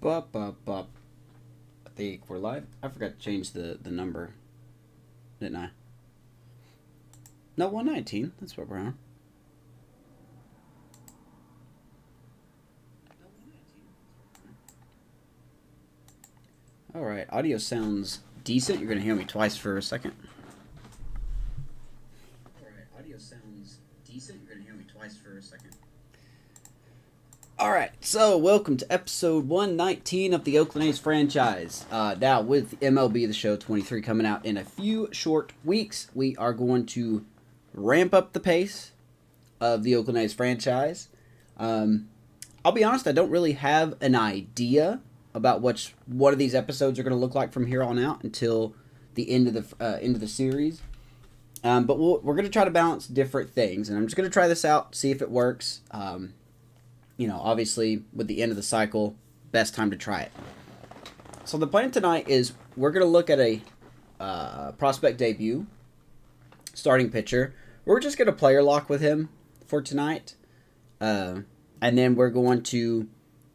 Bup, bup, bup. I think we're live. I forgot to change the number, didn't I? No, 119. That's what we're on. Alright, audio sounds decent. You're going to hear me twice for a second. Alright, audio sounds decent. You're going to hear me twice for a second. Alright, so welcome to episode 119 of the Oakland A's franchise. Now, with MLB The Show 23 coming out in a few short weeks, we are going to ramp up the pace of the Oakland A's franchise. I'll be honest, I don't really have an idea about what of these episodes are going to look like from here on out until the end of the series. But we're going to try to balance different things, and I'm just going to try this out, see if it works. You know, obviously, with the end of the cycle, best time to try it. So the plan tonight is we're going to look at a prospect debut, starting pitcher. We're just going to player lock with him for tonight. And then we're going to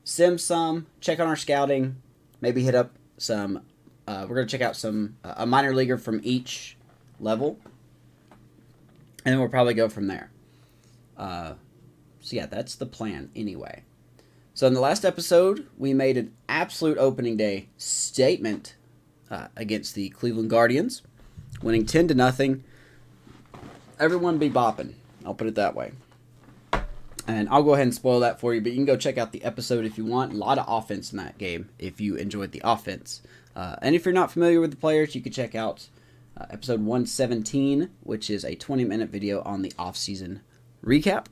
sim some, check on our scouting, maybe hit up some, we're going to check out a minor leaguer from each level. And then we'll probably go from there. So yeah, that's the plan anyway. So in the last episode, we made an absolute opening day statement against the Cleveland Guardians, winning 10-0. Everyone be bopping. I'll put it that way. And I'll go ahead and spoil that for you, but you can go check out the episode if you want. A lot of offense in that game if you enjoyed the offense. And if you're not familiar with the players, you can check out episode 117, which is a 20-minute video on the off-season recap.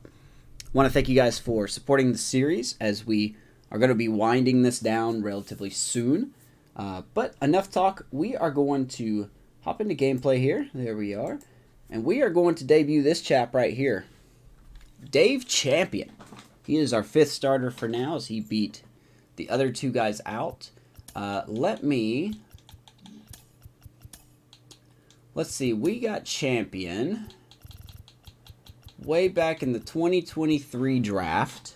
I want to thank you guys for supporting the series as we are going to be winding this down relatively soon. But enough talk. We are going to hop into gameplay here. There we are. And we are going to debut this chap right here. Dave Champion. He is our fifth starter for now as he beat the other two guys out. Let's see. We got Champion way back in the 2023 draft.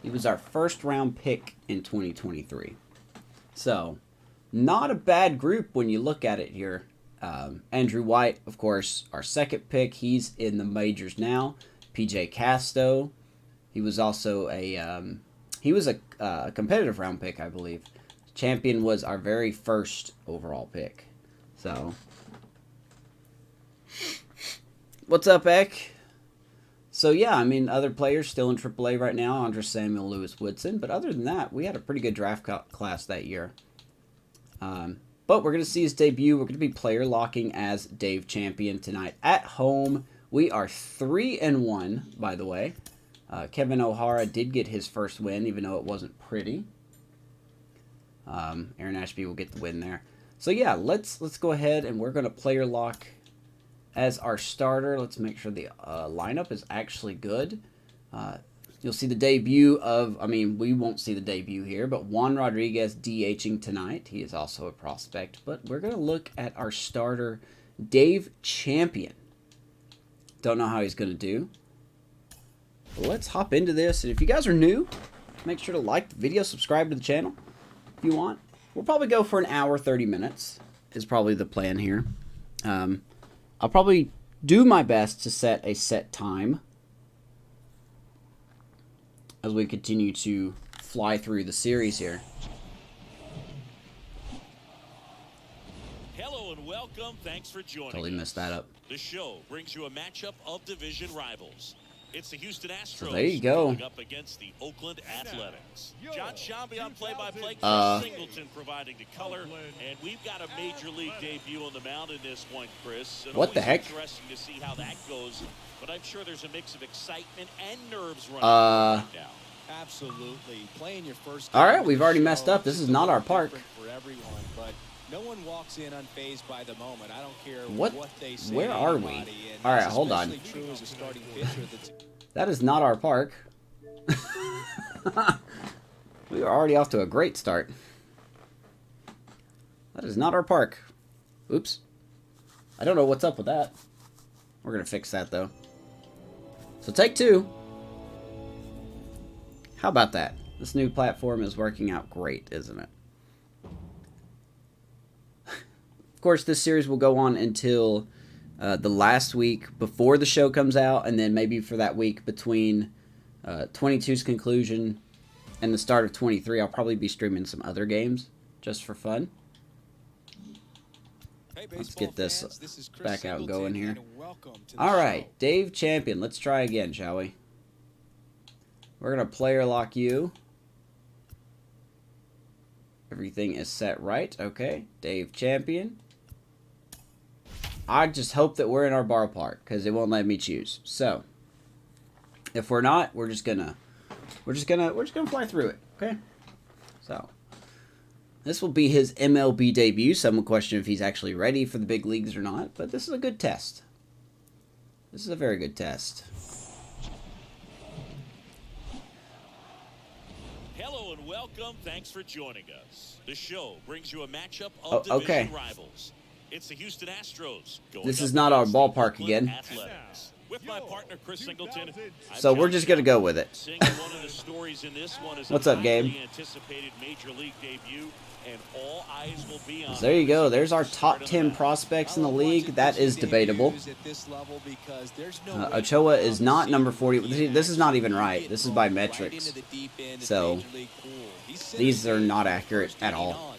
He was our first round pick in 2023. So, not a bad group when you look at it here. Andrew White, of course, our second pick. He's in the majors now. PJ Casto. He was also a competitive round pick, I believe. Champion was our very first overall pick. So, what's up, Eck? So, yeah, I mean, other players still in AAA right now, Andres Samuel, Lewis Woodson. But other than that, we had a pretty good draft class that year. But we're going to see his debut. We're going to be player locking as Dave Champion tonight at home. We are 3-1, by the way. Kevin O'Hara did get his first win, even though it wasn't pretty. Aaron Ashby will get the win there. So, yeah, let's go ahead and we're going to player lock as our starter. Let's make sure the lineup is actually good. You'll see the debut of, we won't see the debut here, but Juan Rodriguez DHing tonight. He is also a prospect. But we're going to look at our starter, Dave Champion. Don't know how he's going to do. But let's hop into this. And if you guys are new, make sure to like the video, subscribe to the channel if you want. We'll probably go for an hour, 30 minutes is probably the plan here. I'll probably do my best to set a set time as we continue to fly through the series here. Hello and welcome. Thanks for joining Totally messed that up. The show brings you a matchup of division rivals. It's the Houston Astros So there you go. up against the Oakland Athletics. John Shambi on play-by-play. Uh, Chris Singleton providing the color. And we've got a major league debut on the mound in this one, Chris. And What the heck? Interesting to see how that goes. But I'm sure there's a mix of excitement and nerves running right now. Absolutely. Playing your first All right, game we've of the already show messed up. This is not our park. different for everyone, but no one walks in unfazed by the moment. I don't care What? what they say. Where to are we? anybody, and All right, that's hold on. especially true as a starting pitcher that's That is not our park. We are already off to a great start. That is not our park. Oops. I don't know what's up with that. We're going to fix that, though. So take two. How about that? This new platform is working out great, isn't it? Of course, this series will go on until the last week before the show comes out, and then maybe for that week between 22's conclusion and the start of 23, I'll probably be streaming some other games just for fun. Hey, Let's get this back out and going here. All All right, Dave Champion. Let's try again, shall we? We're going to player lock you. Everything is set right. Okay, Dave Champion. I just hope that we're in our ballpark because it won't let me choose. So, if we're not, we're just gonna fly through it. Okay. So, this will be his MLB debut. Some will question if he's actually ready for the big leagues or not, but this is a good test. This is a very good test. Hello and welcome. Thanks for joining us. The show brings you a matchup of division rivals. It's the Houston Astros. This is not our ballpark again. Athletics. With my partner Chris Singleton. So we're just gonna go with it. One of the stories in this one is What's up, Gabe? anticipated major league debut, and all eyes will be on. So there you go. There's our top 10 prospects in the league. That is debatable. Ochoa is not number 40. This is not even right. This is by metrics. So these are not accurate at all.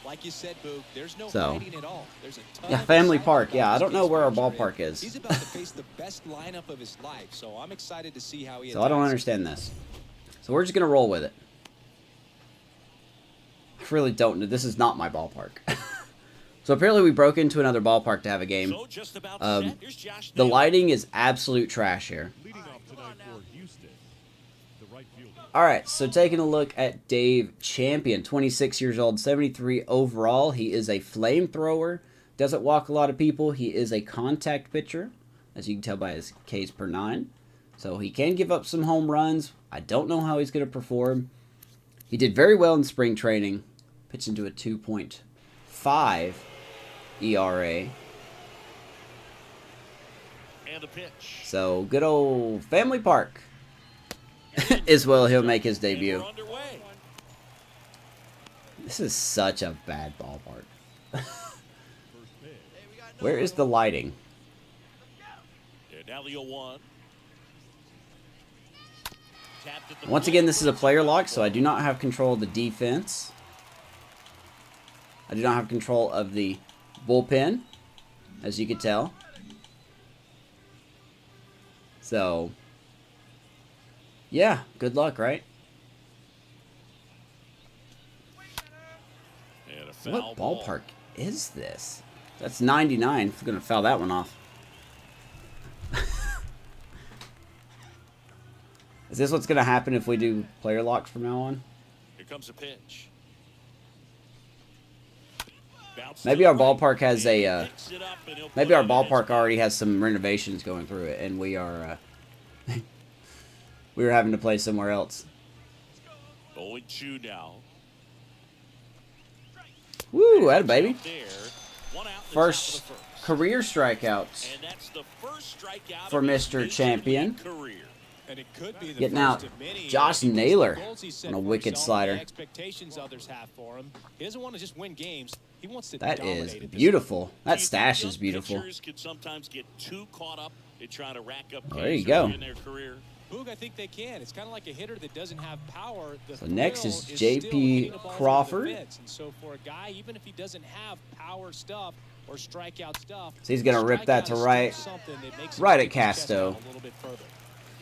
Like you said, Boog, there's no So, fighting at all. There's a ton yeah, of Family excitement Park. Yeah, about I don't know this where our future, ballpark and is. He's about to face the best lineup of his life, so I'm excited to see how he So I don't attacks. understand this. So we're just going to roll with it. I really don't know. This is not my ballpark. So apparently we broke into another ballpark to have a game. So just about set. Here's Josh The Naylor. lighting is absolute trash here. Leading off tonight for Houston, the right fielder. Alright, so taking a look at Dave Champion, 26 years old, 73 overall. He is a flamethrower, doesn't walk a lot of people. He is a contact pitcher, as you can tell by his Ks per 9. So he can give up some home runs. I don't know how he's going to perform. He did very well in spring training, pitched into a 2.5 ERA. And a pitch. So good old Family Park is where he'll make his debut. And we're underway. This is such a bad ballpark. Where is the lighting? And now the 0-1. Tapped at the Once again, this is a player lock, so I do not have control of the defense. I do not have control of the bullpen, as you can tell. So, yeah, good luck, right? And a foul What ball. ballpark is this? That's 99. I'm going to foul that one off. Is this what's going to happen if we do player locks from now on? Here comes a pitch. Bounce Maybe to our the right. ballpark has a, Picks it up and he'll maybe put our it in his ballpark back. already has some renovations going through it, and we are, we were having to play somewhere else. 0-2 now. Woo, that baby. Out there. One out in the top First of the first. career strikeouts And that's the first strikeout for of his Mr. major Champion. league career. And it could be the Getting first out of many. Josh He meets the Naylor goals he set on a for wicked himself, slider. the expectations others have for him. He doesn't want to just win games. He wants to That dominate is at this beautiful. That Do you think stash young is beautiful. Pitchers can sometimes get too caught up in trying to rack up Well, there you Ks go. early in their career. Boog, I think they can. It's kind of like a hitter that doesn't have power. The So next thrill is still J.P. hitting the balls over the Crawford. fence. And so for a guy, even if he doesn't have power stuff or strikeout stuff, So he's gonna rip that to strikeout is right- still something that makes him right at stick his chest Casto. out a little bit further.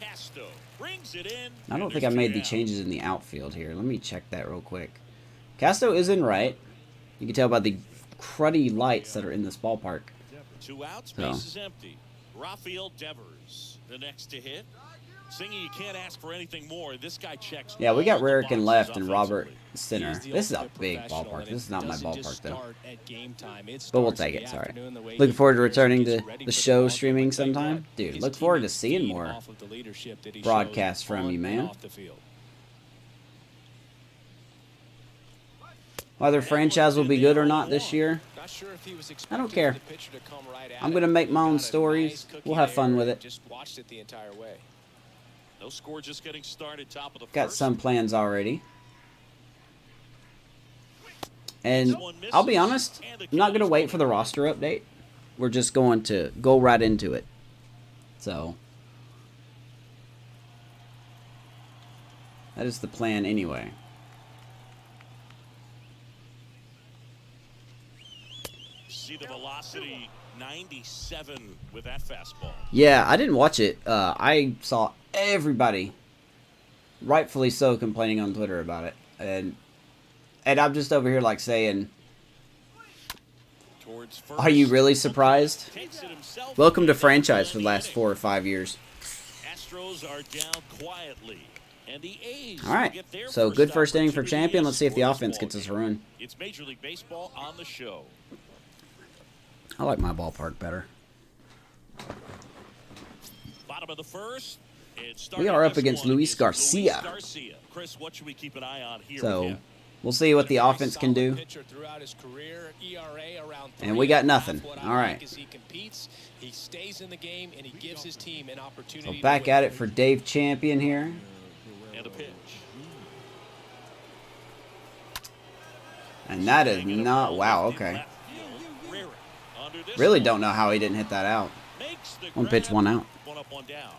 Castro brings it in. I don't and think I there's made two the down. changes in the outfield here. Let me check that real quick. Castro is in right. You can tell by the cruddy lights that are in this ballpark. 2 outs, So. base is empty. Rafael Devers, the next to hit. Singing, you can't ask for anything more. This guy checks. Yeah, we got all the Rarick in boxes left and Robert offensively. center. He's the This is a ultimate big professional, ballpark. and This is it not my doesn't just ballpark, though. start at game time. It But we'll starts in take the it, sorry. afternoon, the way Looking he forward to prepares, returning gets to ready the for show ball game. streaming I'll tell you sometime. what, Dude, his look forward to teammates seeing feed more off of the leadership that he broadcasts shows from on you, and man. off the field. Whether franchise will be good or not this year, Not sure if he was I don't expecting care. the pitcher to come right at I'm him. gonna make my He own got a stories. nice cookie We'll have fun there with and it. Just watched it the entire way. No score, just getting started. Top of the Got first. some plans already. And I'll be honest, I'm not going to wait for the roster update. We're just going to go right into it. So, that is the plan anyway. See the velocity, 97 with that fastball. Yeah, I didn't watch it. I saw everybody, rightfully so, complaining on Twitter about it. And I'm just over here like saying, are you really surprised? Welcome to franchise for the last 4 or 5 years. Astros are down quietly. And the A's all right, so good first inning for Champion. Let's see if the offense gets us a run. It's Major League Baseball on the show. I like my ballpark better. Bottom of the first. We are up against Luis Garcia. Chris, what should we keep an eye on here? So we'll see what the offense can do. And we got nothing. All right. So back at it for Dave Champion here. And a pitch. And that is not, wow, okay. Really don't know how he didn't hit that out. 1 pitch, 1 out. One up, one down.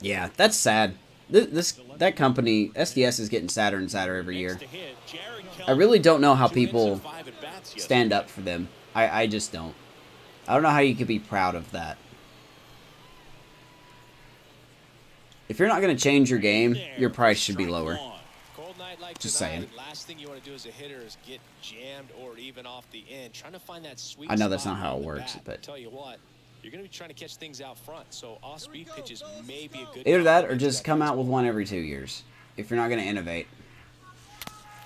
Yeah, that's sad. That company, SDS, is getting sadder and sadder every year. I really don't know how people stand up for them. I just don't. I don't know how you could be proud of that. If you're not going to change your game, your price should be lower. Just saying. Last thing you want to do as a hitter is get jammed or even off the end. Trying to find that sweet I know that's spot not how on it the works, bat. but Tell you what, you're going to be trying to catch things out front. So off-speed pitches may be a good. either that or just come out with one every 2 years. If you're not going to innovate.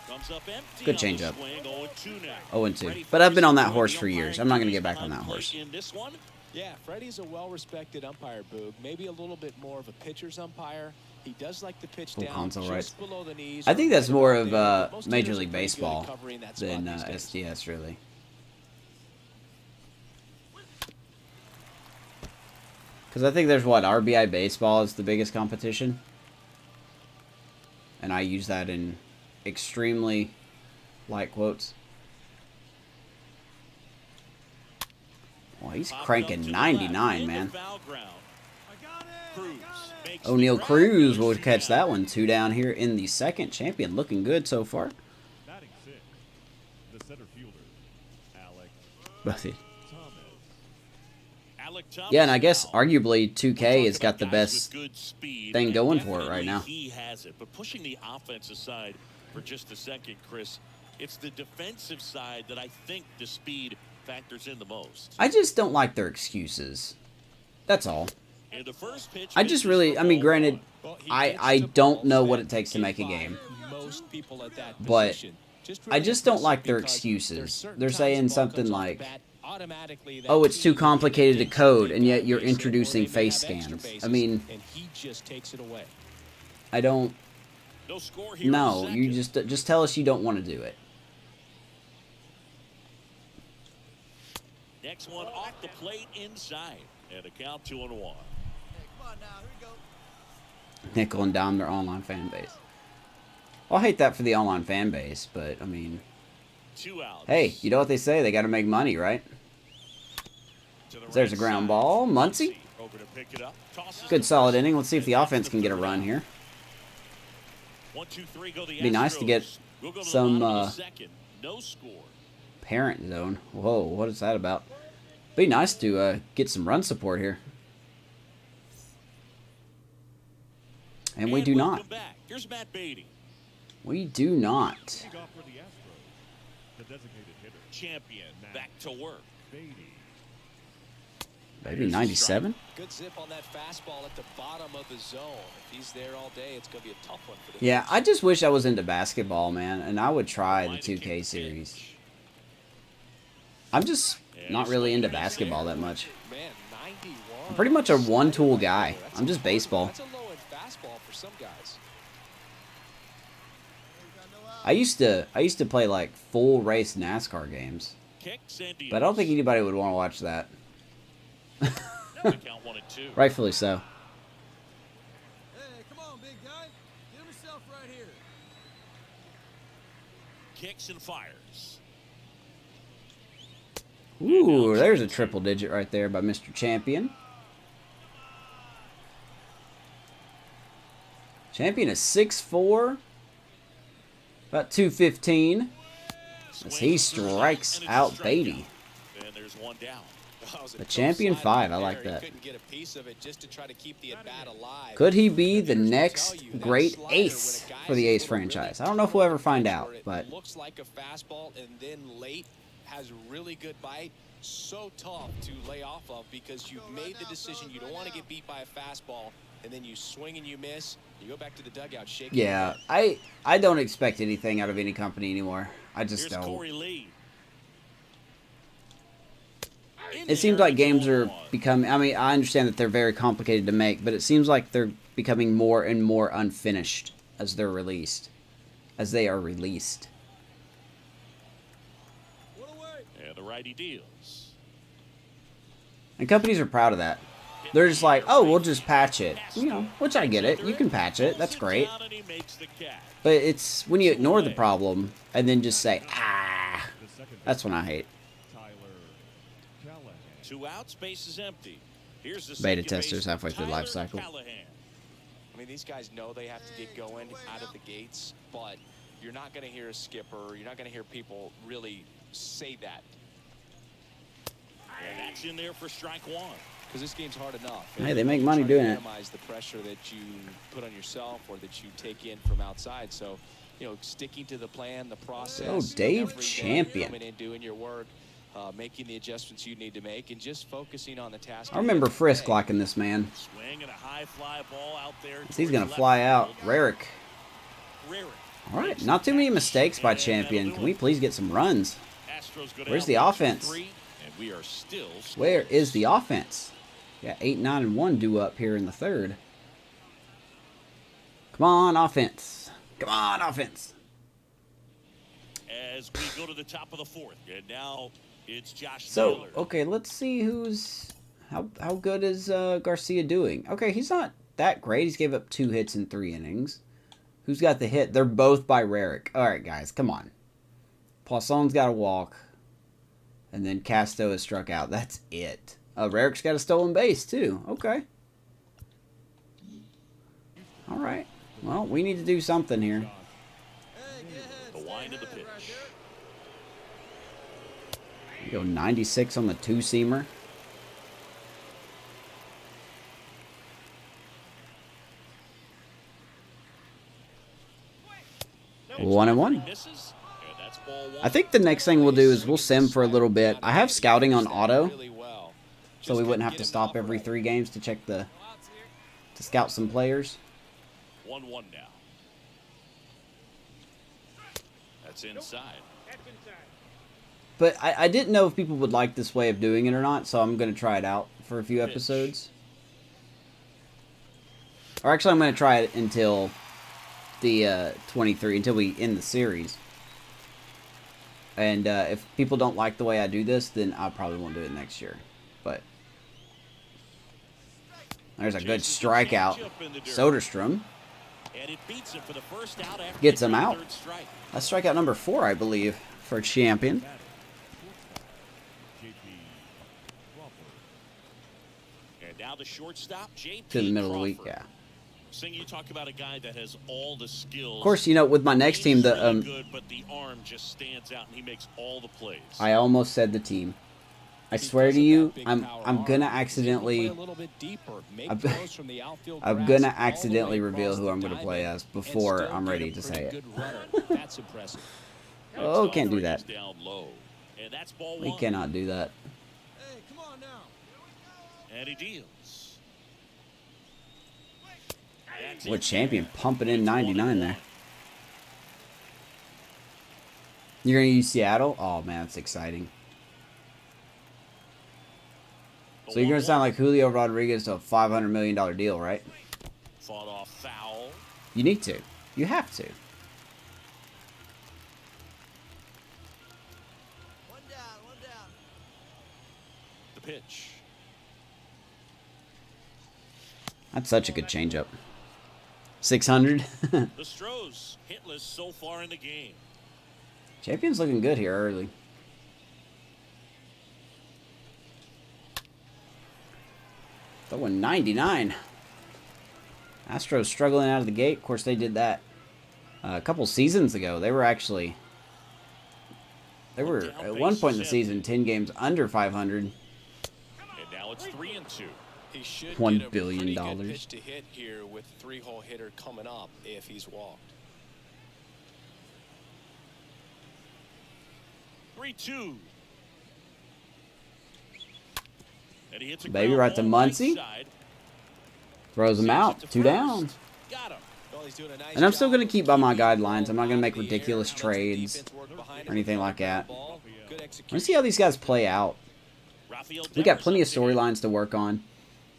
Comes up empty Good on the changeup. swing, 0-2 now. 0-2. But I've been on that horse for years. I'm not going to get back on that horse. In this one, Yeah, Freddie's a well-respected umpire, Boog. Maybe a little bit more of a pitcher's umpire. He does like to pitch Full down console, just right? below the knees. I think that's more of Most Major hitters are League pretty good at Baseball covering that spot than these days. SDS, really. Because I think there's, what, RBI Baseball is the biggest competition. And I use that in extremely light quotes. Well, he's cranking 99, man. O'Neal Cruz will catch that one. 2 down here in the second. Champion looking good so far. Batting 6, the center fielder, Alec Thomas. Yeah, and I guess arguably 2K has got the best thing going for it right now. He has it, but pushing the offense aside for just a second, Chris, it's the defensive side that I think the speed factors in the most. I just don't like their excuses. That's all. In the first pitch, I just really, I mean, granted, I don't know what it takes to make a game. Most people at that But position I just don't like their excuses. They're saying something like, oh, it's too complicated to code, and yet you're introducing face scans. I mean, I don't, no, you just tell us you don't want to do it. Next one off the plate inside, and a count 2-1. Nickel and dime their online fan base. I'll hate that for the online fan base, but, I mean, 2 outs. hey, you know what they say? They got to make money, right? There's a ground ball. Muncy. Over to pick it up. Good solid inning. Let's see if the offense can get a run here. 1, 2, 3, go the Be nice to get Astros. We'll go to the some bottom of the second. No score. parent zone. Whoa, what is that about? Be nice to get some run support here. And we do not. Back. Here's Matt Beatty. We do not. Lead off for the Astros, the designated hitter, Champion back to work. Beatty. Maybe 97? Good zip on that fastball at the bottom of the zone. If he's there all day, it's going to be a tough one for the Yeah, I just wish I was into basketball, man, and I would try the 2K series. I'm just not really into basketball that much. Man, 91. I'm pretty much a one-tool guy. I'm just baseball. That's a low-end fastball for some guys. I used to play like full race NASCAR games, Kicks and but I don't think anybody would want to watch that. The count 1-2. Rightfully so. Hey, come on, big guy. Get himself right here. Kicks and fires. Ooh, there's a triple digit right there by Mr. Champion. Champion is 6'4", about 215. As he strikes out Beatty. And there's one down. A champion 5, I like that. Couldn't get a piece of it just to try to keep the at-bat alive. Could he be the next great ace for the Ace franchise? I don't know if we'll ever find out, but Looks like a fastball and then late has really good bite. So tough to lay off of because you've made the decision you don't want to get beat by a fastball, and then you swing and you miss. You go back to the dugout shaking. yeah, I don't expect anything out of any company anymore. I just Here's don't. Corey Lee. It seems like games are becoming, I mean, I understand that they're very complicated to make, but it seems like they're becoming more and more unfinished as they're released. As they are released. And the righty deals. And companies are proud of that. They're just like, oh, we'll just patch it. You know, which I get it. You can patch it. That's great. But it's when you ignore the problem and then just say, ah. That's when I hate. Tyler Callahan. 2 outs, base is empty. Here's the Beta second testers baseman, halfway through the life Tyler cycle. Callahan. I mean, these guys know they have to get going out of the gates, but you're not going to hear a skipper. You're not going to hear people really say that. And that's in there for strike 1. Because this game's hard enough. Hey, they make money doing it. Minimize the pressure that you put on yourself or that you take in from outside. So, you know, sticking to the plan, the process. Oh, Dave every day, Champion. coming in, doing your work, making the adjustments you need to make, and just focusing on the task. I remember at Frisk hand. liking this man. Swing and a high fly ball out there. He's going to towards fly left out. field. Rarick. Rarick. All right, not too many mistakes by Champion. Can we please get some runs? Astros go Where's down the offense? 1-2-3, and we are still Where scoreless. is the offense? Got 8, 9, and 1 due up here in the third. Come on, offense. Come on, offense. As we go to the top of the 4th, and now it's Josh So, Naylor. okay, let's see who's... How good is Garcia doing? Okay, he's not that great. He's gave up 2 hits in 3 innings. Who's got the hit? They're both by Rarick. All right, guys, come on. Poisson's got a walk. And then Casto is struck out. That's it. Rarick's got a stolen base, too. Okay. All right. Well, we need to do something here. The wind of the pitch. We go 96 on the 2-seamer. No, 1-1. misses, and that's ball 1. I think the next thing we'll do is we'll sim for a little bit. I have scouting on auto, so we wouldn't have to stop every 3 games to check to scout some players. 1-1 now. That's inside. But I didn't know if people would like this way of doing it or not, so I'm going to try it out for a few episodes. Or actually, I'm going to try it until the 23, until we end the series. And if people don't like the way I do this, then I probably won't do it next year. But there's a good strikeout. Soderstrom And it beats him for the first out after gets the him out. 3rd strike. That's strikeout number 4, I believe, for Champion. JP Crawford. And now the shortstop, J.P. To the middle of the week, Crawford. yeah. Sing, you talk about a guy that has all the skills. Of course, you know, with my next team, He's the really good, but the arm just stands out and he makes all the plays. I almost said the team. I swear to you, I'm gonna accidentally I'm gonna accidentally reveal who I'm gonna play as before I'm ready to say it. That's impressive. Oh, can't do that. Down low. And that's ball We 1. cannot do that. Hey, come on now. And he deals. That's What it. Champion pumping in 99 there. You're gonna use Seattle? Oh man, that's exciting. So you're gonna sound like Julio Rodriguez to a $500 million deal, right? Fought off foul. You need to. You have to. One down, one down. The pitch. That's such a good changeup. 600. The Stros hitless so far in the game. Champion's looking good here early. Throwing 99. Astros struggling out of the gate. Of course, they did that a couple seasons ago. They were at one point in the season 10 games under 500. And now it's 3-2. He should $1 get a billion. pretty good pitch to hit here with a 3-hole hitter coming up if he's walked. 3-2. And he hits a Baby ground right to ball Muncy. side. Throws him out. 2 down. Got him. Well, he's doing a nice And I'm still job going to keep by my keeping the guidelines. I'm not going to make ball in the ridiculous air. trades Defense work behind or him. anything like that. Ball, good I want execution. to see how these guys play out. Raphael We got Devers plenty of up to hit. storylines to work on.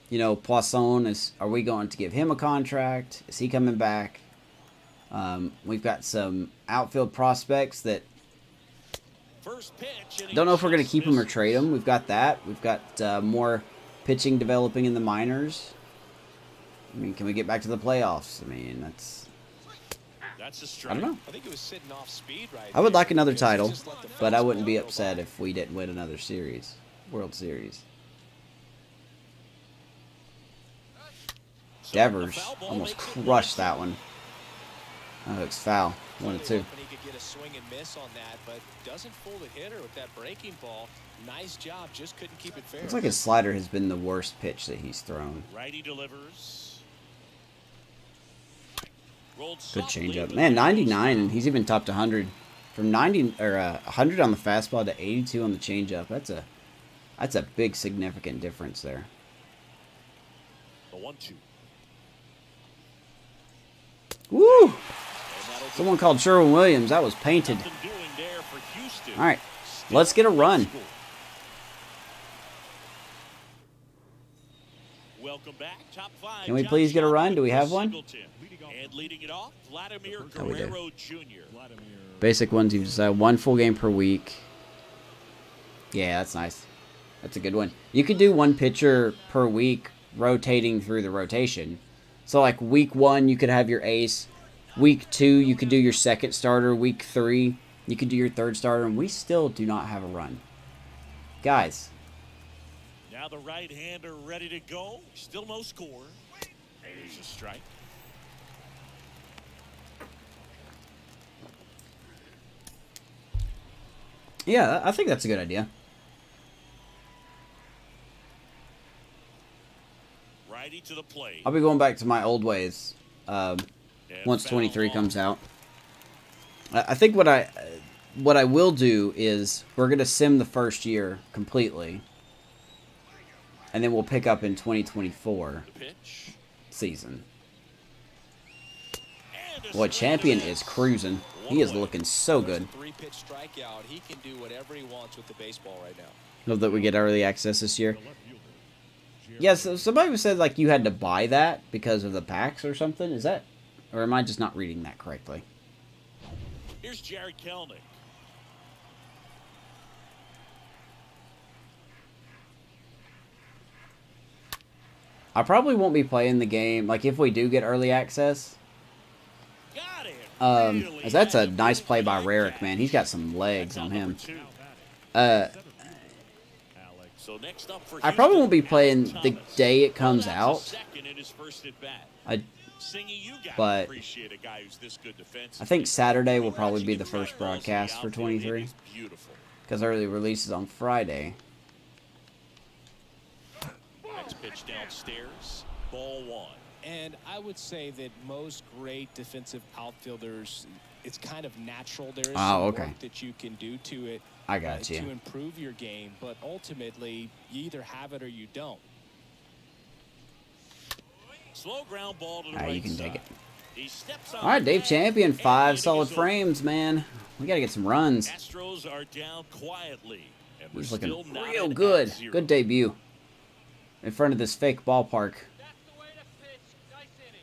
You know, Poisson, are we going to give him a contract? Is he coming back? We've got some outfield prospects that First pitch, and he don't know if we're going to just keep them or misses. trade them. We've got that. We've got more pitching developing in the minors. I mean, can we get back to the playoffs? I mean, That's a I strike. don't know. I think it was sitting off speed right I would there like another because he title, just let the but I wouldn't fastball be go upset by. if we didn't win another World Series. So Devers the foul ball almost makes it crushed 1-2. that one. Oh, it's foul. 1-2. Hoping he could get a swing and miss on that, but doesn't fool the hitter with that breaking ball. Nice job, just couldn't keep it fair. Looks like his slider has been the worst pitch that he's thrown. Righty delivers. Rolled Good softly changeup. into Man, the 99, and he's even topped 100. From 90 or 100 on the fastball to 82 on the changeup. That's a big significant difference there. The 1-2. Woo! And that'll be Someone called Sherwin-Williams. That was painted. nothing doing there for Houston. All right, Still let's get a run. score. Welcome back. Top 5. Can we John please get a run? Shelton Do we have one? Singleton. And leading it off, Vladimir Oh, we do. Guerrero Jr. Basic ones, use 1 full game per week. Yeah, that's nice. That's a good one. You could do 1 pitcher per week rotating through the rotation. So like week 1, you could have your ace. Week 2, you could do your second starter. Week 3, you could do your third starter. And we still do not have a run. Guys, Now the right-hander ready to go. Still no score. There's a strike. yeah, I think that's a good idea. Righty to the plate. I'll be going back to my old ways And once foul 23 ball. comes out. I think what I will do is we're going to sim the first year completely. And then we'll pick up in 2024 The pitch. season. And a Boy, strike Champion to is miss. cruising. He is looking so good. 3-pitch strikeout. He can do whatever he wants with the baseball right now. Love that we get early access this year. Yes, somebody said like you had to buy that because of the packs or something. Is that, or am I just not reading that correctly? Here's Jared Kelnick. I probably won't be playing the game. Like if we do get early access, Got it. as that's a nice play by Rarick, man. He's got some legs on him. So next up for I probably Houston, won't be playing Alek the Thomas. day it comes Well, out. that's a second in his first at bat. I Singing, you gotta but appreciate a guy who's this good defensively. I think Saturday will Well, probably be actually, the first balls in the broadcast for outfield, 23 it is beautiful. because early release is on Friday. Next pitch downstairs. Ball 1. And I would say that most great defensive outfielders, it's kind of natural. There is some okay. work that you can do to it I got to you. improve your game, but ultimately, you either have it or you don't. Slow ground ball to the Ah, right you can side. take it. He steps on All right, the Dave bag, Champion, and 5 it solid is over. frames, man. We got to get some runs. Astros are down quietly. And we're He's looking still not real at good. 0. Good debut in front of this fake ballpark. That's the way to pitch. Nice inning.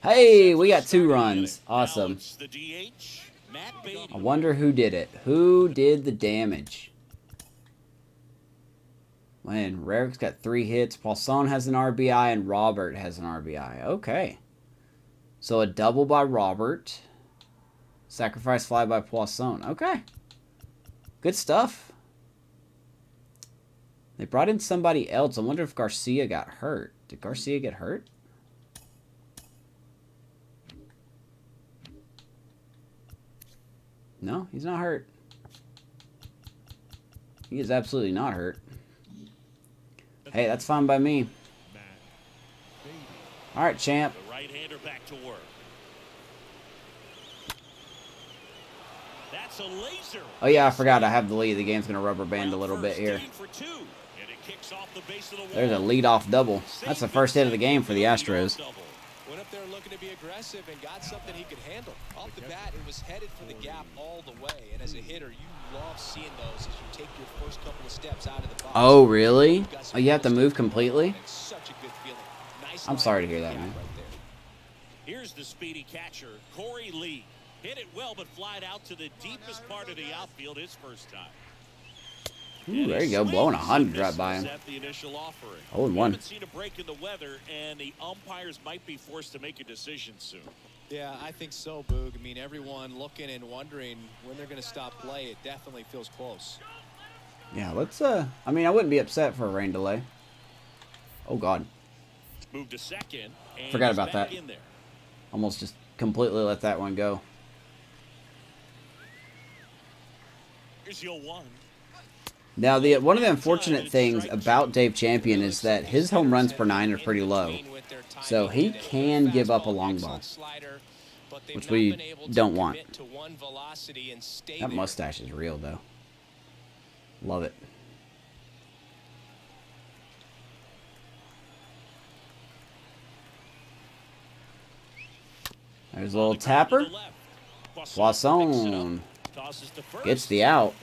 Hey, we got 2 Starting runs. inning. Now Awesome. it's the DH, Matt Beatty. I wonder who did it. Who did the damage? Man, Rarick's got 3 hits. Poisson has an RBI, and Robert has an RBI. Okay. So a double by Robert. Sacrifice fly by Poisson. Okay. Good stuff. They brought in somebody else. I wonder if Garcia got hurt. Did Garcia get hurt? No, he's not hurt. He is absolutely not hurt. Hey, that's fine by me. All right, champ. The right-hander back to work. That's a laser. Oh, yeah, I forgot I have the lead. The game's going to rubber band a little bit here. There's a leadoff double. That's the first hit of the game for the Astros. Went up there looking to be aggressive and got something he could handle. Off the bat, it was headed for the gap all the way. And as a hitter, you love seeing those as you take your first couple of steps out of the box. Oh, really? Oh, you have to move completely? It's such a good feeling. Nice. I'm sorry to hear that, man. Right there. Here's the speedy catcher, Corey Lee. Hit it well, but flied out to the deepest part of the outfield his first time. Ooh, there you go, blowing 100 right by him. Oh, and 1. Haven't seen a break in the weather, and the umpires might be forced to make a decision soon. Yeah, I think so, Boog. I mean, everyone looking and wondering when they're going to stop play. It definitely feels close. Yeah, let's, I mean, I wouldn't be upset for a rain delay. Oh, God. Moved to second. And Forgot about that. in there. Almost just completely let that one go. Here's your 1. Now, one of the unfortunate things about Dave Champion is that his home runs per 9 are pretty low. So he can give up a long ball, which we don't want. That mustache is real, though. Love it. There's a little tapper. Poisson gets the out.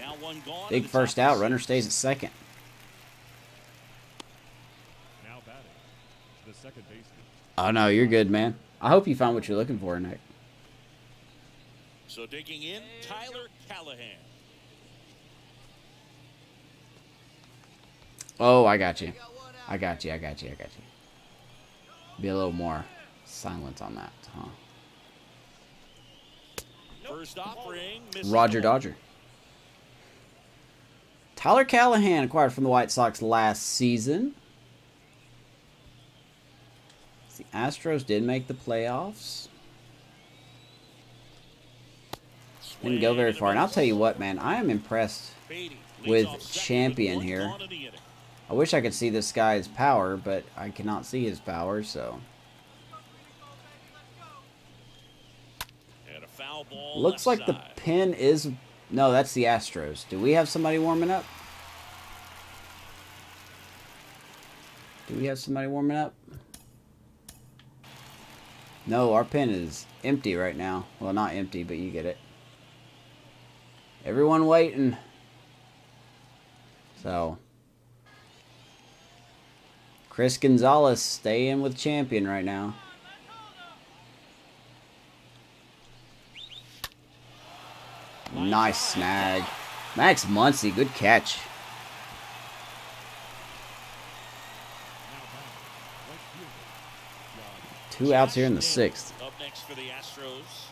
Big first out. Runner stays at second. Now batting, the second baseman. Oh, no, you're good, man. I hope you found what you're looking for, Nick. So digging in, Tyler Callahan. Oh, I got you. I got you. Be a little more silent on that, huh? First offering, Roger Dodger. Tyler Callahan acquired from the White Sox last season. The Astros did make the playoffs. Didn't go very far. And I'll tell you what, man, I am impressed with Champion here. I wish I could see this guy's power, but I cannot see his power, so. Looks like the pin is... No, that's the Astros. Do we have somebody warming up? No, our pin is empty right now. Well, not empty, but you get it. Everyone waiting. So... Chris Gonzalez staying with Champion right now. Nice snag. Max Muncy, good catch. Two outs here in the 6th. Up next for the Astros.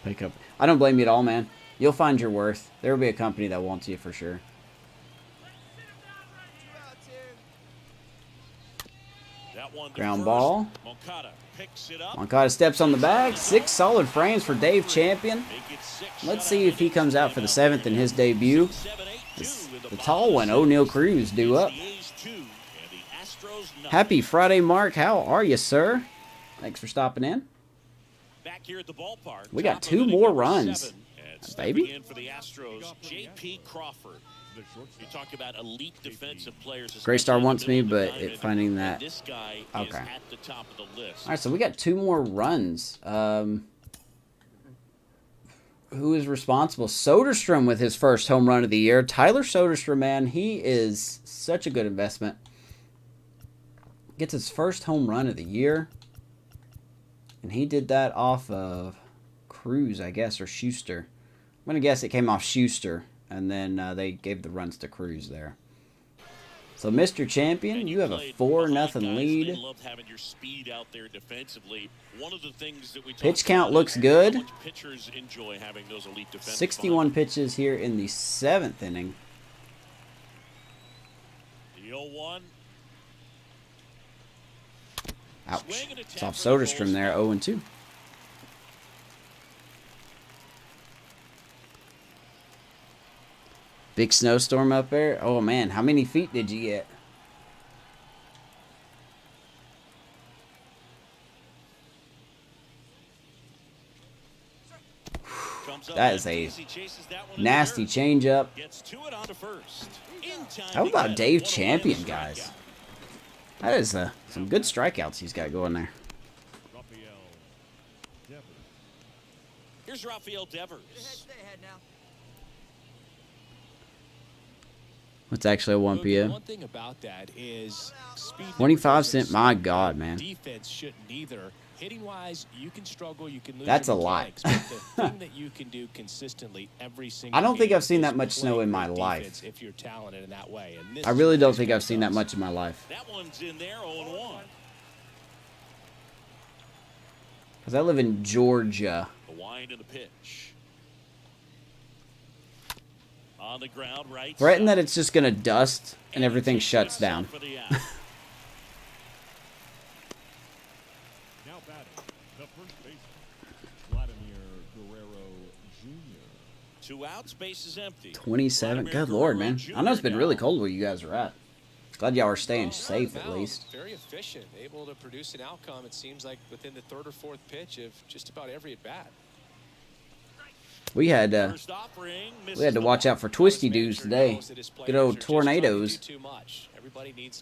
Pick up. I don't blame you at all, man. You'll find your worth. There will be a company that wants you for sure. Ground ball. Moncada steps on the bag. 6 solid frames for Dave Champion. Let's see if he comes out for the 7th in his debut. The tall one, O'Neal Cruz, due up. Happy Friday, Mark. How are you, sir? Thanks for stopping in. Back here at the ballpark. We got 2 more runs. Baby. In for the Astros, J.P. Crawford. You talk about elite defensive players. Graystar wants me, but finding that. This guy is Okay. at the top of the list. All right, so we got 2 more runs. Who is responsible? Soderstrom with his first home run of the year. Tyler Soderstrom, man, he is such a good investment. Gets his first home run of the year. And he did that off of Cruz, I guess, or Schuster. going to guess it came off Schuster, and then they gave the runs to Cruz there. So, Mr. Champion, you have a 4-0 lead. Love having your speed out there defensively. One of the things that we Pitch count looks good. How much pitchers enjoy having those elite defenders. 61 pitches here in the 7th inning. The 0-1. Ouch. It's off Soderstrom there, 0-2. Big snowstorm up there. Oh, man. How many feet did you get? That is a nasty changeup. How about Dave Champion, guys? That is some good strikeouts he's got going there. Here's Rafael Devers. What's actually a 1 p.m.? One thing about that is speed. 25 cent. My God, man. Defense shouldn't either. Hitting wise, you can struggle, you can lose. That's a your lot. mechanics, but the thing that you can do consistently every single I don't think game I've seen is that much snow play in my great life. defense if you're talented in that way. And this I really don't is think what I've seen that does. much in my life. That one's in there, 0-1. Because I live in Georgia. The wind and the pitch. On the ground, right. Threaten that it's just going to dust and everything shuts down. For the out. Now batting, the first baseman, Vladimir Guerrero Jr. 2 outs, base is empty. 27. Good Lord, man. I know it's been really cold where you guys are at. Glad y'all are staying safe at least. Very efficient, able to produce an outcome. It seems like within the 3rd or 4th pitch of just about every at bat. We had to watch out for twisty doos today. Good old tornadoes.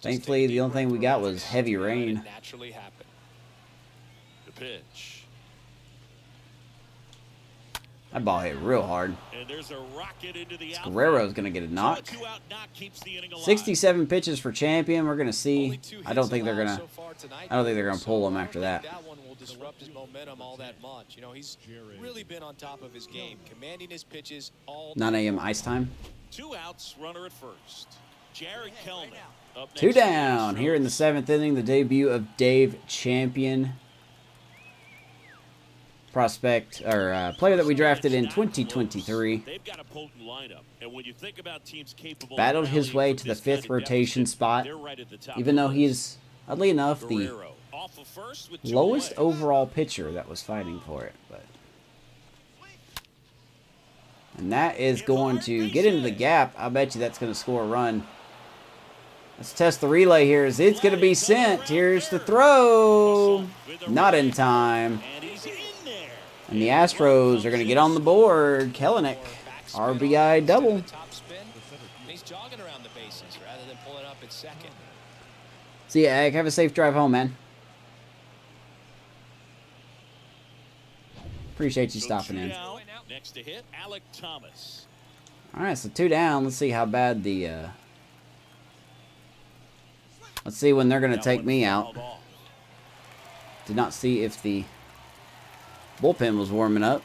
Thankfully, the only thing we got was heavy rain. The pitch. That ball hit real hard. And there's a rocket into the Guerrero's going to get a knock. 67 pitches for Champion. We're going to see. I don't think they're going to pull him after that. That one will disrupt his momentum all that much. You know, he's really been on top of his game, commanding his pitches all 9 a.m. ice time. 2 outs, runner at first. Jared Kelman up next. 2 down here in the 7th inning. The debut of Dave Champion. Prospect or player that we drafted in 2023. They've got a potent lineup, and when you think about teams capable battled his way to the 5th rotation spot, even though he is, oddly enough, the lowest overall pitcher that was fighting for it. And that is going to get into the gap. I bet you that's going to score a run. Let's test the relay here. It's going to be sent. Here's the throw. Not in time. And the Astros are going to get on the board. Kelenic, RBI double. He's jogging around the bases rather than pulling up at second. See ya, Ag. Have a safe drive home, man. Appreciate you stopping in. Next to hit, Alec Thomas. All right, so 2 down. Let's see how bad the. Let's see when they're going to take me out. Did not see if the bullpen was warming up.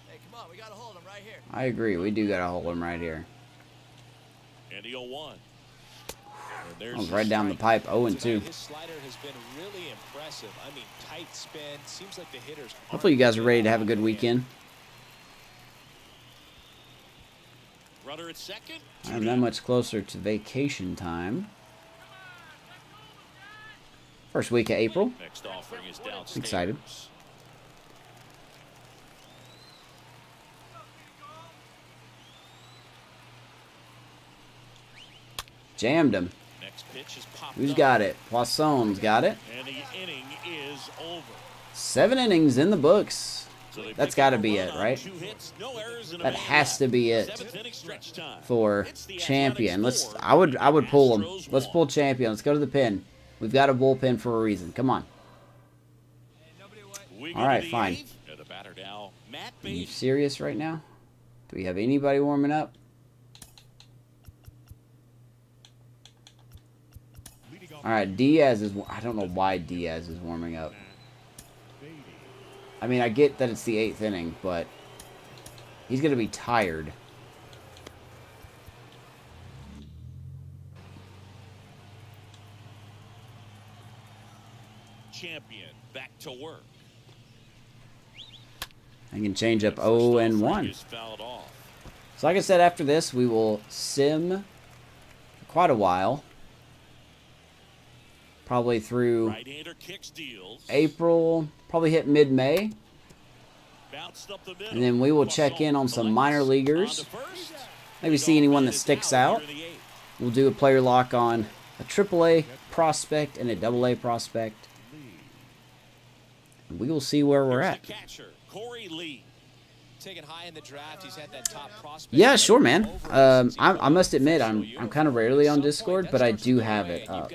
Hey, come on, we gotta hold him right here. I agree. We do got to hold him right here. And the 0-1. That was right down the pipe, 0-2. His slider has been really impressive. I mean, tight spin. Seems like the hitters. Hopefully you guys are ready to have a good weekend. Runner at second. I'm not much closer to vacation time. First week of April. Next offering is downstairs. Excited. Jammed him. Next pitch is popped Who's up. got it? Poisson's got it. And the inning is over. 7 innings in the books. So That's got to be it, right? 2 hits, no errors, and a That man has out. to be it 7th inning stretch time. for It's the Champion. Athletics Let's. 4, I would pull him. Astros Let's 1. pull Champion. Let's go to the pen. We've got a bullpen for a reason. Come on. We All go right, to the fine. 8th, and the batter now, Matt Are you Beatty. serious right now? Do we have anybody warming up? Leading off All right, Diaz is. I don't know why Diaz is warming up. I mean, I get that it's the 8th inning, but he's gonna be tired. Champion back to work. I can change up 0-1. So like I said, after this, we will sim for quite a while. Probably through April, probably hit mid-May. And then we will check in on some minor leaguers. Maybe see anyone that sticks out. We'll do a player lock on a AAA prospect and a AA prospect. And we will see where we're at. Yeah, sure, man. I must admit, I'm kind of rarely on Discord, but I do have it up.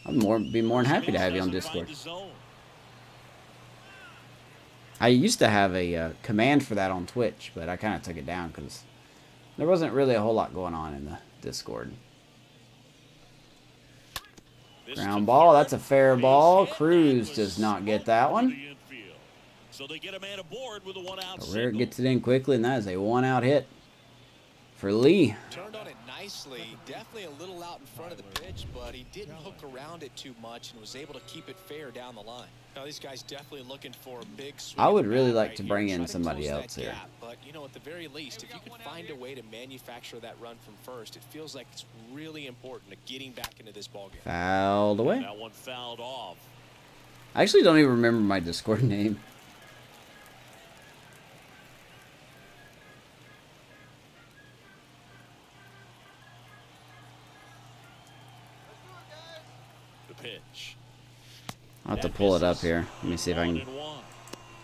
I'd be more than happy to have you on Discord. I used to have a command for that on Twitch, but I kind of took it down because there wasn't really a whole lot going on in the Discord. Ground ball. That's a fair ball. Cruz does not get that one. Barrera gets it in quickly, and that is a one-out hit for Lee. Turned on it nicely. Definitely a little out in front of the pitch, but he didn't hook around it too much and was able to keep it fair down the line. Now, these guys definitely looking for a big swing. I would really like to bring in somebody else here. But, you know, at the very least, if you can find a way to manufacture that run from first, it feels like it's really important to getting back into this ballgame. Fouled away. That one fouled off. I actually don't even remember my Discord name. Pitch. I'll have to pull it up here. Let me see if I can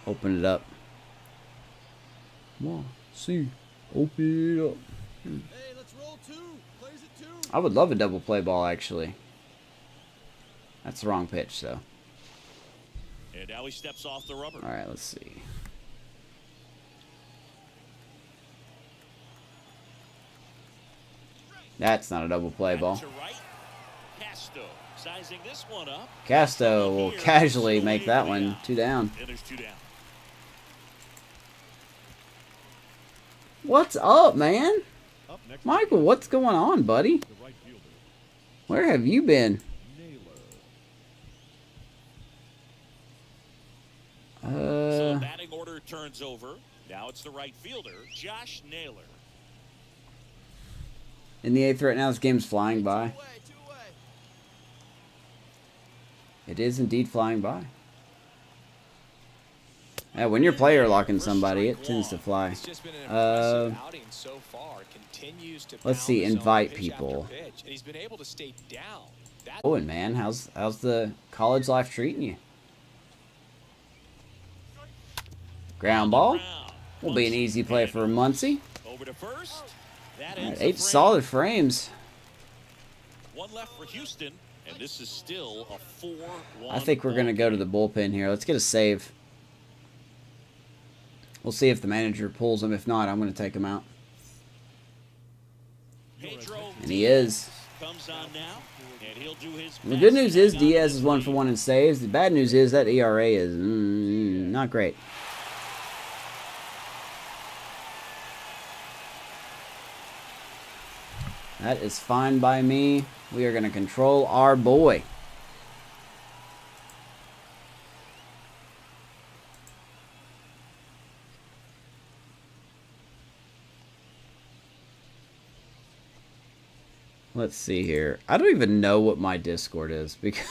open it up. Come on, see, open it up. Hey, let's roll two. Plays it two. I would love a double play ball, actually. That's the wrong pitch, though. And now he steps off the rubber. All right, let's see. That's not a double play ball. Casto will casually make that one 2 down. What's up, man? Michael, what's going on, buddy? Where have you been? So the batting order turns over. Now it's the right fielder, Josh Naylor. In the 8th right now, this game's flying by. It is indeed flying by. Yeah, when you're player locking somebody, it tends to fly. Let's see, invite people. Oh, and man, how's the college life treating you? Ground ball. Will be an easy play for Muncie. Over to first. Right, 8 solid frames. One left for Houston, and this is still a 4-1. I think we're going to go to the bullpen here. Let's get a save. We'll see if the manager pulls him. If not, I'm going to take him out. And he is. Comes on now, and he'll do his the good news is Diaz is 1 for 1 in saves. The bad news is that ERA is not great. That is fine by me. We are going to control our boy. Let's see here. I don't even know what my Discord is because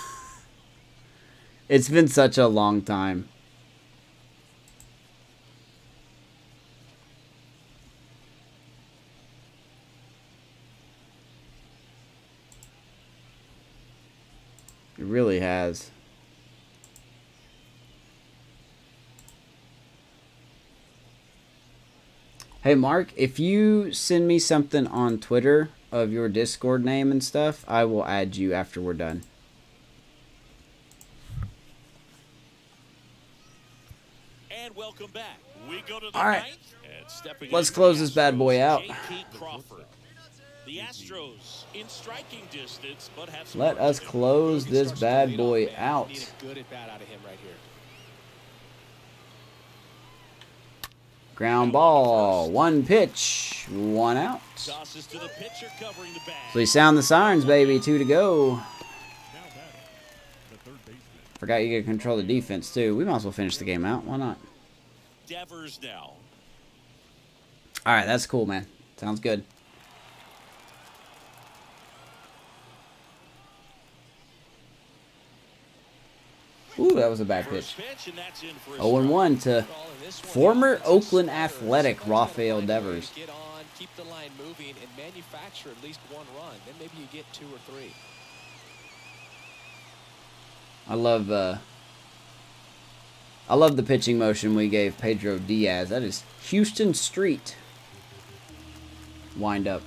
it's been such a long time. It really has. Hey, Mark, if you send me something on Twitter of your Discord name and stuff, I will add you after we're done. welcome back. We go to the All right. ninth, and stepping Let's in for close the this bad boy Astros, out. J.P. Crawford. The Astros in striking distance, but have some Let work to us do. close this Starts with the bad leadoff boy man. You out. need a good at bat out of him right here. Ground ball. One pitch. One out. Tosses to the pitcher covering the bag. So we sound the sirens, baby. 2 to go. Now batting, the third baseman. Forgot you get to control the defense, too. We might as well finish the game out. Why not? Devers now. All right, that's cool, man. Sounds good. Ooh, that was a bad pitch. First pitch, and that's in for a 0-1 to Call in this one. former It's a Oakland slider. Athletic Sometimes you have to Rafael find a way to Devers. Get on, keep the line moving, and manufacture at least one run. Then maybe you get 2 or 3. I love the pitching motion we gave Pedro Diaz. That is Houston Street. Wind up.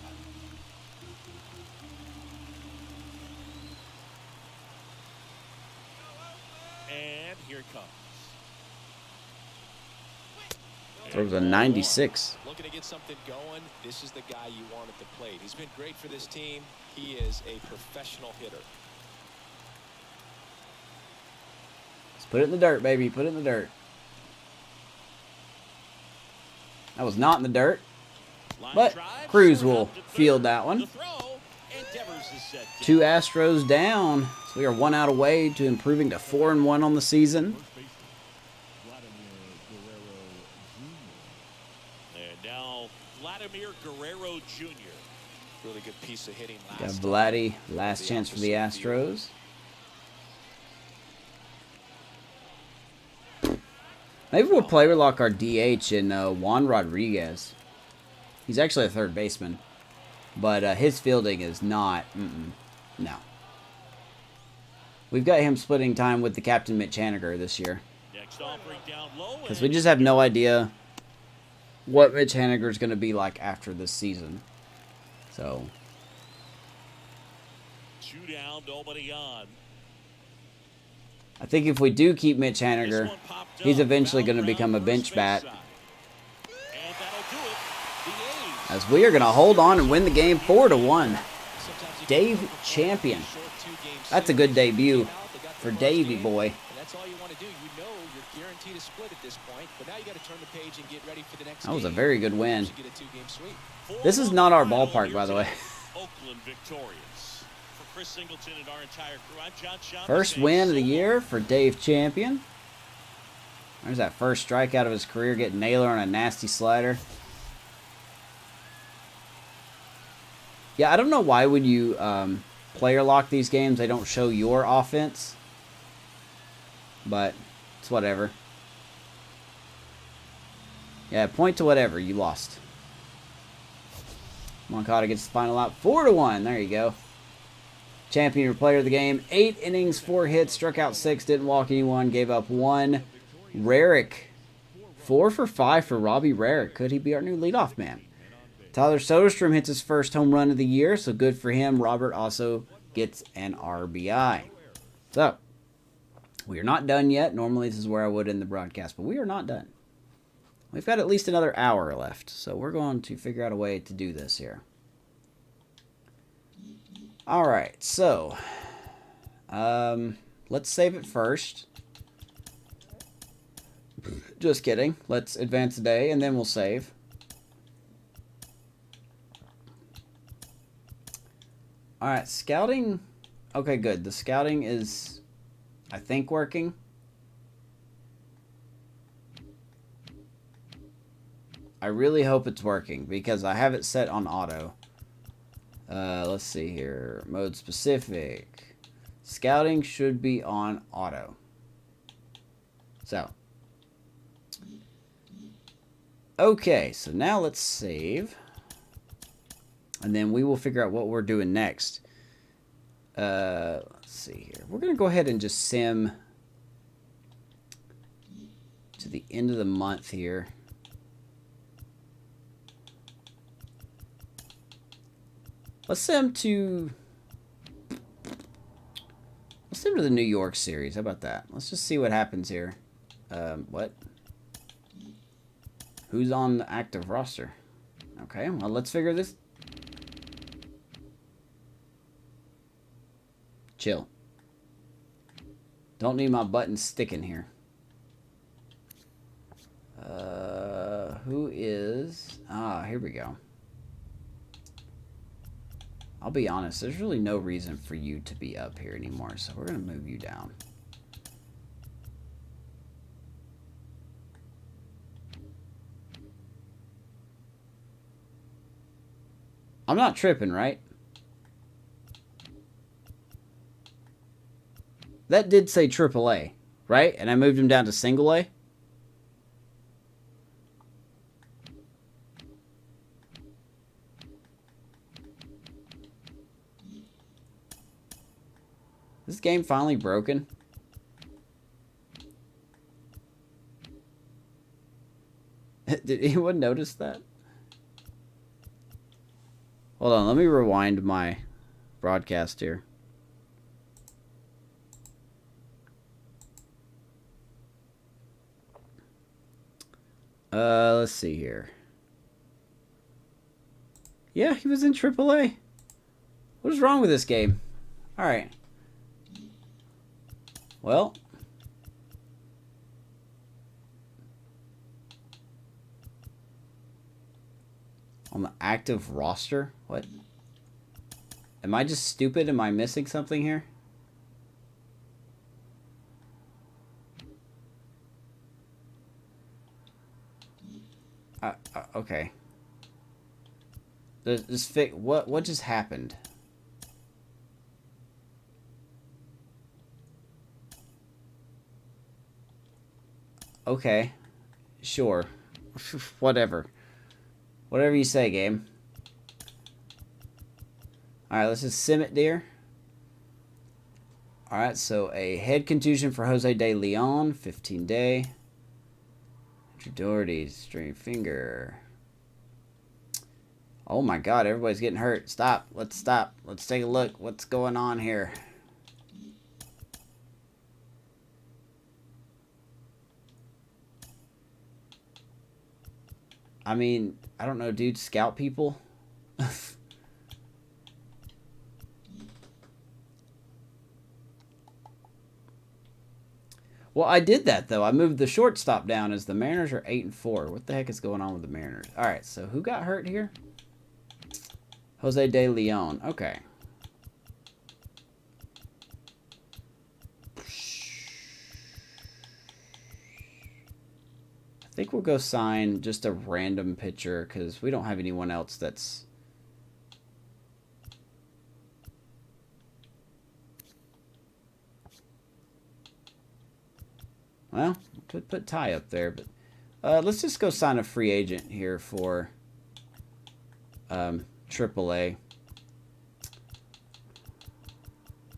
And here it comes. Throws a 96. Looking to get something going, this is the guy you want at the plate. He's been great for this team. He is a professional hitter. Let's put it in the dirt, baby. Put it in the dirt. That was not in the dirt. Line But drive, Cruz short will out to third. field that one. The throw, and Devers is set down. 2 Astros down. So we are 1 out away to improving to 4-1 on the season. First baseman, Vladimir Guerrero Jr. And now Vladimir Guerrero Jr. Really good piece of hitting last Got time. Vladdy. Last chance for the Astros. Maybe we'll player lock our DH in Juan Rodriguez. He's actually a third baseman. But his fielding is not. No. We've got him splitting time with the Captain Mitch Haniger this year. Next offering down low. Because we just have no idea what Mitch Haniger is going to be like after this season. So, 2 down, nobody on. I think if we do keep Mitch This Haniger, one popped he's up, eventually foul going to become a ground, bench first bat. base side. And that'll do it. The A's. As we are going to hold on and win the game 4-1. Sometimes you Dave can perform Champion. a short 2-game That's a series. good debut They got for the Davey first boy. game, and that's all you want to do. You know you're guaranteed a split at this point, but now you got to turn the page and get ready for the next That was a game. very good win. You get a 2-game sweep. This is not our ballpark, by the way. Oakland victorious. For Chris Singleton and our entire crew, I'm John Shaughnessy. First win of the year for Dave Champion. There's that first strikeout of his career, getting Naylor on a nasty slider. Yeah, I don't know why when you player lock these games, they don't show your offense. But it's whatever. Yeah, point to whatever. You lost. Moncada gets the final out. 4-1. There you go. Champion or player of the game. 8 innings, 4 hits, struck out 6, didn't walk anyone, gave up 1. Rarick. 4 for 5 for Robbie Rarick. Could he be our new leadoff man? Tyler Soderstrom hits his first home run of the year, so good for him. Robert also gets an RBI. So, we are not done yet. Normally this is where I would end the broadcast, but we are not done. We've got at least another hour left, so we're going to figure out a way to do this here. Alright, so, let's save it first. Just kidding. Let's advance the day, and then we'll save. Alright, scouting. Okay, good. The scouting is, I think, working. I really hope it's working because I have it set on auto. Let's see here. Mode specific. Scouting should be on auto. So. Okay, so now let's save. And then we will figure out what we're doing next. Let's see here. We're going to go ahead and just sim to the end of the month here. Let's sim to the New York series. How about that? Let's just see what happens here. What? Who's on the active roster? Okay, well, let's figure this. Chill. Don't need my buttons sticking here. Who is... Ah, here we go. I'll be honest, there's really no reason for you to be up here anymore, so we're going to move you down. I'm not tripping, right? That did say AAA, right? And I moved him down to single A. This game finally broken. Did anyone notice that? Hold on, let me rewind my broadcast here. Let's see here. Yeah, he was in AAA. What is wrong with this game? Alright. Well. On the active roster? What? Am I just stupid? Am I missing something here? Okay. What just happened? Okay. Sure. Whatever. Whatever you say, game. Alright, let's just sim it, dear. Alright, so a head contusion for Jose De Leon, 15-day. Andrew Doherty, strained finger. Oh my god, everybody's getting hurt. Stop. Let's stop. Let's take a look. What's going on here? I mean, I don't know, dude. Scout people? Well, I did that, though. I moved the shortstop down as the Mariners are 8-4. What the heck is going on with the Mariners? All right, so who got hurt here? Jose De Leon. Okay. I think we'll go sign just a random pitcher because we don't have anyone else that's... Well, put Ty up there, but let's just go sign a free agent here for AAA.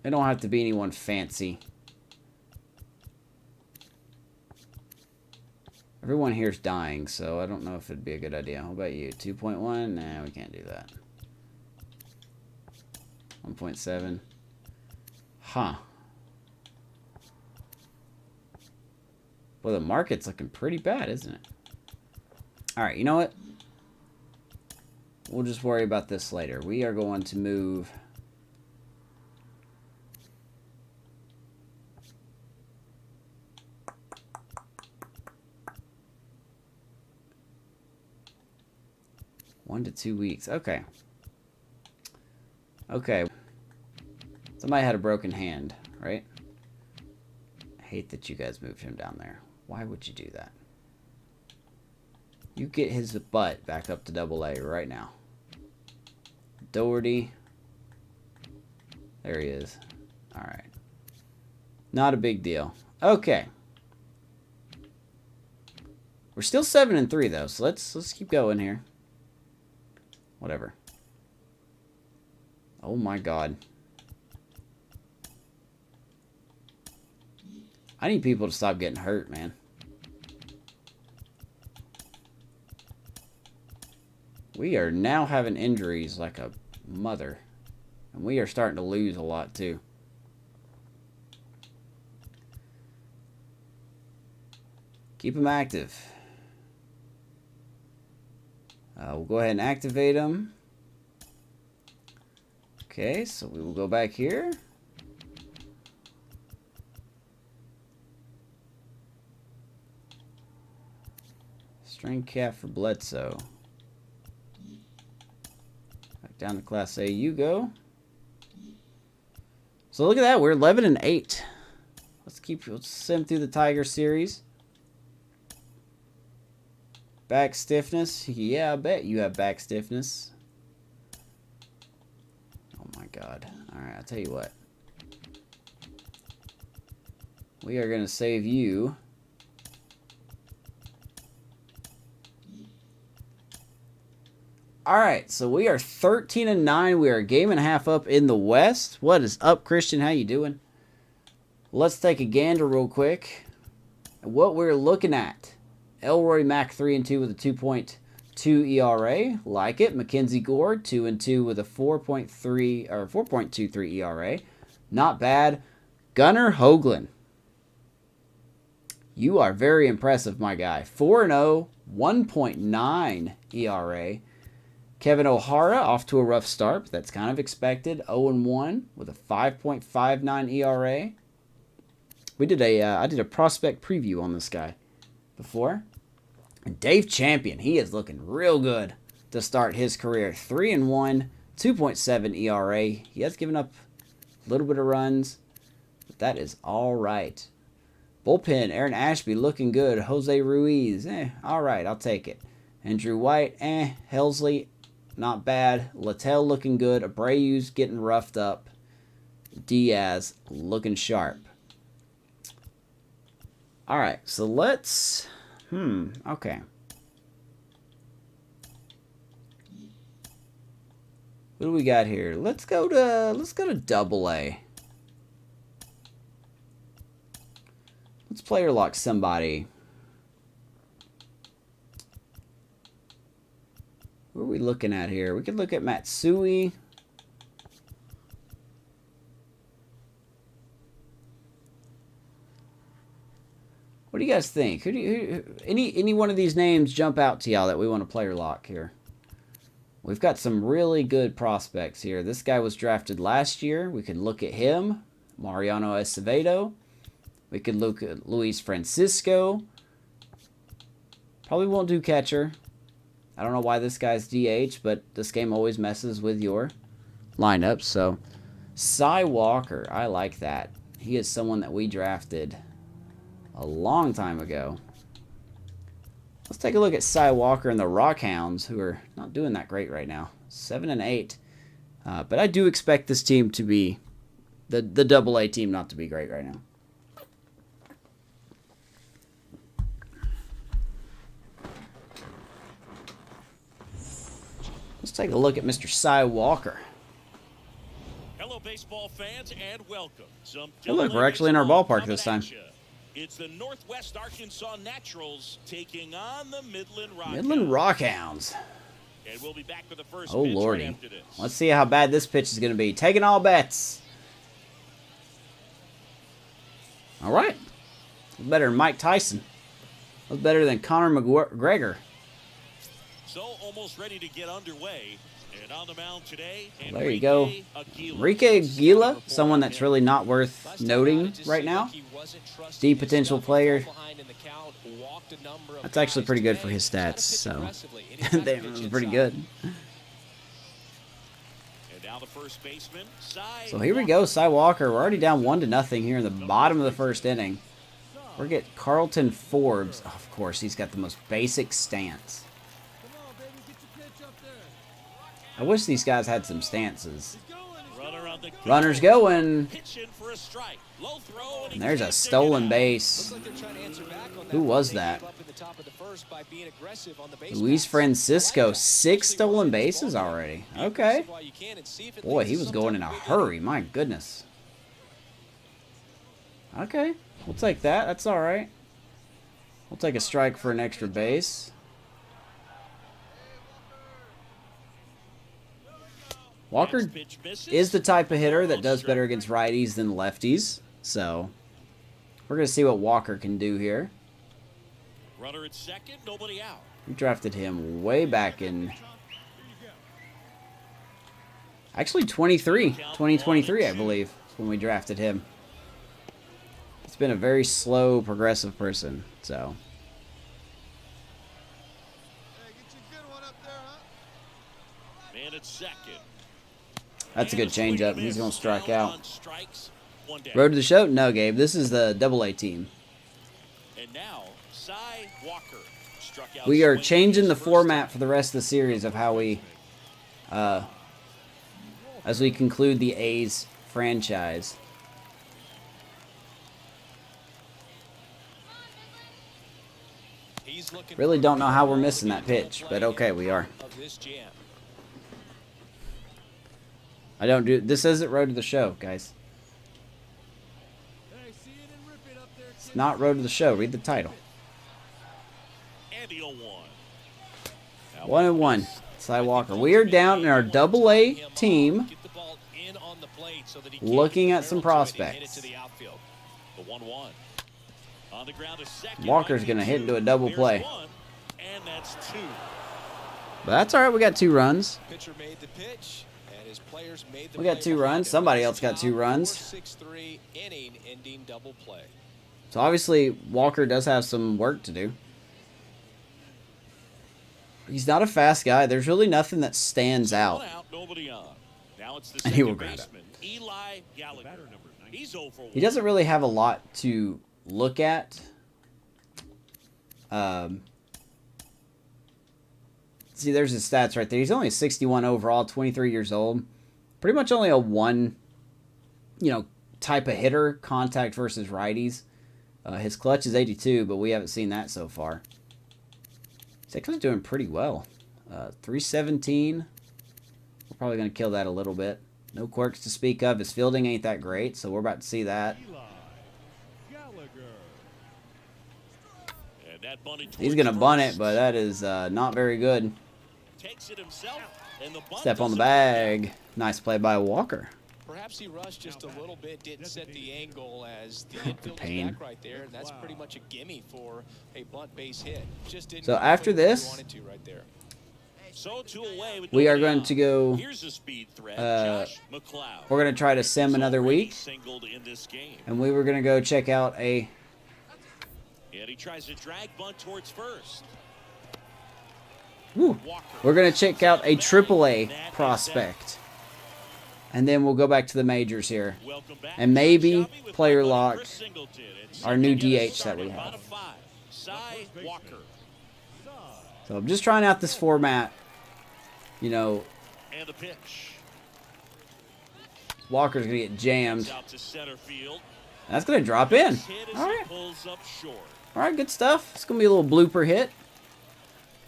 It don't have to be anyone fancy. Everyone here's dying, so I don't know if it'd be a good idea. How about you? 2.1? Nah, we can't do that. 1.7. Huh. Well, the market's looking pretty bad, isn't it? Alright, you know what? We'll just worry about this later. We are going to move... One to 2 weeks. Okay. Okay. Somebody had a broken hand, right? I hate that you guys moved him down there. Why would you do that? You get his butt back up to AA right now. Doherty. There he is. Alright. Not a big deal. Okay. We're still 7-3 though, so let's keep going here. Whatever. Oh my god. I need people to stop getting hurt, man. We are now having injuries like a mother. And we are starting to lose a lot, too. Keep them active. We'll go ahead and activate them. Okay, so we will go back here. String cap for Bledsoe. Back down to Class A you go. So look at that, we're 11-8. Let's sim through the Tiger series. Back stiffness? Yeah, I bet you have back stiffness. Oh my god. Alright, I'll tell you what. We are going to save you. Alright, so we are 13-9. We are a game and a half up in the West. What is up, Christian? How you doing? Let's take a gander real quick at what we're looking at. Elroy Mack 3-2 with a 2.2 ERA. Like it. Mackenzie Gore 2-2 with a 4.3 or 4.23 ERA. Not bad. Gunnar Hoagland. You are very impressive, my guy. 4-0, 1.9 ERA. Kevin O'Hara off to a rough start, but that's kind of expected. 0-1 with a 5.59 ERA. I did a prospect preview on this guy before. And Dave Champion, he is looking real good to start his career. 3-1, 2.7 ERA. He has given up a little bit of runs, but that is all right. Bullpen, Aaron Ashby looking good. Jose Ruiz, all right, I'll take it. Andrew White, Helsley, not bad. Littell looking good. Abreu's getting roughed up. Diaz looking sharp. All right, so let's... okay. What do we got here? Let's go to Double A. Let's player lock somebody. What are we looking at here? We could look at Matsui. What do you guys think? Any one of these names jump out to y'all that we want to player lock here? We've got some really good prospects here. This guy was drafted last year. We could look at him. Mariano Acevedo. We could look at Luis Francisco. Probably won't do catcher. I don't know why this guy's DH, but this game always messes with your lineup. So, Cy Walker, I like that. He is someone that we drafted a long time ago. Let's take a look at Cy Walker and the Rockhounds, who are not doing that great right now. 7-8. But I do expect this team to be, the Double A team, not to be great right now. Let's take a look at Mr. Cy Walker. Hello, baseball fans, and welcome. Hey, look, we're actually in our ballpark this time. It's the Northwest Arkansas Naturals taking on the Midland Rockhounds. Midland Rockhounds. And we'll be back with the first Oh, pitch lordy. right after this. Let's see how bad this pitch is going to be. Taking all bets. All right. Better than Mike Tyson. That's better than Conor McGregor. So almost ready to get underway. And on the mound today, There you go. Enrique Aguila, someone that's really not worth noting right now. Deep potential player. That's actually pretty good for his stats, so that was pretty good. And now the first baseman, So here we go, Cy Walker. We're already down 1-0 here in the bottom of the first inning. We're getting Carlton Forbes. Oh, of course, he's got the most basic stance. I wish these guys had some stances. Runner's going. And there's a stolen base. Who was that? Luis Francisco. 6 stolen bases already. Okay. Boy, he was going in a hurry. My goodness. Okay. We'll take that. That's all right. We'll take a strike for an extra base. Walker is the type of hitter that does better against righties than lefties. So, we're going to see what Walker can do here. Runner at second, nobody out. We drafted him way back in... Actually, 2023, I believe, is when we drafted him. He's been a very slow, progressive person, so... Hey, get you a good one up there, huh? Man at second. That's a good changeup. He's going to strike out. Strikes, one down. Road to the show? No, Gabe. This is the AA team. And now, Cy Walker struck out. We are swinging changing his the first format time. for the rest of the series of how we, as we conclude the A's franchise. He's looking Really for don't know how we're a missing that pitch, but okay, we are. of this jam. I don't do this. Isn't Road to the Show, guys. Hey, see it and rip it up there. It's not Road to the Show. Read the title. And the 0-1. 1-1. Cy Walker. We are down in our AA team. Get the ball in on the plate so that he Looking can't at some barrel to it and hit it prospects. to the outfield. The 1-1. On the ground is second. Walker's gonna hit into a double There's play. one, and that's two. But that's all right. We got 2 runs. Pitcher made the pitch, and his players made the We got play 2 behind runs. him. Somebody else got 2 runs. 4-6-3 inning ending double play. So obviously Walker does have some work to do. He's not a fast guy. There's really nothing that stands out. One out, nobody on. Now it's the And he will second grab it. baseman, Eli Gallagher. He's 0 for 1. He doesn't really have a lot to look at. See, there's his stats right there. He's only 61 overall, 23 years old. Pretty much only a one, type of hitter, contact versus righties. His clutch is 82, but we haven't seen that so far. He's actually doing pretty well. 317. We're probably going to kill that a little bit. No quirks to speak of. His fielding ain't that great, so we're about to see that. Eli Gallagher. And that bunted He's towards going to bunt first. it, but that is not very good. Takes it himself, and the bunt Step on the doesn't work bag. Nice play by Walker. Perhaps he rushed just a little bit, didn't set the angle as the infield is pain. back right there, and that's pretty much a gimme for a bunt base hit. Just didn't So go after the way he this, wanted to right there. So 2 away with we are nobody going on. to go. Here's a speed threat, Josh McLeod. We're going to try to sim another Already week, singled in this game. and we were going to go check out a. And he tries to drag bunt towards first. Woo, Walker. we're going to check out a AAA prospect, and then we'll go back to the majors here. Welcome back. And maybe CashAPP with player play-by-play lock Chris Singleton. And our new second gets DH that we started, have. bottom 5. Cy Walker. So I'm just trying out this format. And the pitch. Walker's going to get jammed. Out to center field. That's going to drop in. Hit as All he right. pulls up short. All right, good stuff. It's going to be a little blooper hit.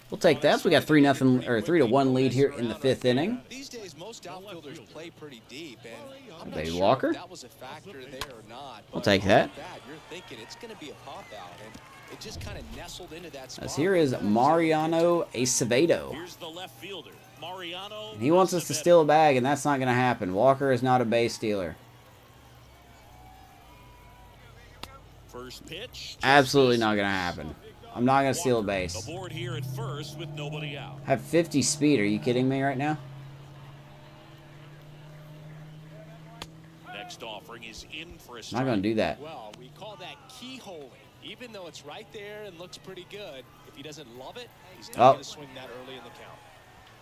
We'll take that. So we got 3-0 or 3-1 lead here in the 5th inning. These days, most outfielders play pretty deep, and I'm not Baby sure Walker. if that was a factor there or not. We'll but take off that. the bat, you're thinking it's going to be a pop out, and it just kind of nestled into that spot. As here is Mariano Acevedo. Here's the left fielder, Mariano. He wants us to Acevedo. steal a bag, and that's not going to happen. Walker is not a base stealer. First pitch. Absolutely not going to happen. I'm not going to steal a Walker base. aboard here at first with nobody out. Have 50 speed. Are you kidding me right now? Next offering is in for a I'm strike. not going to do that. Well, we call that keyholing. Even though it's right there and looks pretty good, if he doesn't love it, he's not Oh. going to swing that early in the count.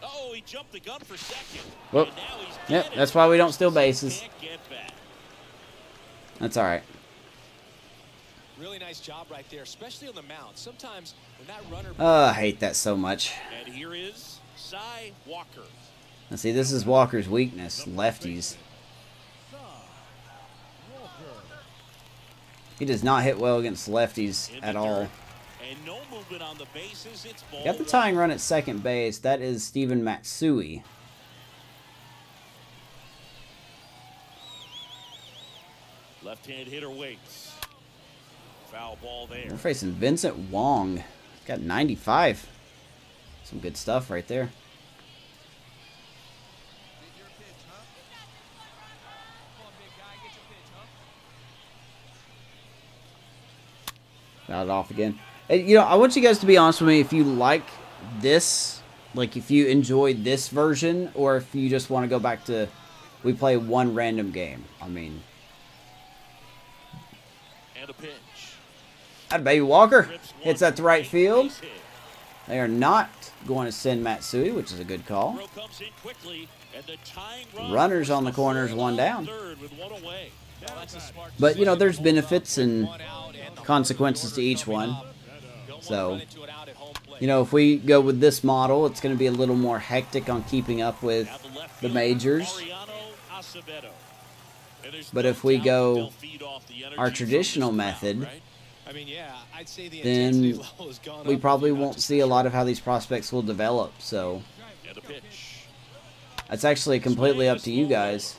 Oh, he jumped the gun for second. Whoop. And now he's Yep, dead that's at why we don't first. steal bases. Can't get back. That's all right. Really nice job right there, especially on the mound. Sometimes when that runner... I hate that so much. And here is Cy Walker. Now, see, this is Walker's weakness, lefties. He does not hit well against lefties In at the all. dirt. And no movement on the bases. It's ball Got the one. tying run at second base. That is Steven Matsui. Left-hand hitter waits. Foul ball there. We're facing Vincent Wong. He's got 95. Some good stuff right there. Get your pitch, huh? Come on, big guy, get your pitch, huh? Fouled off again. And, I want you guys to be honest with me. If you like this, like if you enjoyed this version, or if you just want to go back to, we play one random game. I mean, And a pitch. that baby Walker hits that to right field. They are not going to send Matsui, which is a good call. Throw comes in quickly, and the tying run Runners on the corners, one down. third with one away. Well, that's a smart But, you know, decision there's to hold benefits up with and one out and the consequences to each coming one. up. Don't wanna So, run into it out at home plate. you know, if we go with this model, it's going to be a little more hectic on keeping up with Now the left the fielder, majors. Mariano Acevedo. And there's But no if we doubt go that they'll feed off the energy our from traditional this crowd, method, right? I mean, yeah, I'd say the then intensity level has gone we up probably a few won't notches see for a lot sure. of how these prospects will develop. So And a pitch. that's actually completely up to you guys.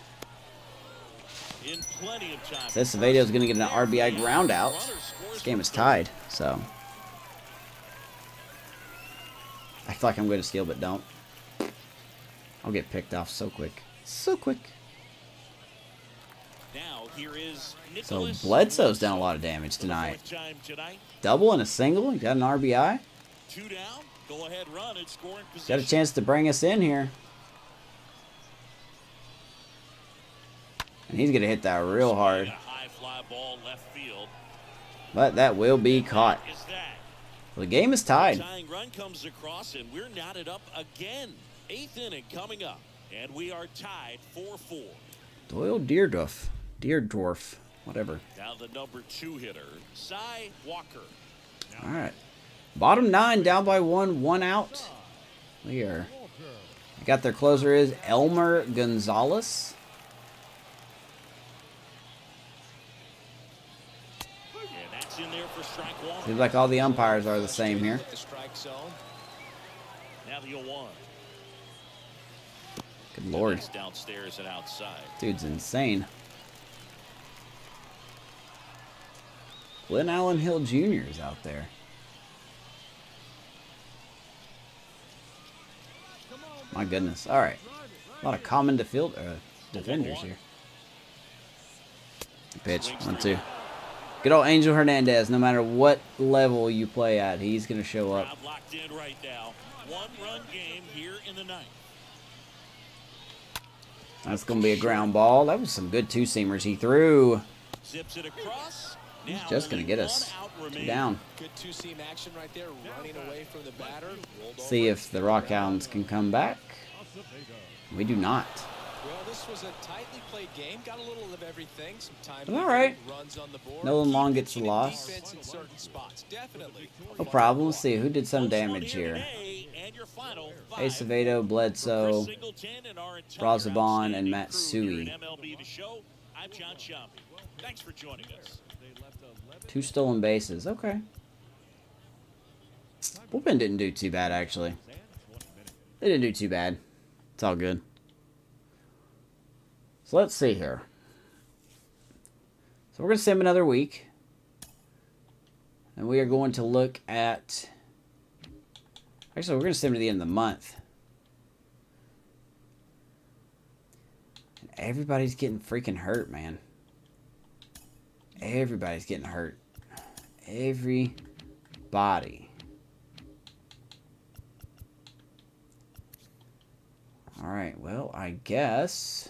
In plenty of time. Says Acevedo's going to get an RBI ground out. This game is tied, so I feel like I'm going to steal, but don't. I'll get picked off so quick. So quick. Now here is So Nicholas Bledsoe's done a lot of damage for the tonight. fourth time tonight. Double and a single. He got an RBI. 2 down. Go ahead run and scoring Got position. a chance to bring us in here. And he's going to hit that real hard. A high fly ball left field. But that will be caught. Is that? The game is tied. Tying run comes across and we're knotted up again. 8th inning coming up and we are tied 4-4. Doyle Deerdorf. Whatever. Now the number 2 hitter, Cy Walker. All right. Bottom 9 down by 1 out. We got their closer is Elmer Gonzalez. And that's in there for strike 1. Seems like all the umpires are the same here. The strike zone. Now the 0-1. Good lord. That's downstairs and outside. Dude's insane. Glenn Allen Hill Jr. is out there. My goodness. All right. A lot of common defenders here. Pitch. 1-2. Good old Angel Hernandez. No matter what level you play at, he's going to show up. Crowd locked in right now. 1-run game here in the 9th. That's going to be a ground ball. That was some good two-seamers he threw. Zips it across. He's Now just going to get only us 1 out 2 remaining. down. Good two-seam action right there, running away from the batter. Rolled See over. if the Rock Hounds can come back. We do not. Well, this was a tightly played game. Got a little of everything. Some time. All right. Runs on the board. Nolan Long Key gets the pitching and loss. defense in certain spots. Definitely. No problem. Let's see who did some Close one damage here. today, and your final 5 Acevedo, Bledsoe, for Chris Singleton and our entire Brazabon, and outstanding crew Matsui. here at MLB The Show. I'm John Sciambi. Thanks for joining us. 2 stolen bases. Okay. Bullpen didn't do too bad, actually. They didn't do too bad. It's all good. So let's see here. So we're going to sim another week. And we are going to look at... Actually, we're going to sim to the end of the month. And everybody's getting freaking hurt, man. Everybody's getting hurt. Everybody. Alright, well, I guess...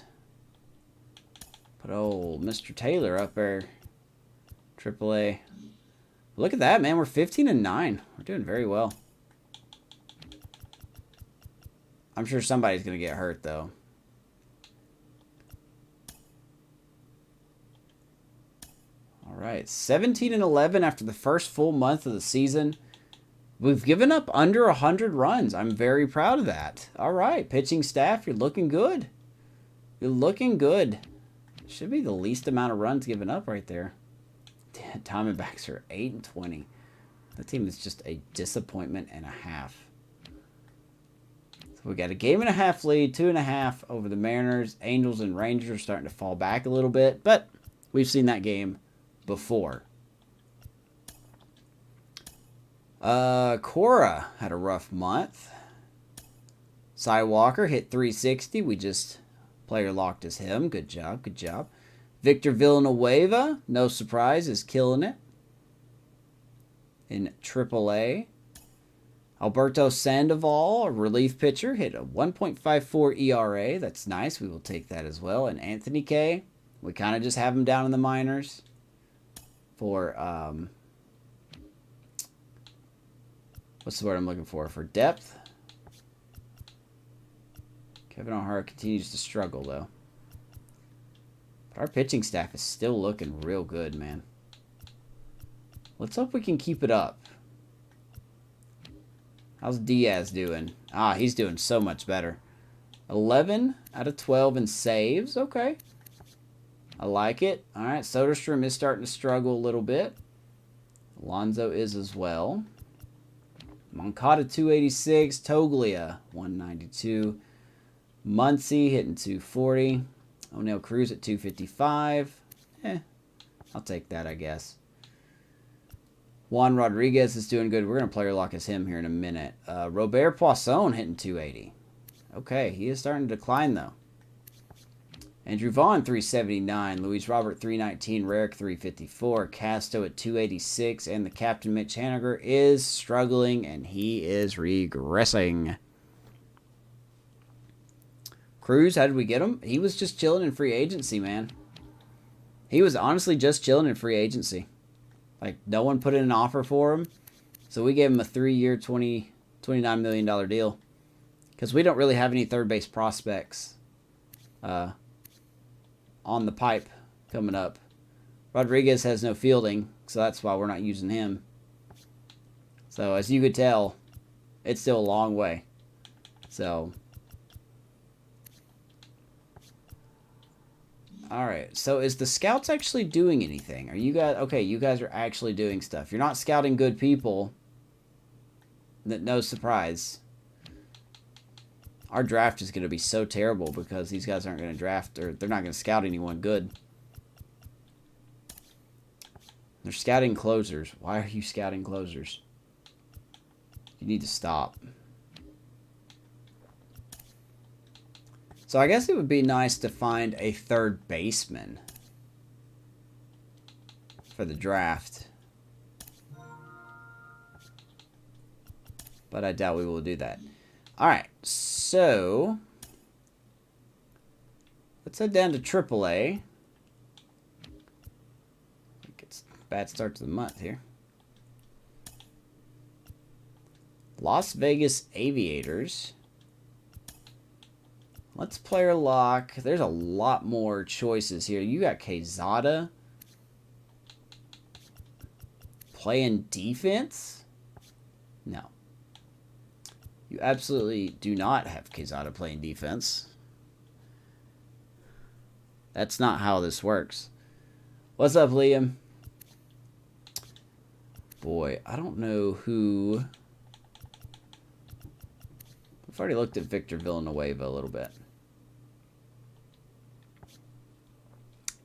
Put old Mr. Taylor up there. AAA. Look at that, man. We're 15-9. We're doing very well. I'm sure somebody's going to get hurt, though. Alright, 17-11 after the first full month of the season. We've given up under 100 runs. I'm very proud of that. Alright, pitching staff, you're looking good. You're looking good. Should be the least amount of runs given up right there. Diamondbacks are 8-20. That team is just a disappointment and a half. So we got a 1.5 lead, 2.5 over the Mariners. Angels and Rangers are starting to fall back a little bit, but we've seen that game before. Cora had a rough month. Cy Walker hit 360. We just player locked as him. Good job, good job. Victor Villanueva, no surprise, is killing it in AAA. Alberto Sandoval, a relief pitcher, hit a 1.54 ERA. That's nice. We will take that as well. And Anthony K, we kind of just have him down in the minors for, what's the word I'm looking for? For depth. Kevin O'Hara continues to struggle, though. But our pitching staff is still looking real good, man. Let's hope we can keep it up. How's Diaz doing? Ah, he's doing so much better. 11 out of 12 in saves. Okay. I like it. All right, Soderstrom is starting to struggle a little bit. Alonso is as well. Moncada 286. Toglia 192. Muncy hitting 240. O'Neal Cruz at 255. I'll take that, I guess. Juan Rodriguez is doing good. We're going to player lock as him here in a minute. Robert Poisson hitting 280. Okay, he is starting to decline, though. Andrew Vaughn, 379. Luis Robert, 319. Rarick, 354. Casto at 286. And the captain, Mitch Haniger, is struggling, and he is regressing. Cruz, how did we get him? He was just chilling in free agency, man. He was honestly just chilling in free agency. Like, no one put in an offer for him. So we gave him a 3-year, $29 million deal. Because we don't really have any third base prospects on the pipe coming up. Rodriguez has no fielding, so that's why we're not using him. So, as you could tell, it's still a long way. So, alright, so is the scouts actually doing anything? Are you guys... Okay, you guys are actually doing stuff. You're not scouting good people. No surprise. Our draft is going to be so terrible because these guys aren't going to draft... Or they're not going to scout anyone good. They're scouting closers. Why are you scouting closers? You need to stop. So I guess it would be nice to find a third baseman for the draft. But I doubt we will do that. Alright, so let's head down to AAA. I think it's a bad start to the month here. Las Vegas Aviators. Let's player lock. There's a lot more choices here. You got Quezada playing defense? No. You absolutely do not have Quezada playing defense. That's not how this works. What's up, Liam? Boy, I don't know who... I've already looked at Victor Villanueva a little bit.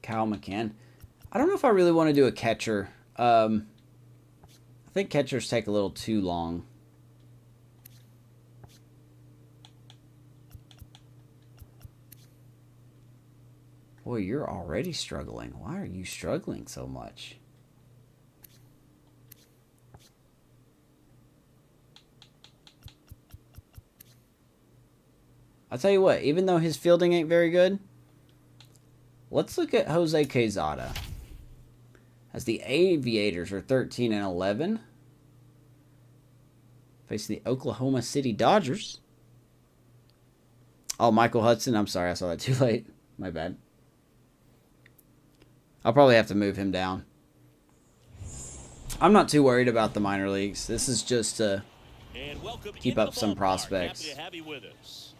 Kyle McCann. I don't know if I really want to do a catcher. I think catchers take a little too long. Boy, you're already struggling. Why are you struggling so much? I'll tell you what, even though his fielding ain't very good, let's look at Jose Quezada. As the Aviators are 13 and 11. Facing the Oklahoma City Dodgers. Oh, Michael Hudson. I'm sorry, I saw that too late. My bad. I'll probably have to move him down. I'm not too worried about the minor leagues. This is just to keep up some prospects.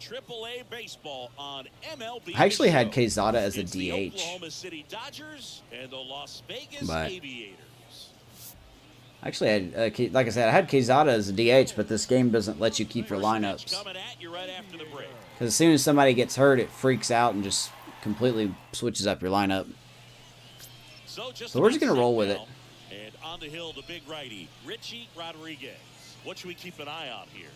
AAA baseball on MLB. I actually had Quezada as a DH. The Oklahoma City Dodgers and the Las Vegas Aviators. Actually, I had, like I said, I had Quezada as a DH, but this game doesn't let you keep your lineups. Because as soon as somebody gets hurt, it freaks out and just completely switches up your lineup. So we're just going to roll with it. And on the hill, the big righty, Richie Rodriguez. What should we keep an eye on here?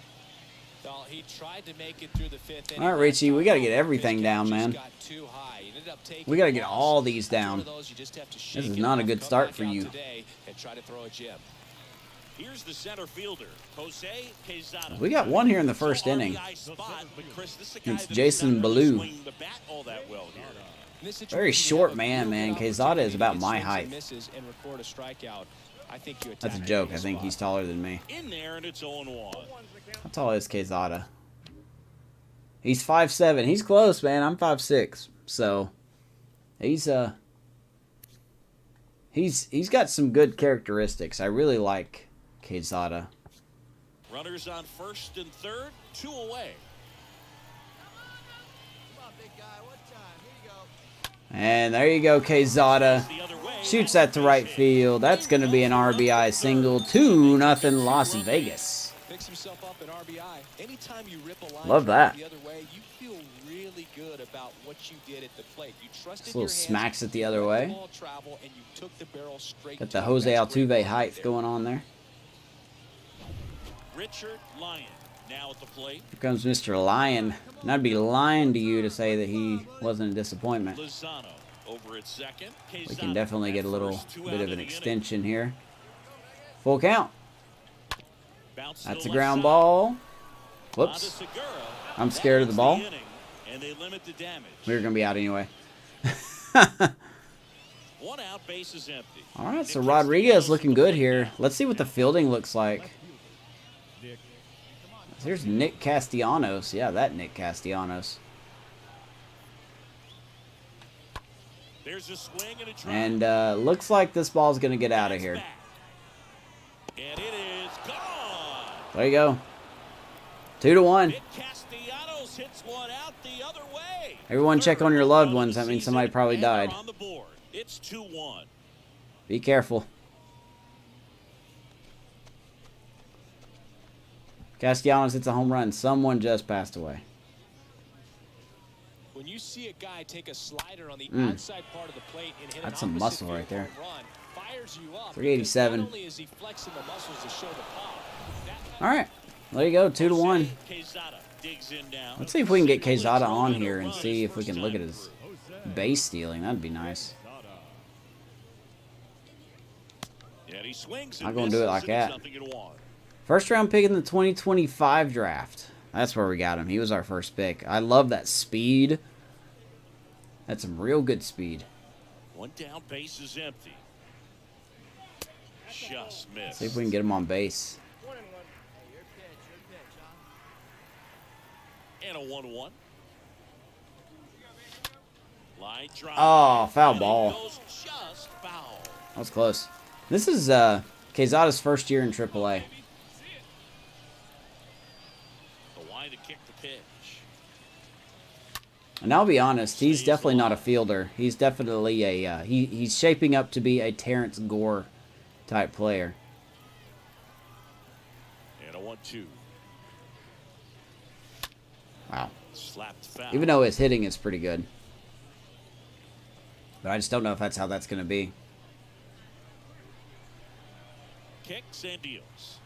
Well, he tried to make it through the fifth inning. All right, Richie, we got to get everything down, man. We got to get all these down. This is not a good start for you. Here's the center fielder, Jose Quezada. We got one here in the first inning. It's Jason Ballou. Very short man. Quezada is about my height. That's a joke. I think he's taller than me. In there, and it's 0-1. How tall is Quezada? He's 5'7". He's close, man. I'm 5'6". So he's got some good characteristics. I really like Quezada. Runners on first and third, 2 away. Come on, big guy. What time? Here you go. And there you go, Quezada. Shoots that to right field. That's going to be an RBI single. 2-0 Las Vegas. Picks himself up an RBI. Anytime you rip a line Love that. the other way, you feel really good about what you did at the plate. You trusted This little your hands, smacks it the other let way. ball travel, and you took the barrel straight Got to the the Jose next Altuve green height there. going on there. Richard Lyon now at the plate. Here comes Mr. Lyon. And I'd be lying to you to say that he wasn't a disappointment. Lozano over at second. We can definitely get a little First, 2 bit out of an the extension here. Full count. Bounce to That's the a left ground side. ball. On to Whoops. Segura. I'm scared of the ball. inning, and they limit the damage. We were going to be out anyway. 1 out, base is empty. All right, so Rodriguez looking good here. Let's see what the fielding looks like. Here's Nick Castellanos. Yeah, that Nick Castellanos. There's a swing and a drive. And looks like this ball's going to get out of here. And it is gone. There you go. 2-1. Nick Castellanos hits one out the other way. Everyone check on your loved ones. That means somebody probably And they're died. on the board. It's 2-1. Be careful. Castellanos hits a home run. Someone just passed away. When you see a guy take a slider on the Mm. outside part of the plate and hit That's an some opposite muscle field right there. home run, fires you up, 387. because not only is he flexing the muscles to show the pop, that- All right. There you go. 2-1. Quezada digs in now. Let's see if we can get Quezada on here and see if we can look at his base stealing. That'd be nice. Yeah, he swings Not and gonna do it misses, like and it's that. nothing in one. First round pick in the 2025 draft. That's where we got him. He was our first pick. I love that speed. That's some real good speed. 1 down, base is empty. Just missed. See if we can get him on base. Your pitch, huh? And a 1-1. Line drive. Oh, foul And it ball. goes just foul. That was close. This is Quezada's first year in AAA. The wide to kick the pitch. And I'll be honest, he's definitely not a fielder. He's definitely a he's shaping up to be a Terrence Gore type player. And a 1-2. Wow. Slapped foul. Even though his hitting is pretty good. But I just don't know if that's how that's going to be. Kicks and deals.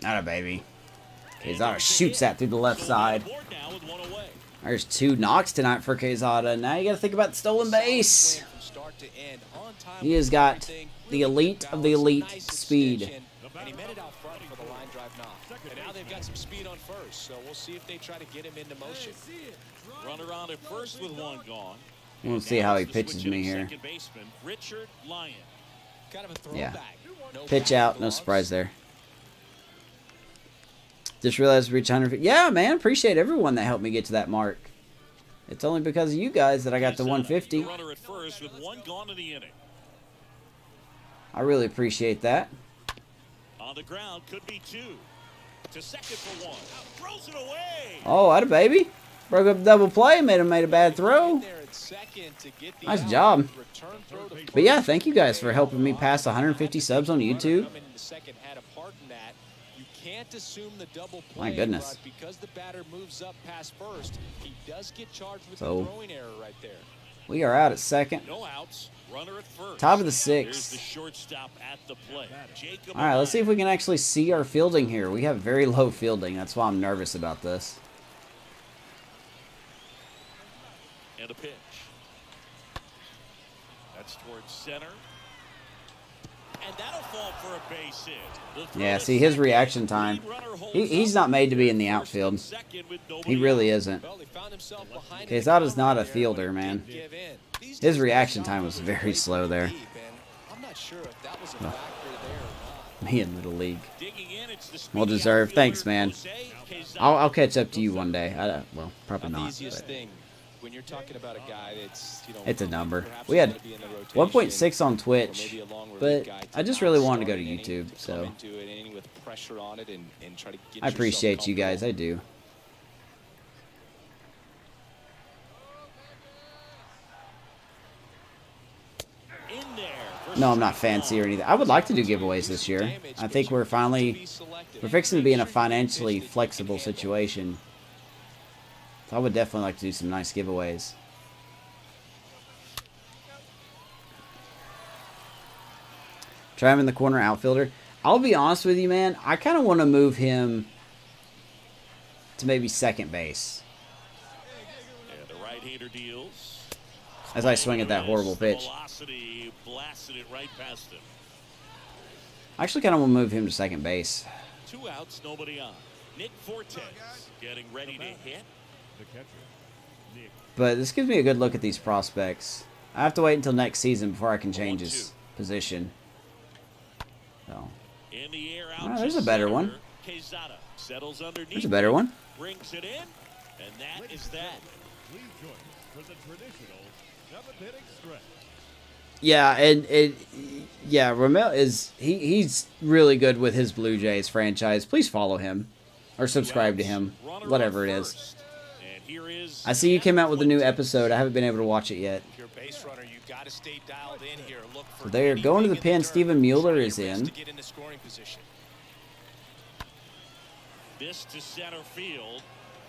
Not a baby. Quezada shoots that through the left side. Board now with 1 away. There's 2 knocks tonight for Quezada. Now you got to think about the stolen base. From start to end, on time He has with got everything, the really elite good of the balance, elite nice speed. extension, and he met it out front for the line drive knock. And now they've got some speed on first, so we'll see if they try to get him into motion. See it. Runner on at first with 1 gone. We'll see how he Now it's the pitches switch me hitting here. Second baseman, Richard Lyon. Kind of a Yeah. throwback. No Pitch back out, no gloves. surprise there. Just realized we reached 100 feet. Yeah, man, appreciate everyone that helped me get to that mark. It's only because of you guys that I got to 150. The runner at first with 1 gone in the inning. I really appreciate that. On the ground, could be 2. To second for 1. Throws it away. Oh, that a baby. Broke up a double play, made a bad throw. There at second to get the Nice out. job. Return throw to But yeah, first. thank you guys for helping me pass 150 subs on YouTube. Coming in the second had a part in that. You can't assume the double My play, goodness. but because the batter moves up past first, he does get charged with So- a throwing error right there. We are out at second. No outs. Runner at first. Top of the There's the 6th. shortstop at the plate. Jacob All right, let's see if we can actually see our fielding here. We have very low fielding. That's why I'm nervous about this. And a pitch. That's towards center. And that'll fall for a base hit. Yeah, see, his reaction time. He's not made to be in the outfield. He really isn't. Quesada's not a fielder, man. His reaction time was very slow there. Me in Little League. Well deserved. Thanks, man. I'll catch up to you one day. Well, probably not. When you're talking about a guy that's, it's a number. We had 1.6 on Twitch, but I just really wanted to go to YouTube, so I appreciate you guys. I do. No, I'm not fancy or anything. I would like to do giveaways this year. I think we're fixing to be in a financially flexible situation. So I would definitely like to do some nice giveaways. Try him in the corner outfielder. I'll be honest with you, man. I kind of want to move him to maybe second base. Yeah, the right-hander deals. As I swing at that horrible pitch. Blasted it right past him. I actually kind of want to move him to second base. 2 outs, nobody on. Nick Fortes getting ready to hit. The catcher, Nick. But this gives me a good look at these prospects. I have to wait until next season before I can change his position. So. In the air, Oh, there's a better one. Quesada settles underneath. There's a better one. Brings it in, and that is that. Please join us for the traditional 7th-inning stretch. Yeah, and Ramel he's really good with his Blue Jays franchise. Please follow him or subscribe to him, whatever it is. I see you came out with a new episode. I haven't been able to watch it yet. So they're going to the pen. Steven Mueller is in. This to center field,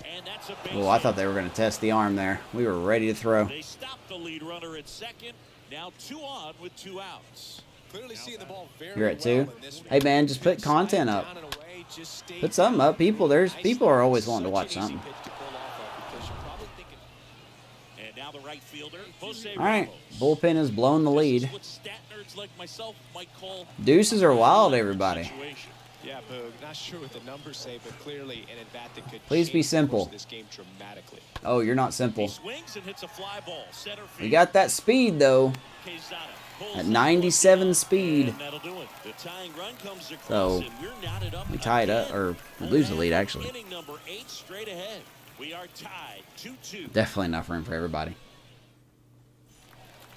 and that's a base Oh, I thought they were going to test the arm there. We were ready to throw. They stopped the lead runner at second. Now 2 on with 2 outs. Clearly seeing the ball very You're at 2. well in this one. Hey man, just put content up. Put something up. People are always wanting to watch something. And now the right fielder, Jose All right, Ramos. bullpen has blown the lead. This is what stat nerds like myself might call Deuces are wild, everybody. situation. Yeah, Boog, not sure what the numbers say, but clearly an at-bat that could Please be change the course simple. of this game dramatically. Oh, you're not He simple. swings and hits a fly ball. Center field. We got that speed though. Quesada pulls At the 97 ball speed. and that'll do it. The tying run comes across, So, and we're knotted up we tie it up, again. or we lose the lead actually. Inning number 8 straight ahead. We are tied 2-2. Definitely enough room for everybody.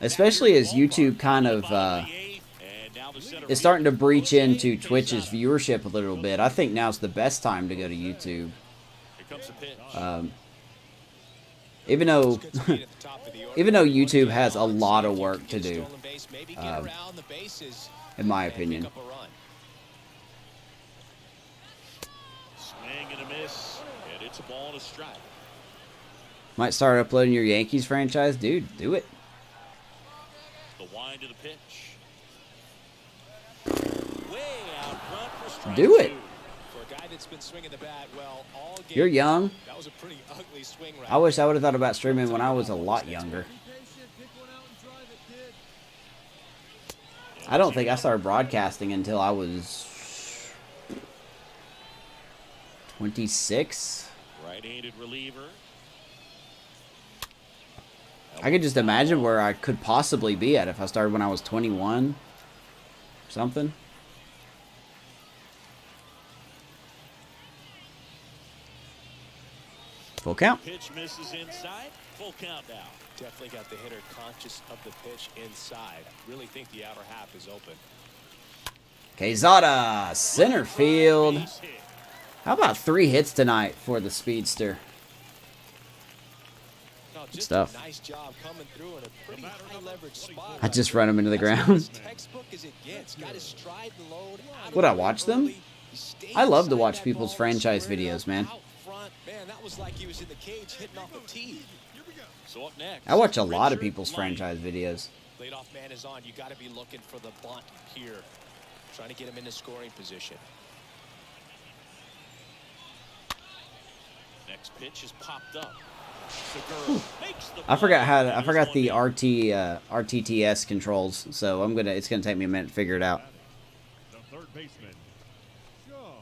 Especially as YouTube kind of is starting to breach into Twitch's viewership a little bit. I think now's the best time to go to YouTube. Here comes the pitch. Even though YouTube has a lot of work to do, in my opinion. Swing and a miss, and it's a ball and a strike. Might start uploading your Yankees franchise, dude. Do it. The wind to the pitch. Way out front for strike Do it. 2. For a guy that's been swinging the bat well all game, You're young. that was a pretty ugly swing right I wish I would have thought about streaming when I was a lot younger. Be patient, pick one out and drive it, kid. I don't think I started broadcasting until I was 26. Right-handed reliever. I could just imagine where I could possibly be at if I started when I was 21 or something. Full count. Pitch misses inside. Full count now. Definitely got the hitter conscious of the pitch inside. Really think the outer half is open. Quesada, center field. Base hit. How about 3 hits tonight for the speedster? No, just stuff. A nice job coming through in a pretty high leverage spot. I just run him into the That's ground. as textbook as it gets. Got his stride and load out Would of I the way watch them? early. He stayed I love to inside watch that people's ball, franchise squared videos, up, man. out front. Man, that was like he was in the cage hitting off a tee. So up next. I watch a lot of Richard people's Lyon. franchise videos. Leadoff man is on. You got to be looking for the bunt here. Trying to get him into scoring position. Next pitch is popped up. Segura makes the I forgot play. I forgot the RTTS controls, so it's gonna take me a minute to figure it out. baseman, Shaw.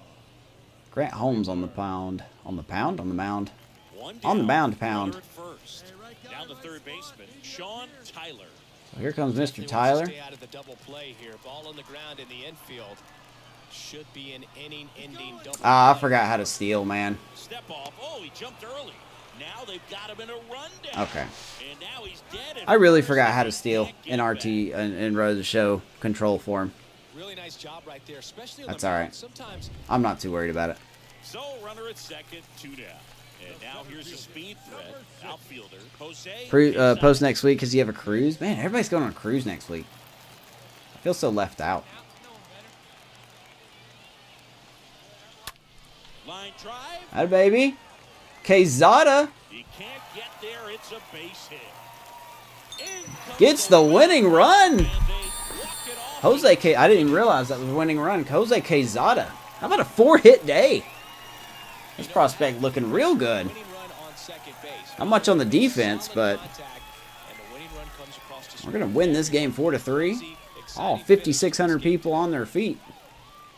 Grant Holmes on the pound. On the pound? On the mound. One On the down, mound pound. runner at first. Down to third baseman, Sean Tyler. So here comes Mr. Definitely wants to Tyler. stay out of the double play here. Ball on the ground in the infield. Should be an inning-ending double Ah, I play. forgot how to steal, man. Step off. Oh, he jumped early. Now they've got him in a rundown. Okay. And now he's dead. I really forgot how to steal in RT and Road to Show control for him. Really nice job right there, especially on That's the all mound. right. Sometimes I'm not too worried about it. So runner at second, 2 down. And now here's a speed threat. Outfielder, Jose. Post next week because you have a cruise. Man, everybody's going on a cruise next week. I feel so left out. Line drive. Hi, baby. Quezada He can't get there. It's a base hit. In comes gets the winning run. and they walk it off. Jose K. I didn't even realize that was a winning run. Jose Quezada. How about a 4-hit day? This prospect looking real good. winning run on second base. Not much on the defense, but Solid contact, and the winning run comes across the we're going to win this game 4-3. All 5,600 people on their feet.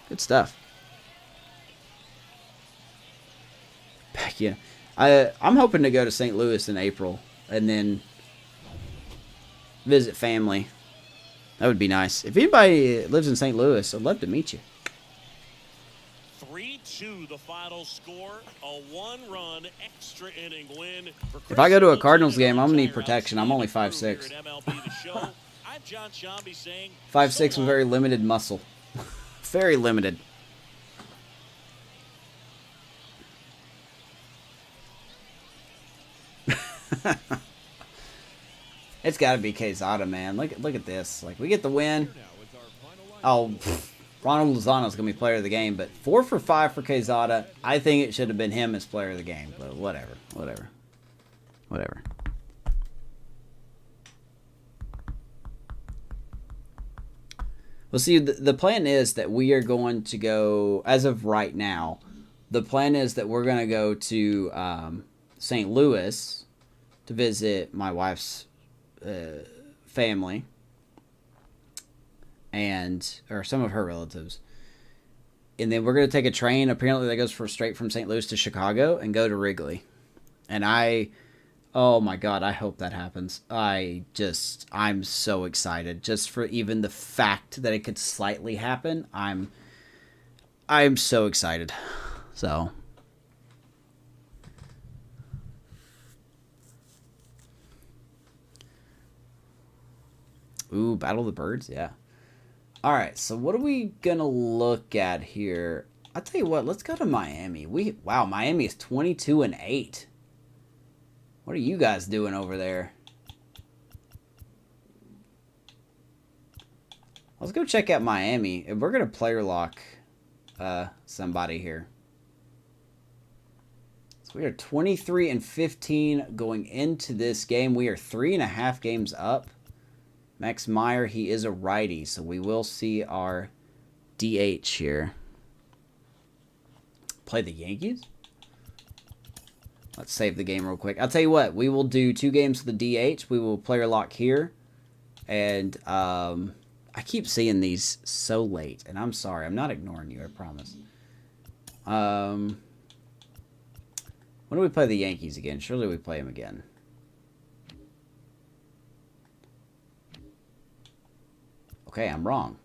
Good stuff. Yeah, I'm hoping to go to St. Louis in April and then visit family. That would be nice. If anybody lives in St. Louis, I'd love to meet you. 3-2 the final score. A 1-run extra inning win. for If I go to a Chris Cardinals Singleton game, I'm and gonna need entire protection. I'm only outstanding 5'6". crew here at MLB The Show. I'm John Shambi saying 5'6" so with very limited muscle. Very limited. It's got to be Quezada, man. Look at this. Like, we get the win. Oh, Ronald Lozano's going to be player of the game, but 4 for 5 for Quezada. I think it should have been him as player of the game, but whatever. Well, see, the plan is that we are going to go, as of right now, the plan is that we're going to go to St. Louis to visit my wife's family or some of her relatives. And then we're going to take a train, apparently that goes straight from St. Louis to Chicago, and go to Wrigley. And oh my God, I hope that happens. I'm so excited just for even the fact that it could slightly happen. I'm so excited. So ooh, Battle of the Birds, yeah. All right, so what are we gonna look at here? I'll tell you what, let's go to Miami. Wow, Miami is 22-8. What are you guys doing over there? Let's go check out Miami. We're gonna player lock somebody here. So we are 23-15 going into this game. We are 3.5 games up. Max Meyer, he is a righty, so we will see our DH here. Play the Yankees? Let's save the game real quick. I'll tell you what, we will do 2 games for the DH. We will player lock here. And I keep seeing these so late, and I'm sorry. I'm not ignoring you, I promise. When do we play the Yankees again? Surely we play them again. Okay, I'm wrong.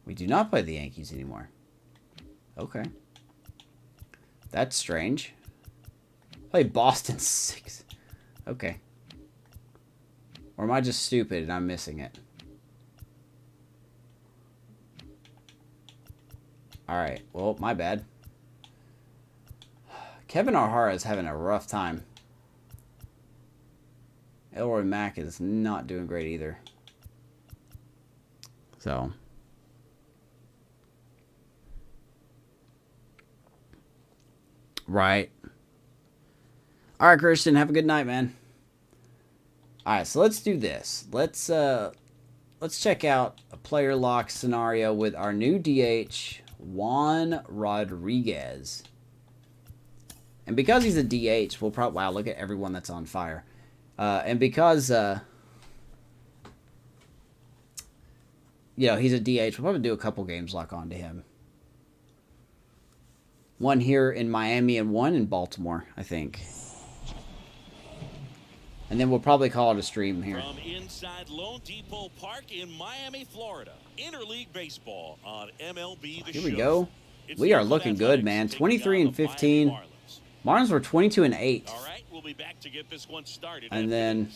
We do not play the Yankees anymore. Okay. That's strange. Play Boston 6. Okay. Or am I just stupid and I'm missing it? Alright, well, my bad. Kevin O'Hara is having a rough time. Elroy Mack is not doing great either. So. Right. Alright, Christian, have a good night, man. Alright, so let's do this. Let's check out a player lock scenario with our new DH, Juan Rodriguez. And because he's a DH, we'll probably... Wow, look at everyone that's on fire. And because... you know, he's a DH. We'll probably do a couple games lock on to him. One here in Miami and one in Baltimore, I think. And then we'll probably call it a stream here. From inside Lone Depot Park in Miami, Florida. Interleague Baseball on MLB The Show. Here we go. We are looking good, man. 23 and 15. Marlins were 22 and 8. All right, we'll be back to get this one started. And then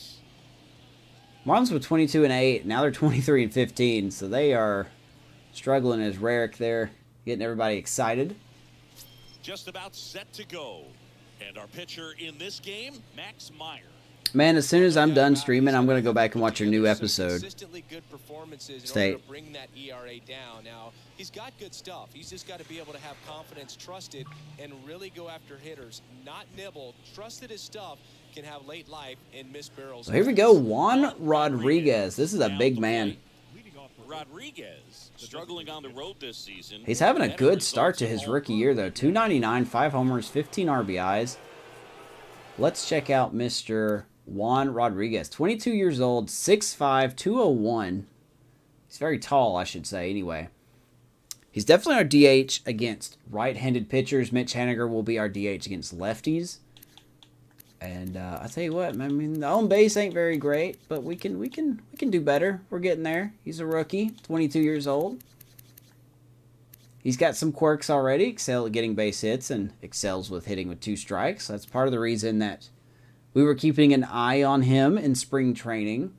Marlins were 22 and 8. Now they're 23 and 15. So they are struggling as Rarick there, getting everybody excited. Just about set to go. And our pitcher in this game, Max Meyer. Man, as soon as I'm done streaming, I'm going to go back and watch your new episode. Consistently good performances in Stay. order to bring that ERA down. Now, he's got good stuff. He's just got to be able to have confidence, trust it, and really go after hitters. Not nibble. Trust that his stuff can have late life and miss barrels. So here we go. Juan Rodriguez. This is a big man. Rodriguez struggling on the road this season. He's having a good start to his rookie year, though. 299, 5 homers, 15 RBIs. Let's check out Mr. Juan Rodriguez. 22 years old, 6'5", 201. He's very tall, I should say, anyway. He's definitely our DH against right-handed pitchers. Mitch Haniger will be our DH against lefties. And I tell you what, I mean, the on base ain't very great, but we can do better. We're getting there. He's a rookie, 22 years old. He's got some quirks already. Excel at getting base hits and excels with hitting with 2 strikes. That's part of the reason that we were keeping an eye on him in spring training.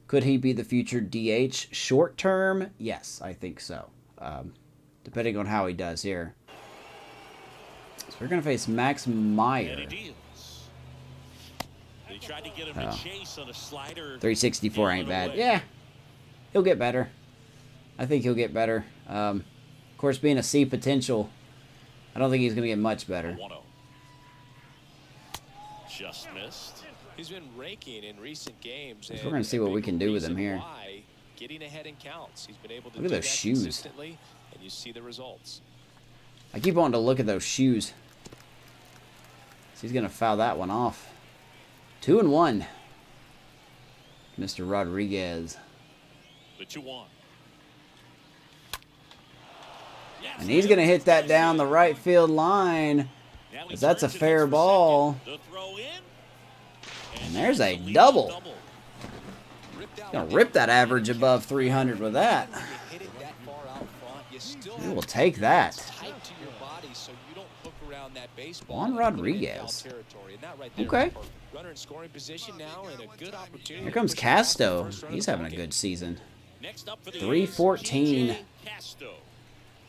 Could he be the future DH short term? Yes, I think so. Depending on how he does here. So we're going to face Max Meyer. They tried to get him to chase on a slider. 364 ain't bad. Yeah, he'll get better. I think he'll get better. Of course, being a C potential, I don't think he's going to get much better. 1-0. Just missed. He's been raking in recent games. We're going to see what we can do with him here. Getting ahead in counts. He's been able to look at those shoes. Consistently, and you see the results. I keep wanting to look at those shoes. So he's going to foul that one off. 2-1. Mr. Rodriguez. The 2-1. And he's going to hit that down the right field line. Because that's a fair ball. And there's a double. Going to rip that average above 300 with that. We will take that. Juan Rodriguez. Okay. Here comes Casto. He's having a good season. 314.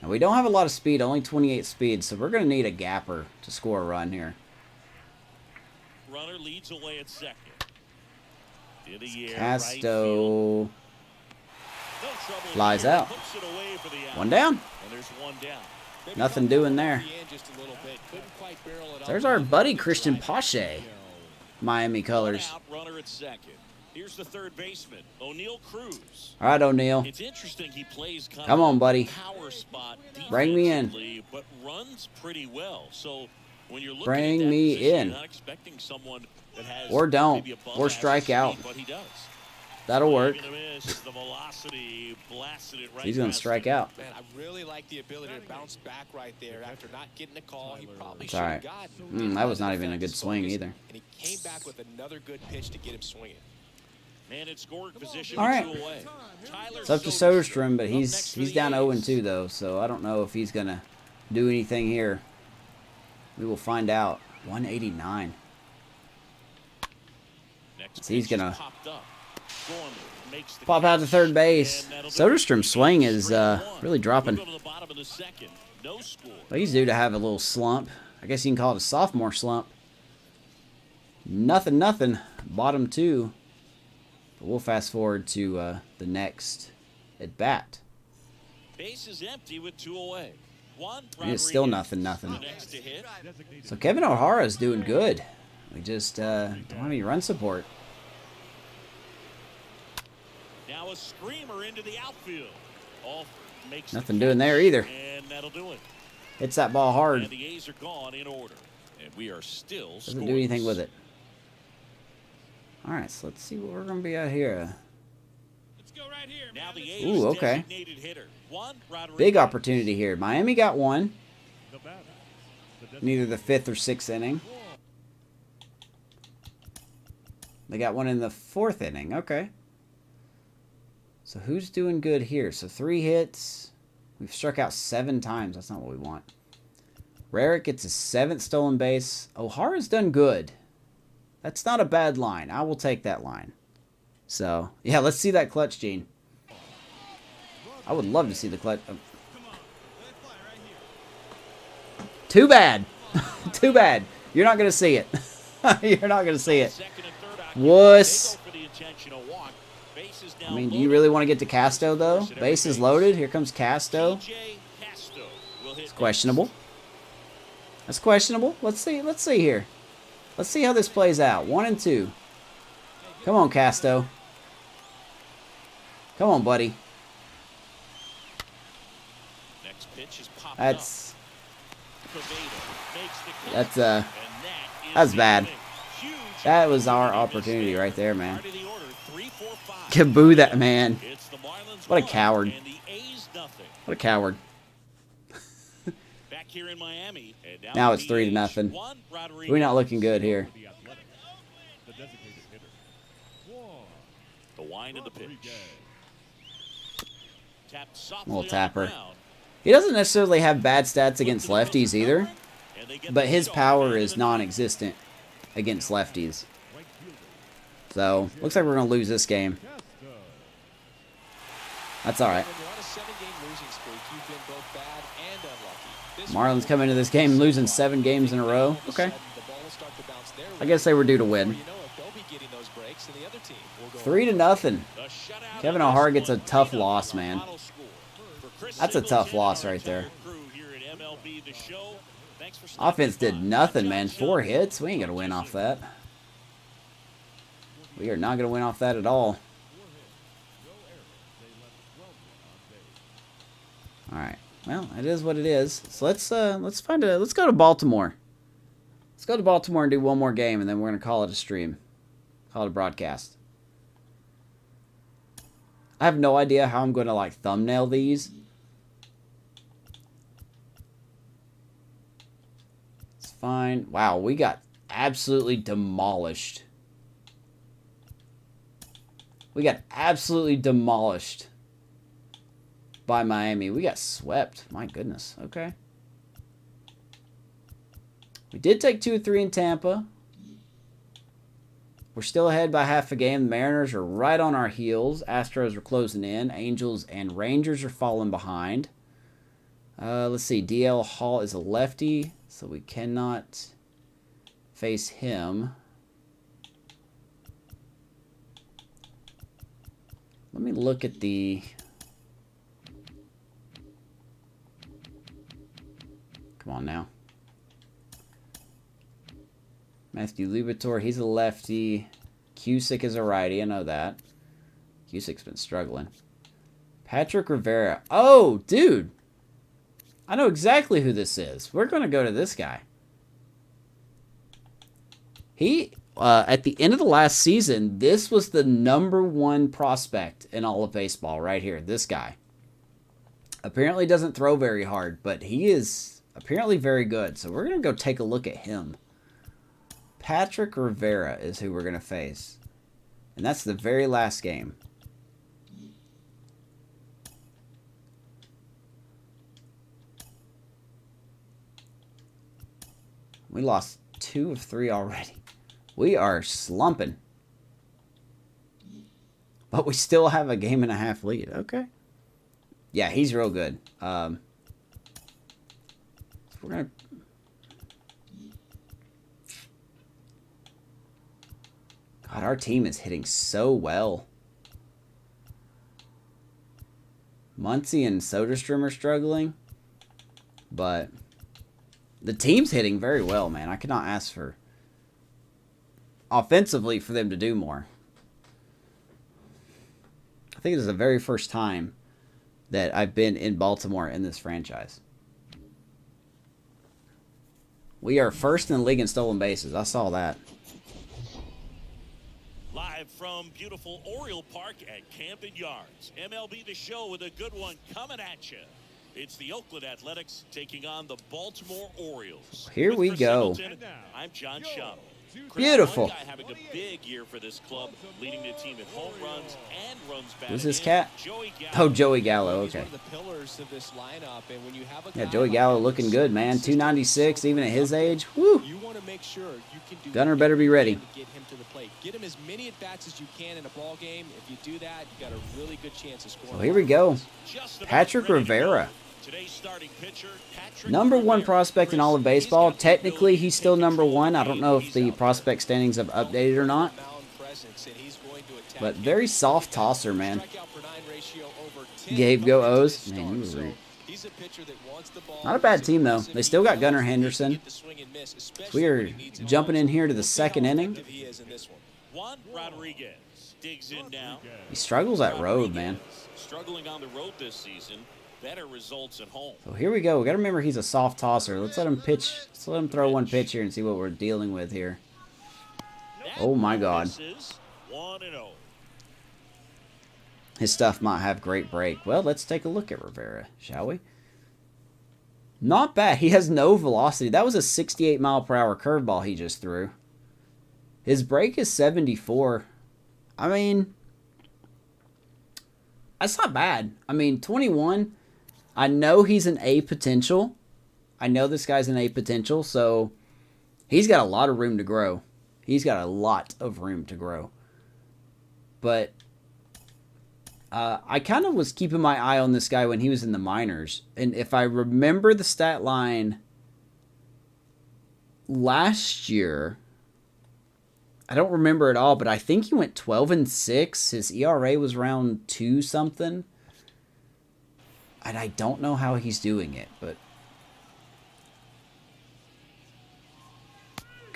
And we don't have a lot of speed, only 28 speed, so we're going to need a gapper to score a run here. Runner leads away at second. Casto flies out. One down. Nothing doing there. There's our buddy Christian Pache. Miami colors. Here's the third baseman, O'Neal Cruz. All right, O'Neal. It's interesting he plays kind Come on, buddy. Power spot bring me in. But runs pretty well. So when you're looking bring at that me position, in. You're not expecting someone that has or don't. maybe above Or strike speed, out. But he does. That'll work. The velocity blasted it right. He's going to strike out. Man, I really like the ability to bounce back right there after not getting a call. He probably should have gotten. That was not even a good swing either. And he came back with another good pitch to get him swinging. Man in scoring position. All right. It's up to Soderstrom, but he's down 0-2 though, so I don't know if he's gonna do anything here. We will find out. 189. So he's gonna pop out to third base. Soderstrom's swing is really dropping. But he's due to have a little slump. I guess you can call it a sophomore slump. Nothing. Bottom 2. But we'll fast forward to the next at bat. Base is empty with 2 away. And it's still nothing. So Kevin O'Hara is doing good. We just don't have any run support. Now a screamer into the outfield. Makes nothing doing there either. And that'll do it. Hits that ball hard. And the A's are gone in order. And we are still doesn't do anything with it. All right, so let's see what we're going to be at here. Let's go. right here, Now man. the A's Ooh, okay. designated hitter. Juan Rodriguez. Big opportunity here. Miami got one. The batter. The In either the 5th or 6th inning. They got one in the 4th inning. Okay. So who's doing good here? So 3 hits. We've struck out 7 times. That's not what we want. Rarick gets his 7th stolen base. O'Hara's done good. That's not a bad line. I will take that line. So, yeah, let's see that clutch, Gene. I would love to see the clutch. Too bad. Too bad. You're not going to see it. You're not going to see it. Wuss. I mean, do you really want to get to Casto, though? Base is loaded. Here comes Casto. It's questionable. That's questionable. Let's see. Let's see here. Let's see how this plays out. 1 and 2. Come on, Casto. Come on, buddy. That's bad. That was our opportunity right there, man. Kaboo that man. What a coward. What a coward. Now it's 3-0. We're not looking good here. The wind of the pitch. Little tapper. He doesn't necessarily have bad stats against lefties either, but his power is non-existent against lefties. So, looks like we're going to lose this game. That's alright. Marlins come into this game losing 7 games in a row. Okay. I guess they were due to win. 3-0. Kevin O'Hara gets a tough loss, man. That's a tough loss right there. Offense did nothing, man. 4 hits. We ain't going to win off that. We are not going to win off that at all. Alright. Well, it is what it is. So let's go to Baltimore. Let's go to Baltimore and do one more game, and then we're going to call it a stream. Call it a broadcast. I have no idea how I'm going to, like, thumbnail these. It's fine. Wow, we got absolutely demolished. We got absolutely demolished by Miami. We got swept. My goodness. Okay. We did take 2 or 3 in Tampa. We're still ahead by half a game. The Mariners are right on our heels. Astros are closing in. Angels and Rangers are falling behind. Let's see. DL Hall is a lefty, so we cannot face him. Let me look at the... Come on now. Matthew Lubator, he's a lefty. Cusick is a righty, I know that. Cusick's been struggling. Patrick Rivera. Oh, dude. I know exactly who this is. We're going to go to this guy. He, at the end of the last season, this was the #1 prospect in all of baseball right here. This guy. Apparently doesn't throw very hard, but he is apparently very good. So we're going to go take a look at him. Patrick Rivera is who we're going to face. And that's the very last game. We lost 2 of 3 already. We are slumping. But we still have a 1.5 game lead. Okay. Yeah, he's real good. So we're going to... God, our team is hitting so well. Muncy and Soderstrom are struggling. But the team's hitting very well, man. I cannot ask for... offensively for them to do more. I think this is the very first time that I've been in Baltimore in this franchise. We are first in the league in stolen bases. I saw that. Live from beautiful Oriole Park at Camden Yards. MLB The Show with a good one coming at you. It's the Oakland Athletics taking on the Baltimore Orioles. Here we go. I'm John Shop. Beautiful. Chris, having a big year for this club, leading the team in home runs and runs batted. Who's this cat? Joey Gallo. Oh, Joey Gallo. Okay. He's one of the pillars of this lineup, and when you have a Yeah, guy Joey like Gallo him looking who's good, man. 296, even at his age. Woo. You want to make sure you can do Gunner better be ready. to get him to the plate. Get him as many at bats as you can in a ball game. If you do that, you got a really good chance of scoring. So here we go. Just about Patrick ready to go. Today's Today's starting pitcher, Patrick Number one Rivera. prospect in all of Chris, baseball. he's got the Technically, ability he's to still take number control one. of I the don't game know when if the he's out prospect standings have updated or not. Mound presence, and he's going to attack But him. very soft tosser, man. Strikeout per 9 ratio over 10 Gabe, go coming into O's. this Man, start. you were So rude. he's a pitcher that wants the ball. Not a bad He's team, though. aggressive. They still got He Gunnar wants to Henderson. get the swing and miss, especially We are when he needs it jumping most. in here to the We'll see second how inning. effective he is in this one. Juan Rodriguez digs in now. He struggles at road, man. Struggling on the road this season. Better results at home. So here we go. We got to remember he's a soft tosser. Let's let him pitch. Let's let him throw one pitch here and see what we're dealing with here. Oh my God. 1-0. His stuff might have great break. Well, let's take a look at Rivera, shall we? Not bad. He has no velocity. That was a 68 mile per hour curveball he just threw. His break is 74. I mean, that's not bad. I mean, 21. I know he's an A potential. I know this guy's an A potential, so he's got a lot of room to grow. He's got a lot of room to grow. But I kind of was keeping my eye on this guy when he was in the minors. And if I remember the stat line last year, I don't remember it all, but I think he went 12-6. His ERA was around 2 something. And I don't know how he's doing it, but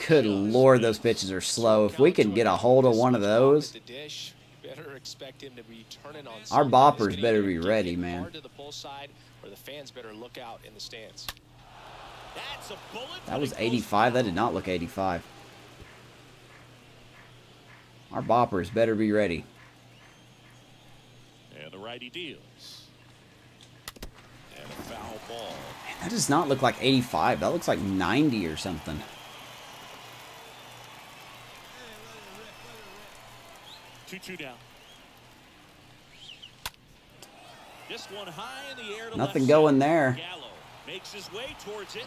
good Lord, those pitches are slow. If we can get a hold of one of those, our boppers better be ready, man. That was 85. That did not look 85. Our boppers better be ready. And the righty deals. And a foul ball. Man, that does not look like 85. That looks like 90 or something. 2-2 down. This one high in the air to Nothing left going center. there. Gallo makes his way towards it.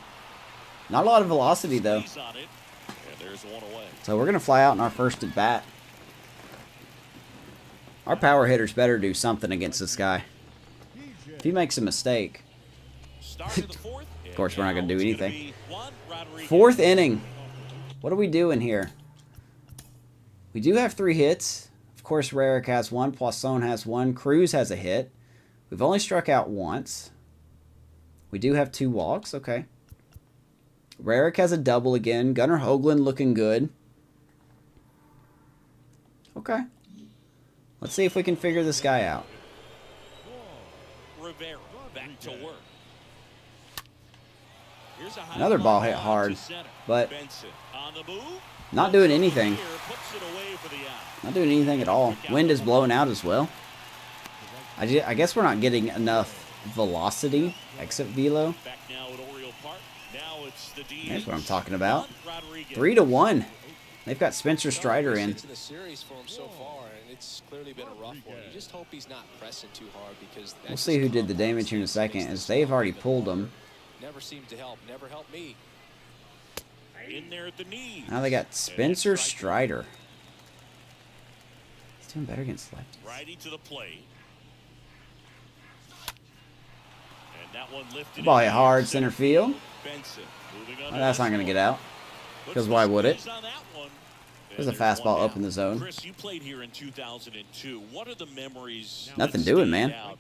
Not a lot of velocity, though. Squeeze on it. And there's one away. So we're going to fly out in our first at bat. Our power hitters better do something against this guy. If he makes a mistake, Start of the fourth. of course we're not going to do It's gonna anything. be Juan Rodriguez. Fourth inning. What are we doing here? We do have 3 hits. Of course, Rarick has 1. Poisson has 1. Cruz has a hit. We've only struck out once. We do have 2 walks. Okay. Rarick has a double again. Gunnar Hoagland looking good. Okay. Let's see if we can figure this guy out. Rivera back to work. Here's a high Another ball hit to hard, center. but Benson on the move. not doing anything. Here, puts it away for the out. Not doing anything at all. Wind is blowing out as well. I guess we're not getting enough velocity, exit velo. Back now at Oriole Park. Now it's the DH. That's what I'm talking about. Juan Rodriguez. 3-1. They've got Spencer Strider in. The series for him so far, and it's clearly been a rough one. You just hope he's not pressing too hard because We'll see who did the damage here in a second, as they've already pulled him. Never seemed to help. Never helped me. In there at the knees. Now they got Spencer Strider. He's doing better against lefties. Righty to the plate. And that one lifted. Ball in hit the hard, air. center field. Benson moving Well, under that's the not going to score. get out. Puts 'cause the why would it? squeeze on that one. There's a And there's fastball one up in the zone. Chris, you played here in 2002. What are the memories? Nothing that doing, stand man. out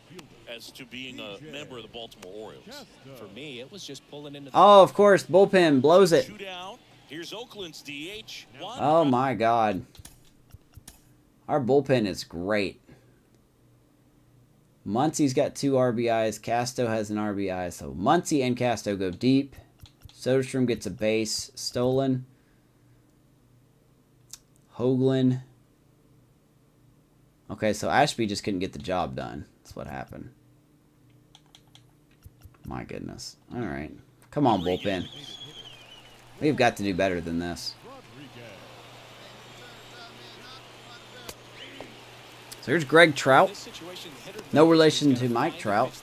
as to being a member of the Baltimore Orioles? For me, it was just pulling into the Oh, of course, bullpen blows it. 2 down. Here's Oakland's DH. Juan Oh my God. Our bullpen is great. Muncie's got 2 RBIs. Casto has an RBI. So Muncie and Casto go deep. Soderstrom gets a base stolen. Hoagland Okay, so Ashby just couldn't get the job done. That's what happened. My goodness. All right. Come on, bullpen. We've got to do better than this. So here's Greg Trout. No relation to Mike Trout.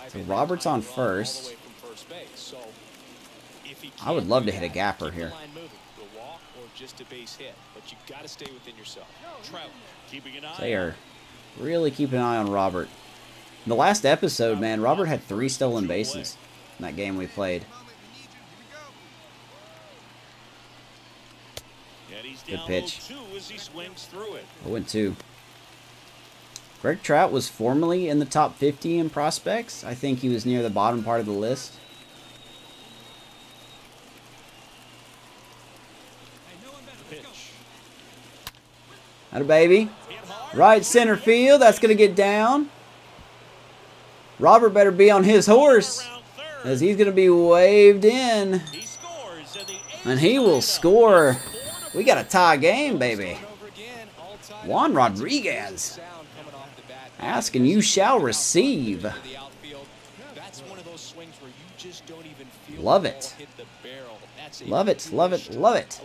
So Robert's on first. I would love to hit a gapper here. They are really keeping an eye on Robert. In the last episode, man, Robert had 3 stolen bases in that game we played. Good pitch. 0-2. Greg Trout was formerly in the top 50 in prospects. I think he was near the bottom part of the list. Atta baby. Right center field. That's going to get down. Robert better be on his horse, as he's going to be waved in. And he will score. We got a tie game, baby. Juan Rodriguez. Ask and you shall receive. Love it. Love it, love it, love it.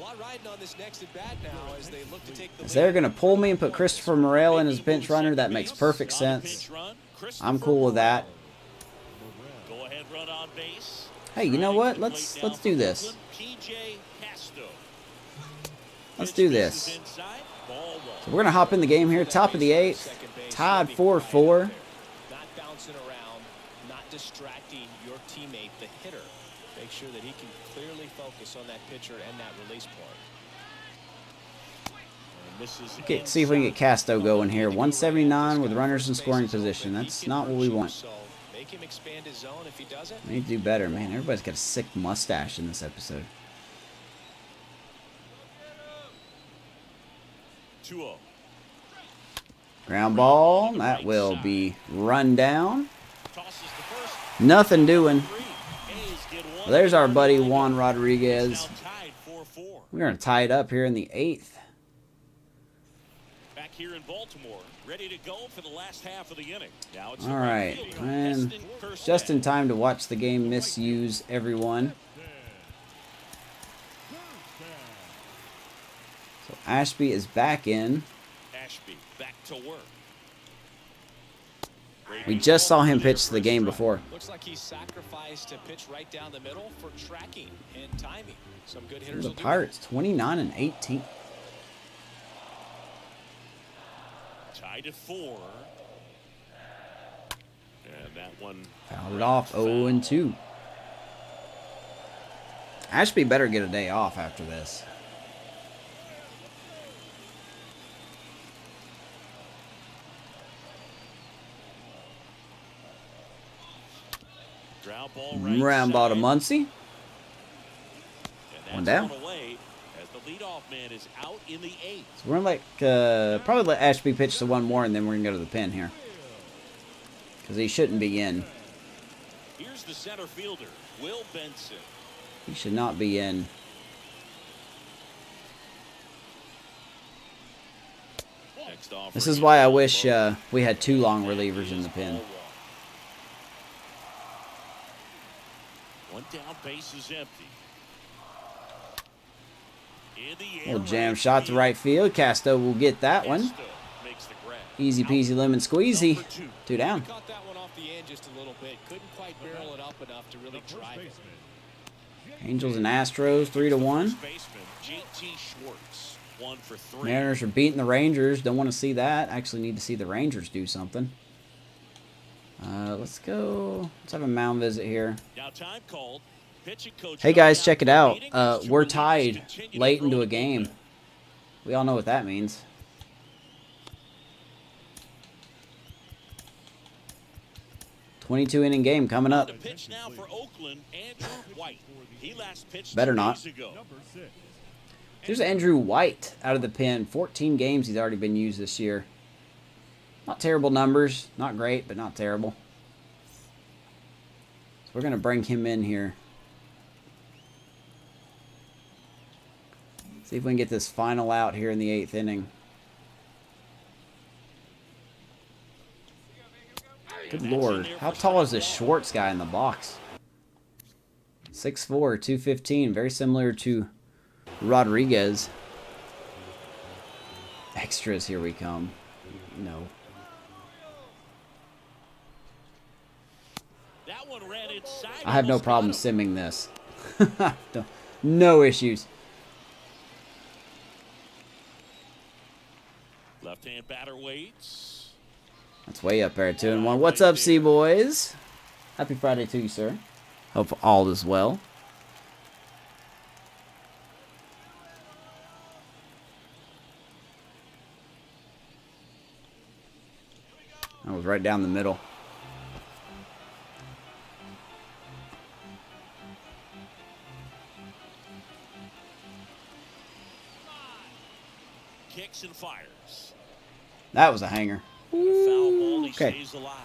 As they're going to pull me and put Christopher Morel in as pinch runner, that makes perfect sense. I'm cool with that. Hey, you know what? Let's do this. Let's do this. So we're going to hop in the game here. Top of the 8th. Tied 4-4. Not bouncing around, not distracting your teammate, the hitter. Make sure that he can clearly focus on that pitcher and that release point. Okay, see if we can get Casto going here. 179 with runners in scoring position. That's not what we want. We need to do better, man. Everybody's got a sick mustache in this episode. 2-0. Ground ball. That will be run down. Nothing doing. Well, there's our buddy Juan Rodriguez. We're going to tie it up here in the 8th. Back here in Baltimore, ready to go for the last half of the inning. Now it's all right, and just in time to watch the game misuse everyone. So Ashby is back in. Ashby back to work. We just saw him pitch the game before. Looks like he sacrificed a pitch right down the middle for tracking and timing. Some good hitters. The Pirates 29-18. Tied at 4. And that one Fouled it off 0-2. Ashby better get a day off after this. Round ball to Muncy. One down. As the leadoff man is out in the 8th. So we're like probably let Ashby pitch to one more, and then we're gonna go to the pen here because he shouldn't be in. Here's the center fielder, Will Benson. He should not be in. This is why I wish we had 2 long relievers in the pen. One down, base is empty. Little jam shot to right field. Casto will get that one. Easy peasy lemon squeezy. 2 down. Caught that one off the end just a little bit. Couldn't quite barrel it up enough to really drive it. Angels and Astros 3-1. Mariners are beating the Rangers. Don't want to see that. Actually need to see the Rangers do something. Let's go. Let's have a mound visit here. Hey guys, check it out. We're tied late into a game. We all know what that means. .22 inning game coming up. Better not. Here's Andrew White out of the pen. 14 games he's already been used this year. Not terrible numbers. Not great, but not terrible. So we're going to bring him in here. See if we can get this final out here in the 8th inning. Good lord. How tall is this Schwartz guy in the box? 6'4", 215. Very similar to Rodriguez. Extras, here we come. No. That one ran inside. I have no problem simming this. No issues. Left-hand batter waits. That's way up there at 2-1. What's up, C-Boys? Happy Friday to you, sir. Hope all is well. That was right down the middle. Kicks and fires. That was a hanger. Foul ball, he Okay. stays alive.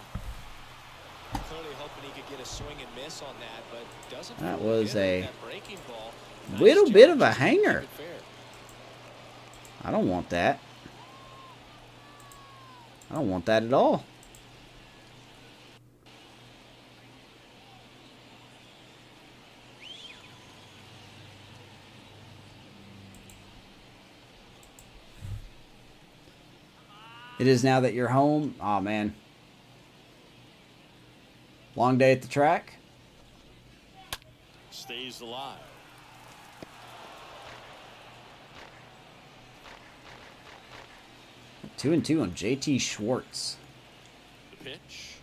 Clearly hoping he could get a swing and miss on that, but doesn't. That feel was good a with that breaking ball. little Nice bit job of a just to keep hanger. it fair. I don't want that. I don't want that at all. It is now that you're home. Oh man. Long day at the track. Stays alive. Two and two on JT Schwartz. The pitch.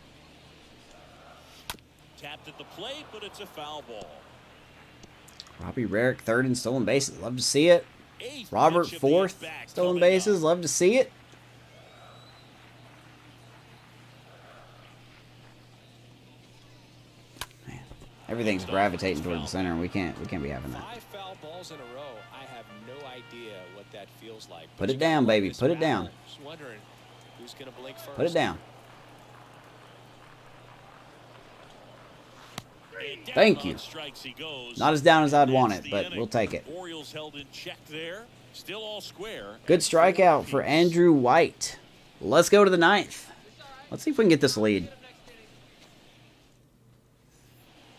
Tapped at the plate, but it's a foul ball. Robbie Rarick, third and stolen bases. Love to see it. Eighth Robert, pitch of the fourth, at-bat stolen coming bases. up. Love to see it. Man, everything's gravitating toward the center, and we can't be having that. 5 foul balls in a row. I have no idea what that feels like. Put But it you down, gotta love baby. this Put it battle. down. Just wondering who's gonna blink first. Put it down. And down Thank on you. strikes he goes. Not as down as I'd want That's it, the but inning. we'll take it. Orioles held in check there. Still all square. Good And strikeout for 4 apiece. Andrew White. Let's go to the ninth. Let's see if we can get this lead.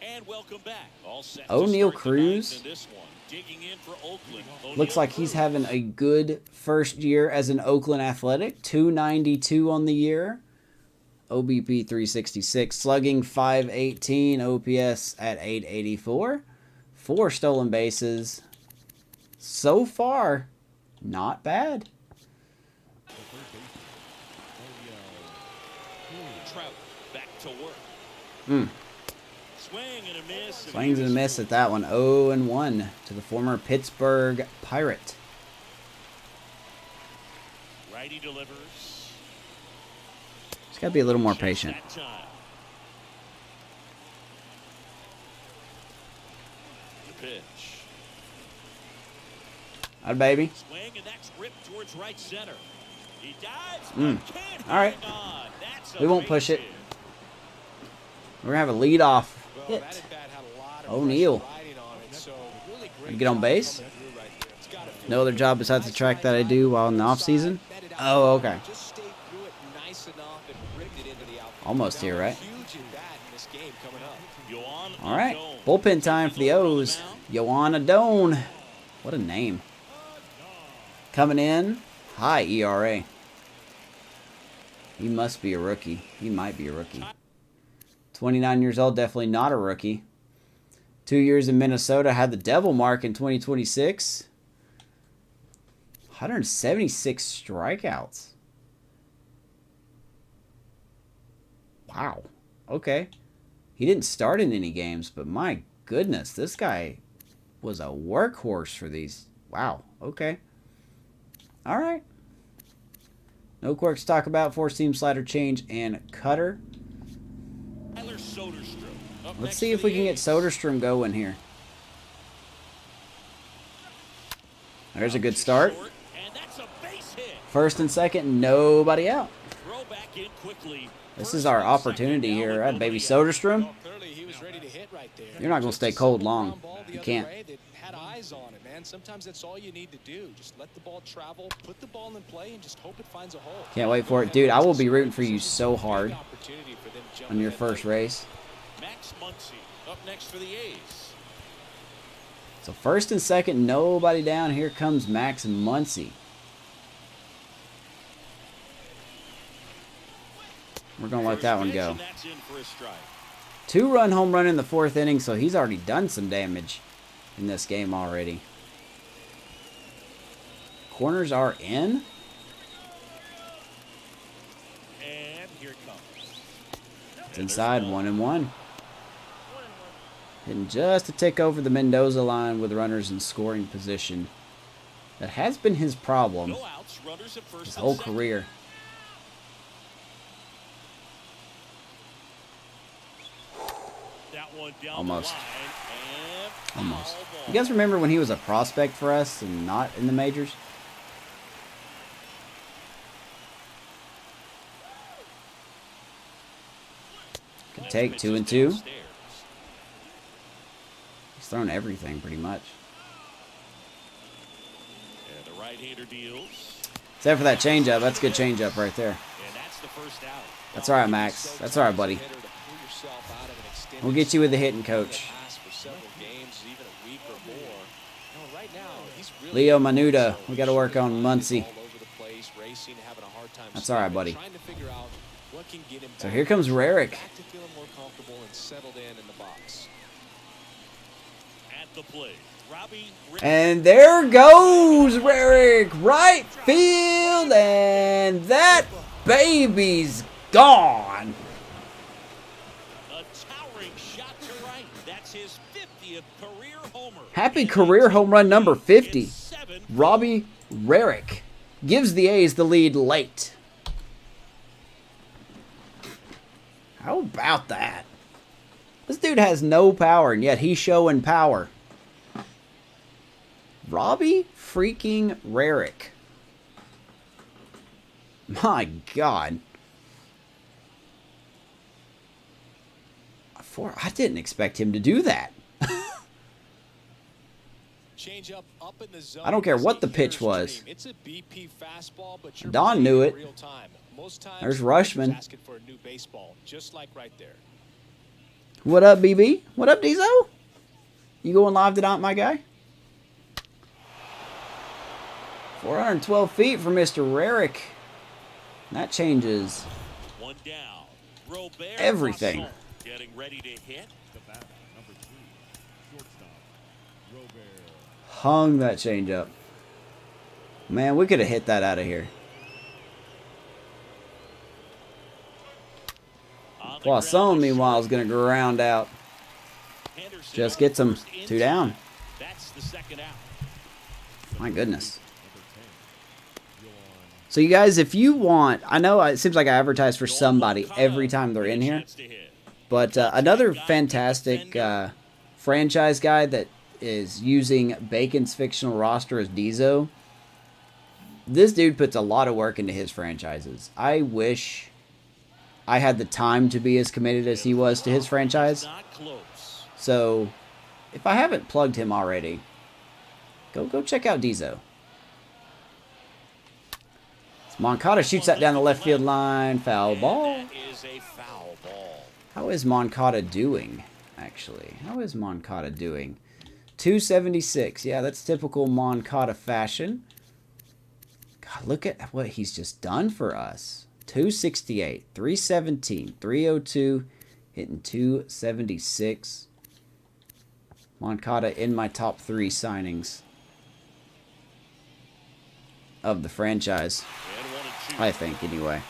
And welcome back. All set to O'Neal start the ninth Cruz. in this one. Digging in for Oakland. Looks O'Neal like he's Cruz. having a good first year as an Oakland Athletic. 292 on the year. OBP 366. Slugging 518. OPS at 884. 4 stolen bases. So far, not bad. Trout back to work. Hmm. Swing and a miss. Swings and a miss at that one. 0-1 to the former Pittsburgh Pirate. Righty delivers. Just got to be a little more Just patient. that time. The pitch. Alright, baby. Swing and that's ripped towards right center. He dives. Mm. but can't All right. hang on. That's a We won't base push it. hit. We're going to have a lead-off Well, hit. that at-bat had a lot of O'Neal. pressure riding on it, so really great You get on job base? coming through right there. It's gotta feel No other good. job besides the Nice track line that I do while in the drive, off season? side, batted out Oh, front, okay. just stayed through it nice enough and ripped it into the outfield. Almost Now here, a right? Huge at-bat in this game coming up. Yohan All right. Adone. Bullpen time for the O's. Yohan Adone. What a name. Coming in. High ERA. He must be a rookie. He might be a rookie. 29 years old. Definitely not a rookie. 2 years in Minnesota. Had the devil mark in 2026. 176 strikeouts. Wow. Okay. He didn't start in any games, but my goodness, this guy was a workhorse for these. Wow. Okay. All right. No quirks to talk about. 4-seam slider change and cutter. Tyler Soderstrom. Up Let's next see for if we the can get A's. Soderstrom going here. There's a good start. Short, and that's a base hit. First and second, nobody out. Throw back in quickly. This First is our and second, opportunity now here. with All right, baby nobody out. Soderstrom. Well, clearly he was ready to hit right there. You're not gonna Just stay a cold simple long. ground ball the You other can't. way that had eyes on it, man. Sometimes that's all you need to do. Just let the ball travel, put the ball in play, and just hope it finds a hole. Can't wait for it. Dude, I will be rooting for you so hard on your first race. Max Muncy up next for the A's. So first and second, nobody down. Here comes Max Muncy. We're going to let that one go. 2-run home run in the 4th inning, so he's already done some damage in this game already. Corners are in. And here it comes. It's inside, 1-1. Hitting just a tick over the Mendoza line with runners in scoring position. That has been his problem No outs, runners at first his and whole second. career. That one down Almost. the line, and Almost. foul ball. You guys remember when he was a prospect for us and not in the majors? Could take 2 and 2. Downstairs. He's thrown everything pretty much. And the right-hander deals. Except for that changeup. That's a good changeup right there. And that's the first out. That's all right, Max. That's all right, buddy. We'll get you with the hitting coach. Leo Menuda. We got to work on Muncy. That's all right, buddy. So here comes Rarick. At the plate, Robbie And there goes Rarick. Right field. And that baby's gone. a towering shot to right. That's his 50th career homer. Happy career home run number 50. It's 7. Robbie Rarick gives the A's the lead late. How about that? This dude has no power, and yet he's showing power. Robbie freaking Rarick. My God. I didn't expect him to do that. Change up in the zone. I don't care what the pitch was. It's a BP fastball, but you're Don playing knew in it. real time. Most times, There's the pitcher's Rushman. asking for a new baseball, just like right there. What up, BB? What up, Diesel? You going live tonight, my guy? 412 feet for Mr. Rarick. That changes One down. Robert everything. Russell getting ready to hit. The batter, number 2, shortstop, Robert. Hung that change up. Man, we could have hit that out of here. On the Poisson, ground, meanwhile, is going to ground out. Henderson Just on gets him first, 2 inside. down. That's the second out. My goodness. Number 10, Yohan. So you guys, if you want, I know it seems like I advertise for somebody every time they're in here. Chance to hit. But another fantastic franchise guy that is using Bacon's fictional roster as Dizo. This dude puts a lot of work into his franchises. I wish I had the time to be as committed as he was to his franchise. Not close. So, if I haven't plugged him already, go check out Dizo. Moncada shoots that down the left field line. Foul ball. That is a foul ball. How is Moncada doing, actually? How is Moncada doing? 276. Yeah, that's typical Moncada fashion. God, look at what he's just done for us. 268, 317, 302, hitting 276. Moncada in my top 3 signings of the franchise, And 1 and 2. I think, anyway.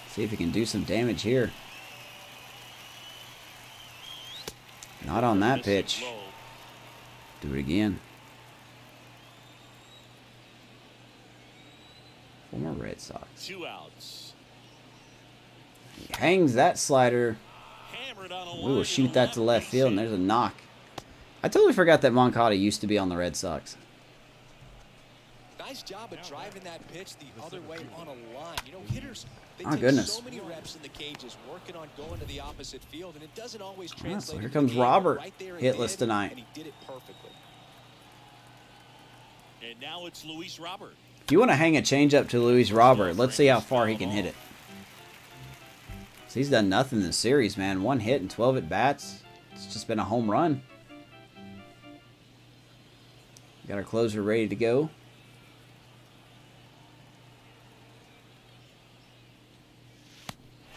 See if he can do some damage here. Not on that pitch. Low. Do it again. Former Red Sox. 2 outs. He hangs that slider. Hammered on a We line will to shoot the that to left field, and base there's a knock. I totally forgot that Moncada used to be on the Red Sox. Nice job of driving that pitch the other way on a line. You know, hitters, they Oh, take goodness. so many reps in the cages working on going to the opposite field, and it doesn't always Ah, translate. so here into comes the game, but Robert, right there it hitless did, tonight. and he did it perfectly. And now it's Luis Robert. If you want to hang a changeup to Luis Robert, let's see how far he can hit it. So he's done nothing this series, man. 1 hit and 12 at bats. It's just been a home run. Got our closer ready to go.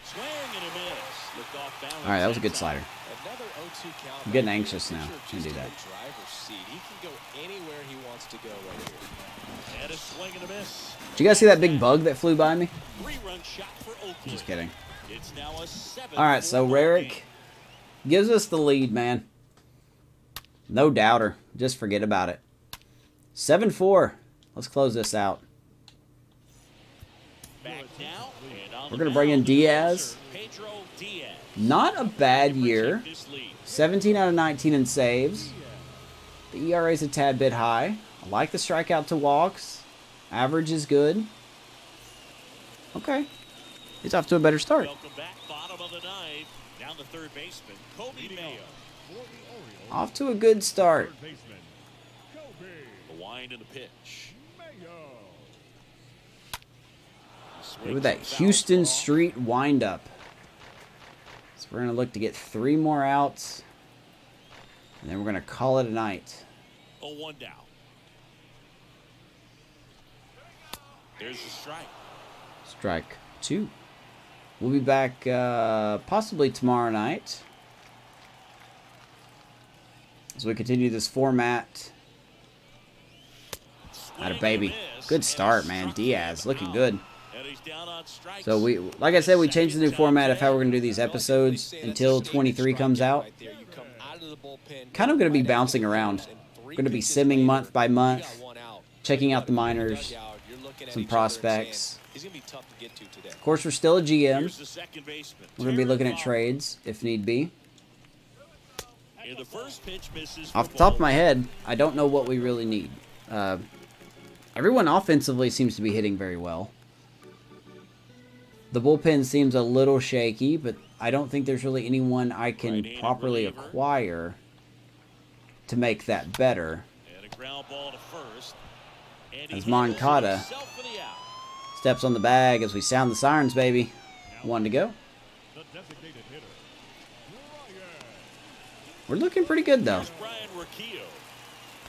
Swing and a miss. Looked off balance. All right, that was a good slider. Another 0-2 count. I'm getting right anxious here. now. Pitcher Can't do just in that. the driver's seat. He can go anywhere he wants to go right here. And a swing and a miss. Did you guys see that big bug that flew by me? 3-run shot for Oakland. Just kidding. It's now a 7-4 All right, so ball Rarick game. gives us the lead, man. No doubter. Just forget about it. 7-4. Let's close this out. Back now, and on We're the going to bring in mound, Diaz. Pedro Diaz. Not a bad year. Take this lead. 17 out of 19 in saves. The ERA is a tad bit high. I like the strikeout to walks. Average is good. Okay. He's off to a better start. Welcome back, bottom of the ninth. Down the third baseman, Kobe Mayo. For the Orioles, Off to a good start. third baseman, Kobe The wind and the pitch. Mayo. Swings With that and fouls Houston ball. Street windup. So we're going to look to get 3 more outs. And then we're going to call it a night. 0-1 down. There's the strike. Strike 2. We'll be back possibly tomorrow night as we continue this format. Atta baby. Good start, man. Diaz looking good. And he's down on strikes. So we, like I said, we changed the new format of how we're going to do these episodes until 23 comes out. Kind of going to be bouncing around. Going to be simming month by month, checking out the minors, some prospects. Of course, we're still a GM. Here's the second baseman. We're going to be looking at trades if need be. And the first pitch misses Off for the top of ball. my head, I don't know what we really need. Everyone offensively seems to be hitting very well. The bullpen seems a little shaky, but I don't think there's really anyone I can Right-handed properly reliever. acquire to make that better. And a ground ball to first. And he As handles Moncada himself for the out. steps on the bag as we sound the sirens, baby. 1 to go. The designated hitter, Brian. We're looking pretty good, though. Here's Brian Rocchio.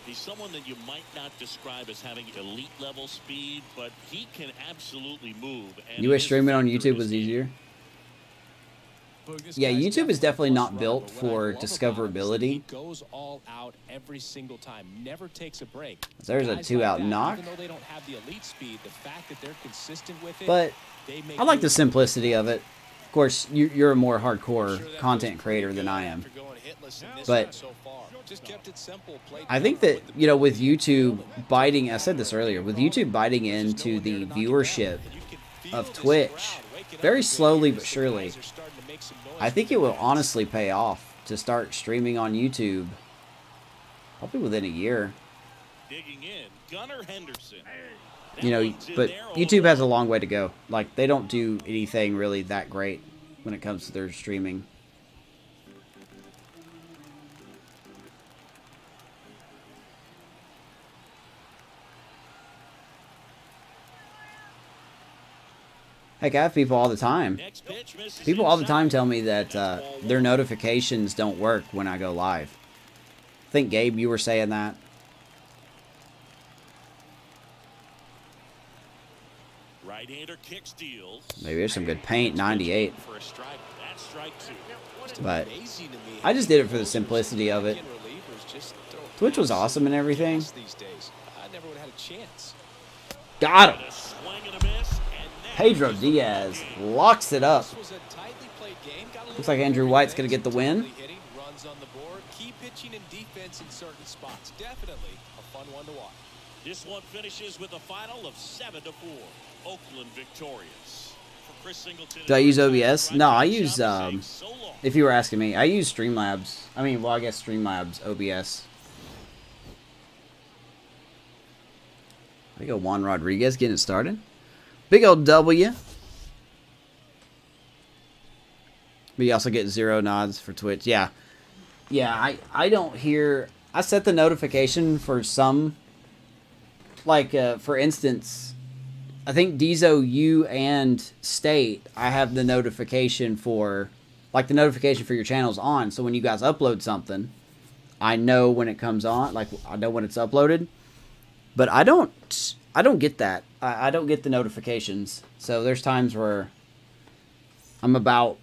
He's someone that you might not describe as having elite level speed, but he can absolutely move. And You wish his streaming on factor YouTube is was key. easier? Yeah, YouTube is definitely not built for discoverability. He goes all out every single time, never takes a break. There's a Guys 2-out that, knock. Even though they don't have the elite speed, the fact that they're consistent with it, But they make I like the moves. simplicity of it. Of course, you're a more hardcore content creator than I am. After going hitless in this But one so far. Just kept it simple, played I think that, you know, with YouTube biting, I said this earlier, with YouTube biting into the viewership of Twitch, very slowly but surely, I think it will honestly pay off to start streaming on YouTube probably within a year. Digging in, Gunnar Henderson. That You know, one's in but there, YouTube has a 0-1. long way to go. Like, they don't do anything really that great when it comes to their streaming. Heck, I have people all the time. Next pitch misses People all the time inside. tell me that their notifications don't work when I go live. I think, Gabe, you were saying that. Right-hander kick steals. Maybe there's some good paint, 98. For a strike. That's strike 2. But Amazing to me I just did it for the simplicity of it. Twitch was awesome and everything. These days. I never would have had a chance. Got And him. a swing and a miss, and that Pedro is the Diaz game. locks it up. This was a tightly played game. Got a Looks little like Andrew White's going to get the win. Tightly hitting, runs on the board, key pitching and defense in certain spots. Definitely a fun one to watch. This one finishes with a final of 7-4. Oakland victorious. For Chris Singleton. Do I use OBS? No, I use, So long. if you were asking me, I use Streamlabs. I mean, well, I guess Streamlabs OBS. Big old Juan Rodriguez getting it started. Big old W. But you also get 0 nods for Twitch. Yeah. Yeah, I don't hear... I set the notification for some... Like, for instance, I think Deezo, you, and State, I have the notification for... Like, the notification for your channel's on. So when you guys upload something, I know when it comes on. Like, I know when it's uploaded. But I don't get that. I don't get the notifications. So there's times where I'm about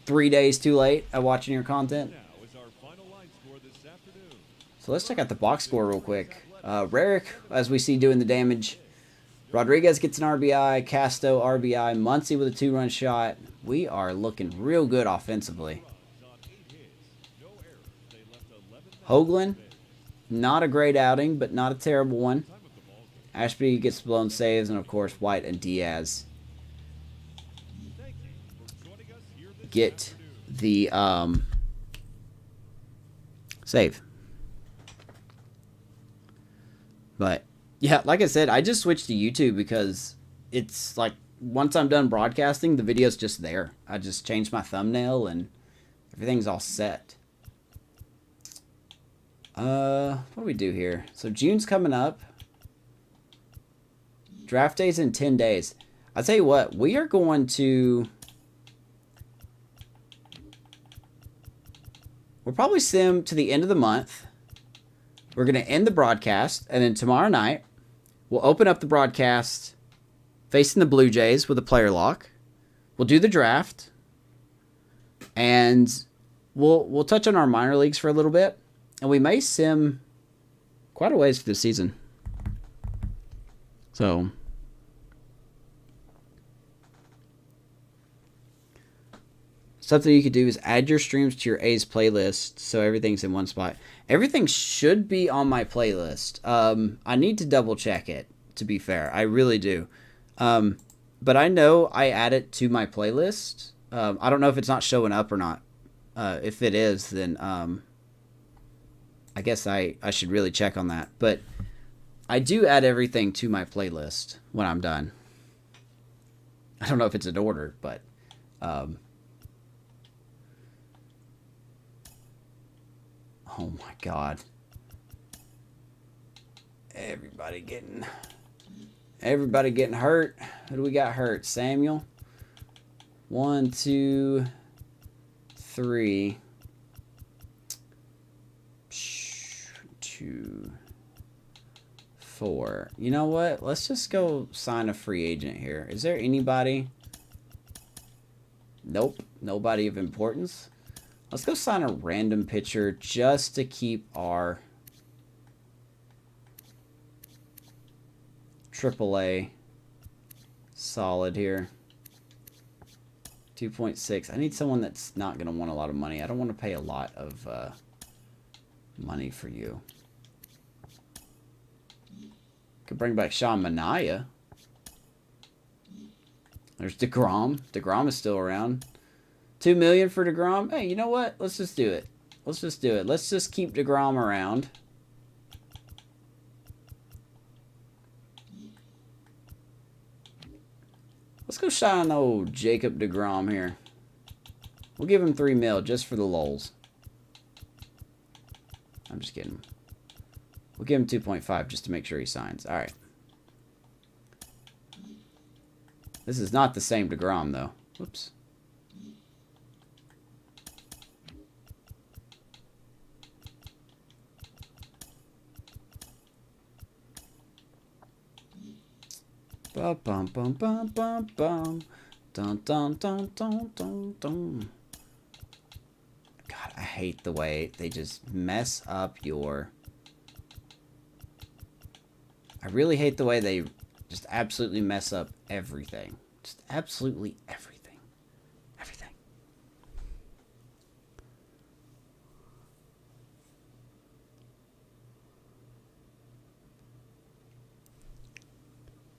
3 days too late at watching your content. Now is our final line score this afternoon. So let's check out the box score real quick. Rarick, as we see, doing the damage. Rodriguez gets an RBI. Casto, RBI. Muncy with a 2-run shot. We are looking real good offensively. Hoagland, not a great outing, but not a terrible one. Ashby gets blown saves, and of course White and Diaz get the save. But yeah, like I said, I just switched to YouTube because it's like once I'm done broadcasting, the video's just there. I just changed my thumbnail and everything's all set. What do we do here? So June's coming up. Draft day's in 10 days. I'll tell you what, we are going to... We'll probably sim to the end of the month. We're going to end the broadcast, and then tomorrow night, we'll open up the broadcast facing the Blue Jays with a player lock. We'll do the draft, and we'll touch on our minor leagues for a little bit, and we may sim quite a ways for the season. So... something you could do is add your streams to your A's playlist so everything's in one spot. Everything should be on my playlist. I need to double check it, to be fair. I really do. But I know I add it to my playlist. I don't know if it's not showing up or not. If it is, then I guess I should really check on that. But I do add everything to my playlist when I'm done. I don't know if it's in order, but... oh my God. Everybody getting hurt. Who do we got hurt? Samuel. 1, 2, 3. 2, 4. You know what? Let's just go sign a free agent here. Is there anybody? Nope. Nobody of importance. Let's go sign a random pitcher just to keep our AAA solid here. 2.6. I need someone that's not going to want a lot of money. I don't want to pay a lot of money for you. Could bring back Sean Manaea. There's DeGrom. DeGrom is still around. $2 million for DeGrom. Hey, you know what? Let's just do it. Let's just do it. Let's just keep DeGrom around. Let's go shine old Jacob DeGrom here. We'll give him $3 million just for the lulz. I'm just kidding. We'll give him 2.5 just to make sure he signs. All right. This is not the same DeGrom though. Whoops. Bum bum bum bum bum bum. Dun dun dun dun dun dun. God, I hate the way they just mess up your... I really hate the way they just absolutely mess up everything. Just absolutely everything. Everything.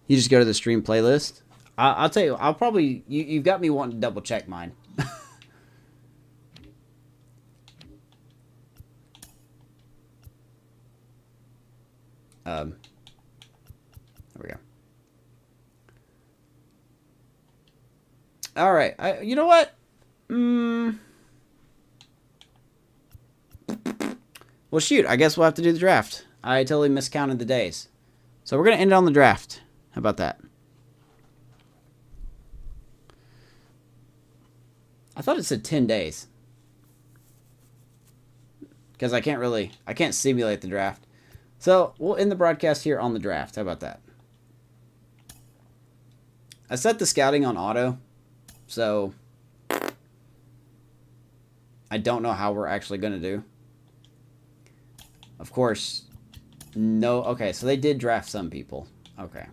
You just go to the stream playlist. I'll tell you, I'll probably... You've got me wanting to double check mine. All right. You know what? Well, shoot. I guess we'll have to do the draft. I totally miscounted the days. So we're going to end on the draft. How about that? I thought it said 10 days. Because I can't simulate the draft. So we'll end the broadcast here on the draft. How about that? I set the scouting on auto. So I don't know how we're actually going to do. Of course, no. Okay, so they did draft some people. Okay.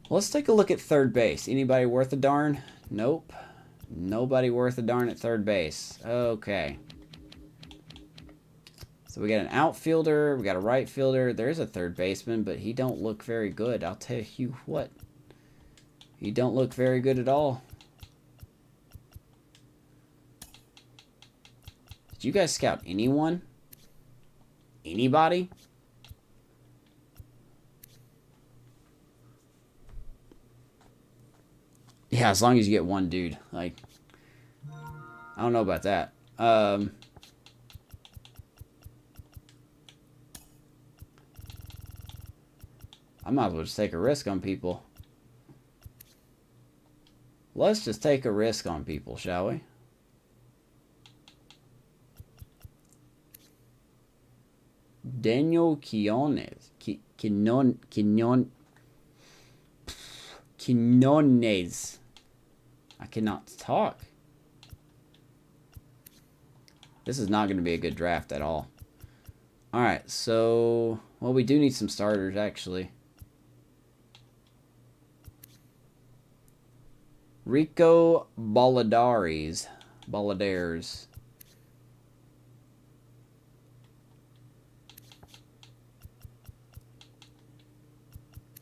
Let's take a look at third base. Anybody worth a darn? Nope. Nobody worth a darn at third base. Okay. So we got an outfielder. We got a right fielder. There's a third baseman, but he don't look very good. I'll tell you what. He don't look very good at all. Did you guys scout anyone? Anybody? Yeah, as long as you get one dude. Like, I don't know about that. I might as well just take a risk on people. Let's just take a risk on people, shall we? Daniel Quinones. Quinones. I cannot talk. This is not going to be a good draft at all. Alright, so... Well, we do need some starters, actually. Rico Baladares.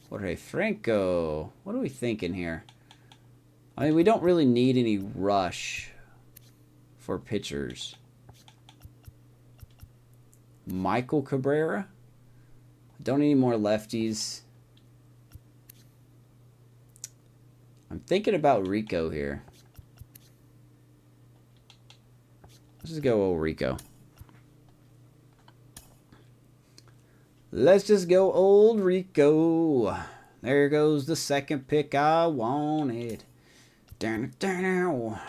Jorge Franco. What are we thinking here? I mean, we don't really need any rush for pitchers. Michael Cabrera. Don't need any more lefties. I'm thinking about Rico here. Let's just go old Rico. Let's just go old Rico. There goes the second pick I wanted. Down.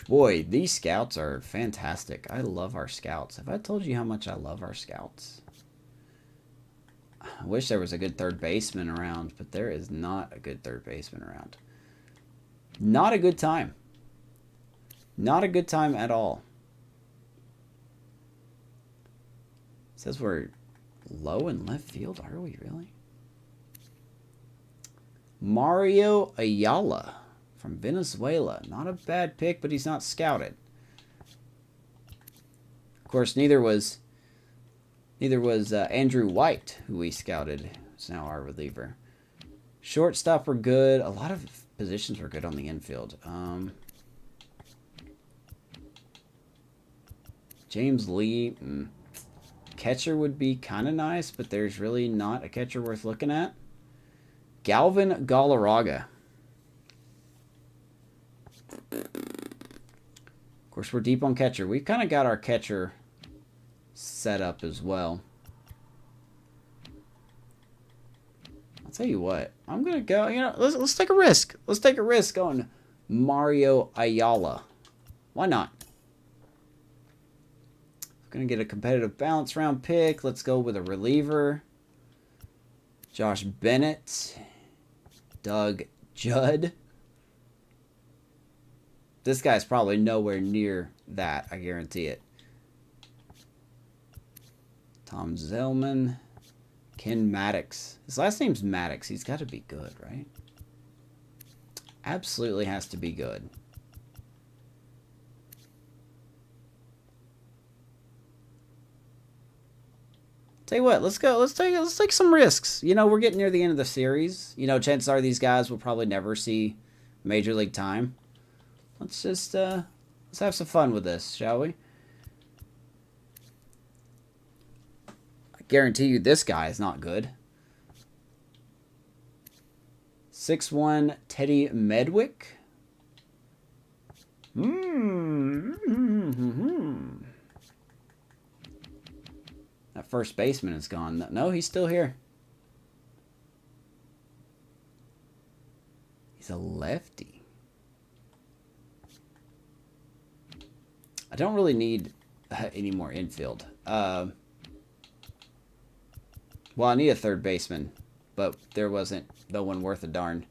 Boy, these scouts are fantastic. I love our scouts. Have I told you how much I love our scouts? I wish there was a good third baseman around, but there is not a good third baseman around. Not a good time. Not a good time at all. It says we're low in left field. Are we really? Mario Ayala from Venezuela. Not a bad pick, but he's not scouted. Of course, neither was Andrew White, who we scouted. It's now our reliever. Shortstop were good. A lot of positions were good on the infield. James Lee. Catcher would be kind of nice, but there's really not a catcher worth looking at. Galvin Galarraga. Of course, we're deep on catcher. We've kind of got our catcher set up as well. I'll tell you what. I'm going to go, let's take a risk. Let's take a risk on Mario Ayala. Why not? Going to get a competitive balance round pick. Let's go with a reliever. Josh Bennett. Doug Judd. This guy's probably nowhere near that. I guarantee it. Tom Zellman. Ken Maddox. His last name's Maddox. He's got to be good, right? Absolutely has to be good. Tell you what, let's go. Let's take some risks. We're getting near the end of the series. Chances are these guys will probably never see Major League time. Let's just let's have some fun with this, shall we? guarantee you this guy is not good. 6'1", Teddy Medwick. That first baseman is gone. No, he's still here. He's a lefty. I don't really need any more infield. Well, I need a third baseman, but there wasn't no one worth a darn.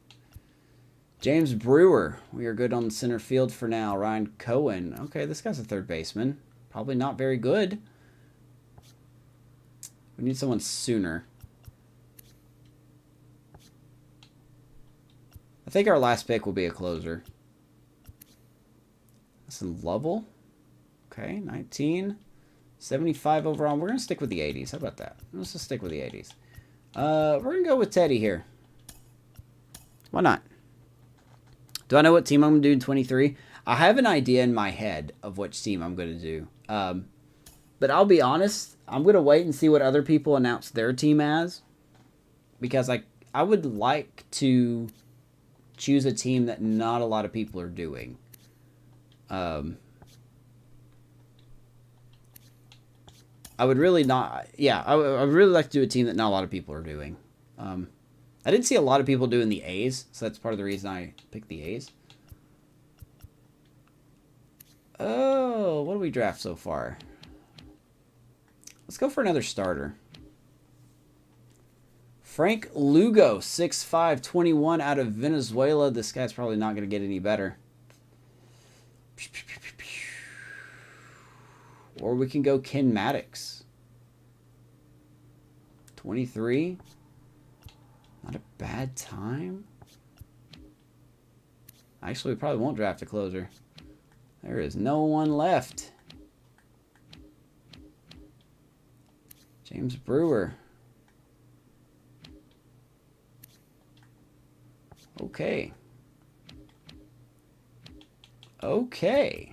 James Brewer. We are good on the center field for now. Ryan Cohen. Okay, this guy's a third baseman. Probably not very good. We need someone sooner. I think our last pick will be a closer. That's in Lovell. Okay, 19. 75 overall. We're going to stick with the 80s. How about that? Let's just stick with the 80s. We're going to go with Teddy here. Why not? Do I know what team I'm going to do in 23? I have an idea in my head of which team I'm going to do. But I'll be honest, I'm going to wait and see what other people announce their team as. Because I would like to choose a team that not a lot of people are doing. I would really not... Yeah, I would really like to do a team that not a lot of people are doing. I did see a lot of people doing the A's, so that's part of the reason I picked the A's. Oh, what do we draft so far? Let's go for another starter. Frank Lugo, 6'5", 21 out of Venezuela. This guy's probably not going to get any better. Or we can go Ken Maddox. 23. Not a bad time. Actually, we probably won't draft a closer. There is no one left. James Brewer. Okay. Okay.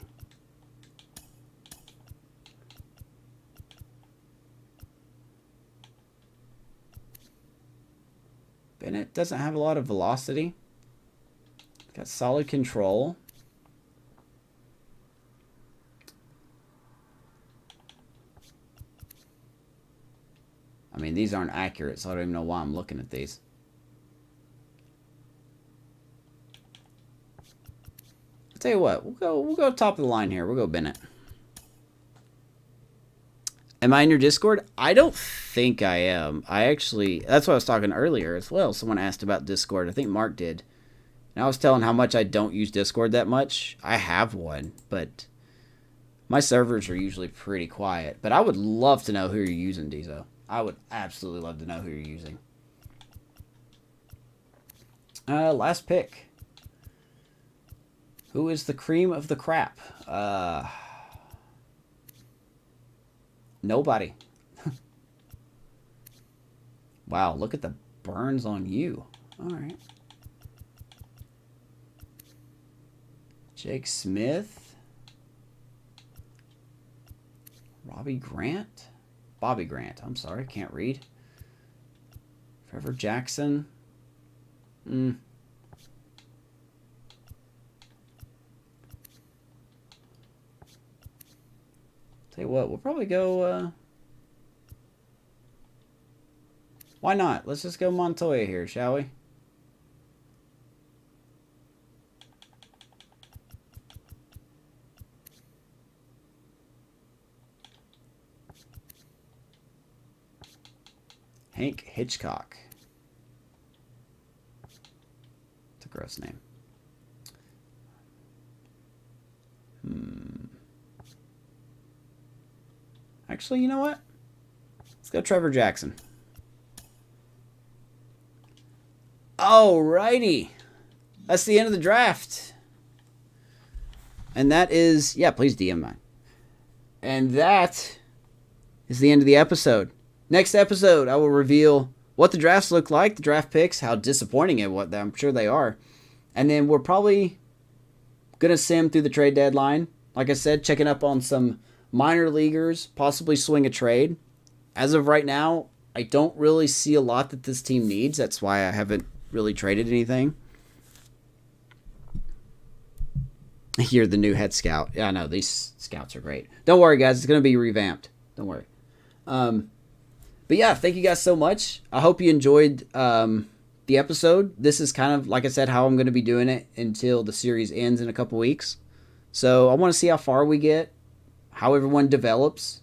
Bennett doesn't have a lot of velocity. Got solid control. I mean, these aren't accurate, so I don't even know why I'm looking at these. I'll tell you what, we'll go top of the line here. We'll go Bennett. Am I in your Discord? I don't think I am. That's what I was talking earlier as well. Someone asked about Discord. I think Mark did. And I was telling how much I don't use Discord that much. I have one, but my servers are usually pretty quiet. But I would love to know who you're using, Dezo. I would absolutely love to know who you're using. Last pick. Who is the cream of the crap? Nobody. Wow, look at the burns on you. All right. Jake Smith. Bobby Grant. I'm sorry, can't read. Trevor Jackson. Tell you what, we'll probably go... Why not? Let's just go Montoya here, shall we? Hank Hitchcock. It's a gross name. Actually, you know what? Let's go Trevor Jackson. Alrighty. That's the end of the draft. And that is... Yeah, please DM mine. And that is the end of the episode. Next episode, I will reveal what the drafts look like, the draft picks, how disappointing and what I'm sure they are. And then we're probably going to sim through the trade deadline. Like I said, checking up on some minor leaguers, possibly swing a trade. as of right now, I don't really see a lot that this team needs. That's why I haven't really traded anything. You're the new head scout. Yeah, I know. These scouts are great. Don't worry, guys. It's going to be revamped. Don't worry. But yeah, thank you guys so much. I hope you enjoyed the episode. This is kind of, like I said, how I'm going to be doing it until the series ends in a couple weeks. So I want to see how far we get, how everyone develops,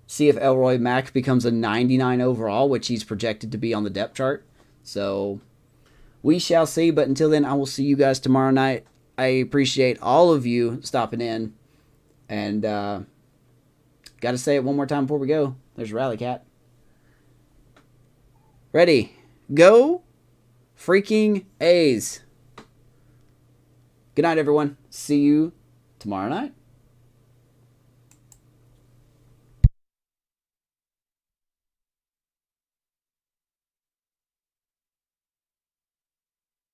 see if Elroy Mack becomes a 99 overall, which he's projected to be on the depth chart. So we shall see. But until then, I will see you guys tomorrow night. I appreciate all of you stopping in. And got to say it one more time before we go. There's Rally Cat. Ready. Go. Freaking A's. Good night, everyone. See you tomorrow night.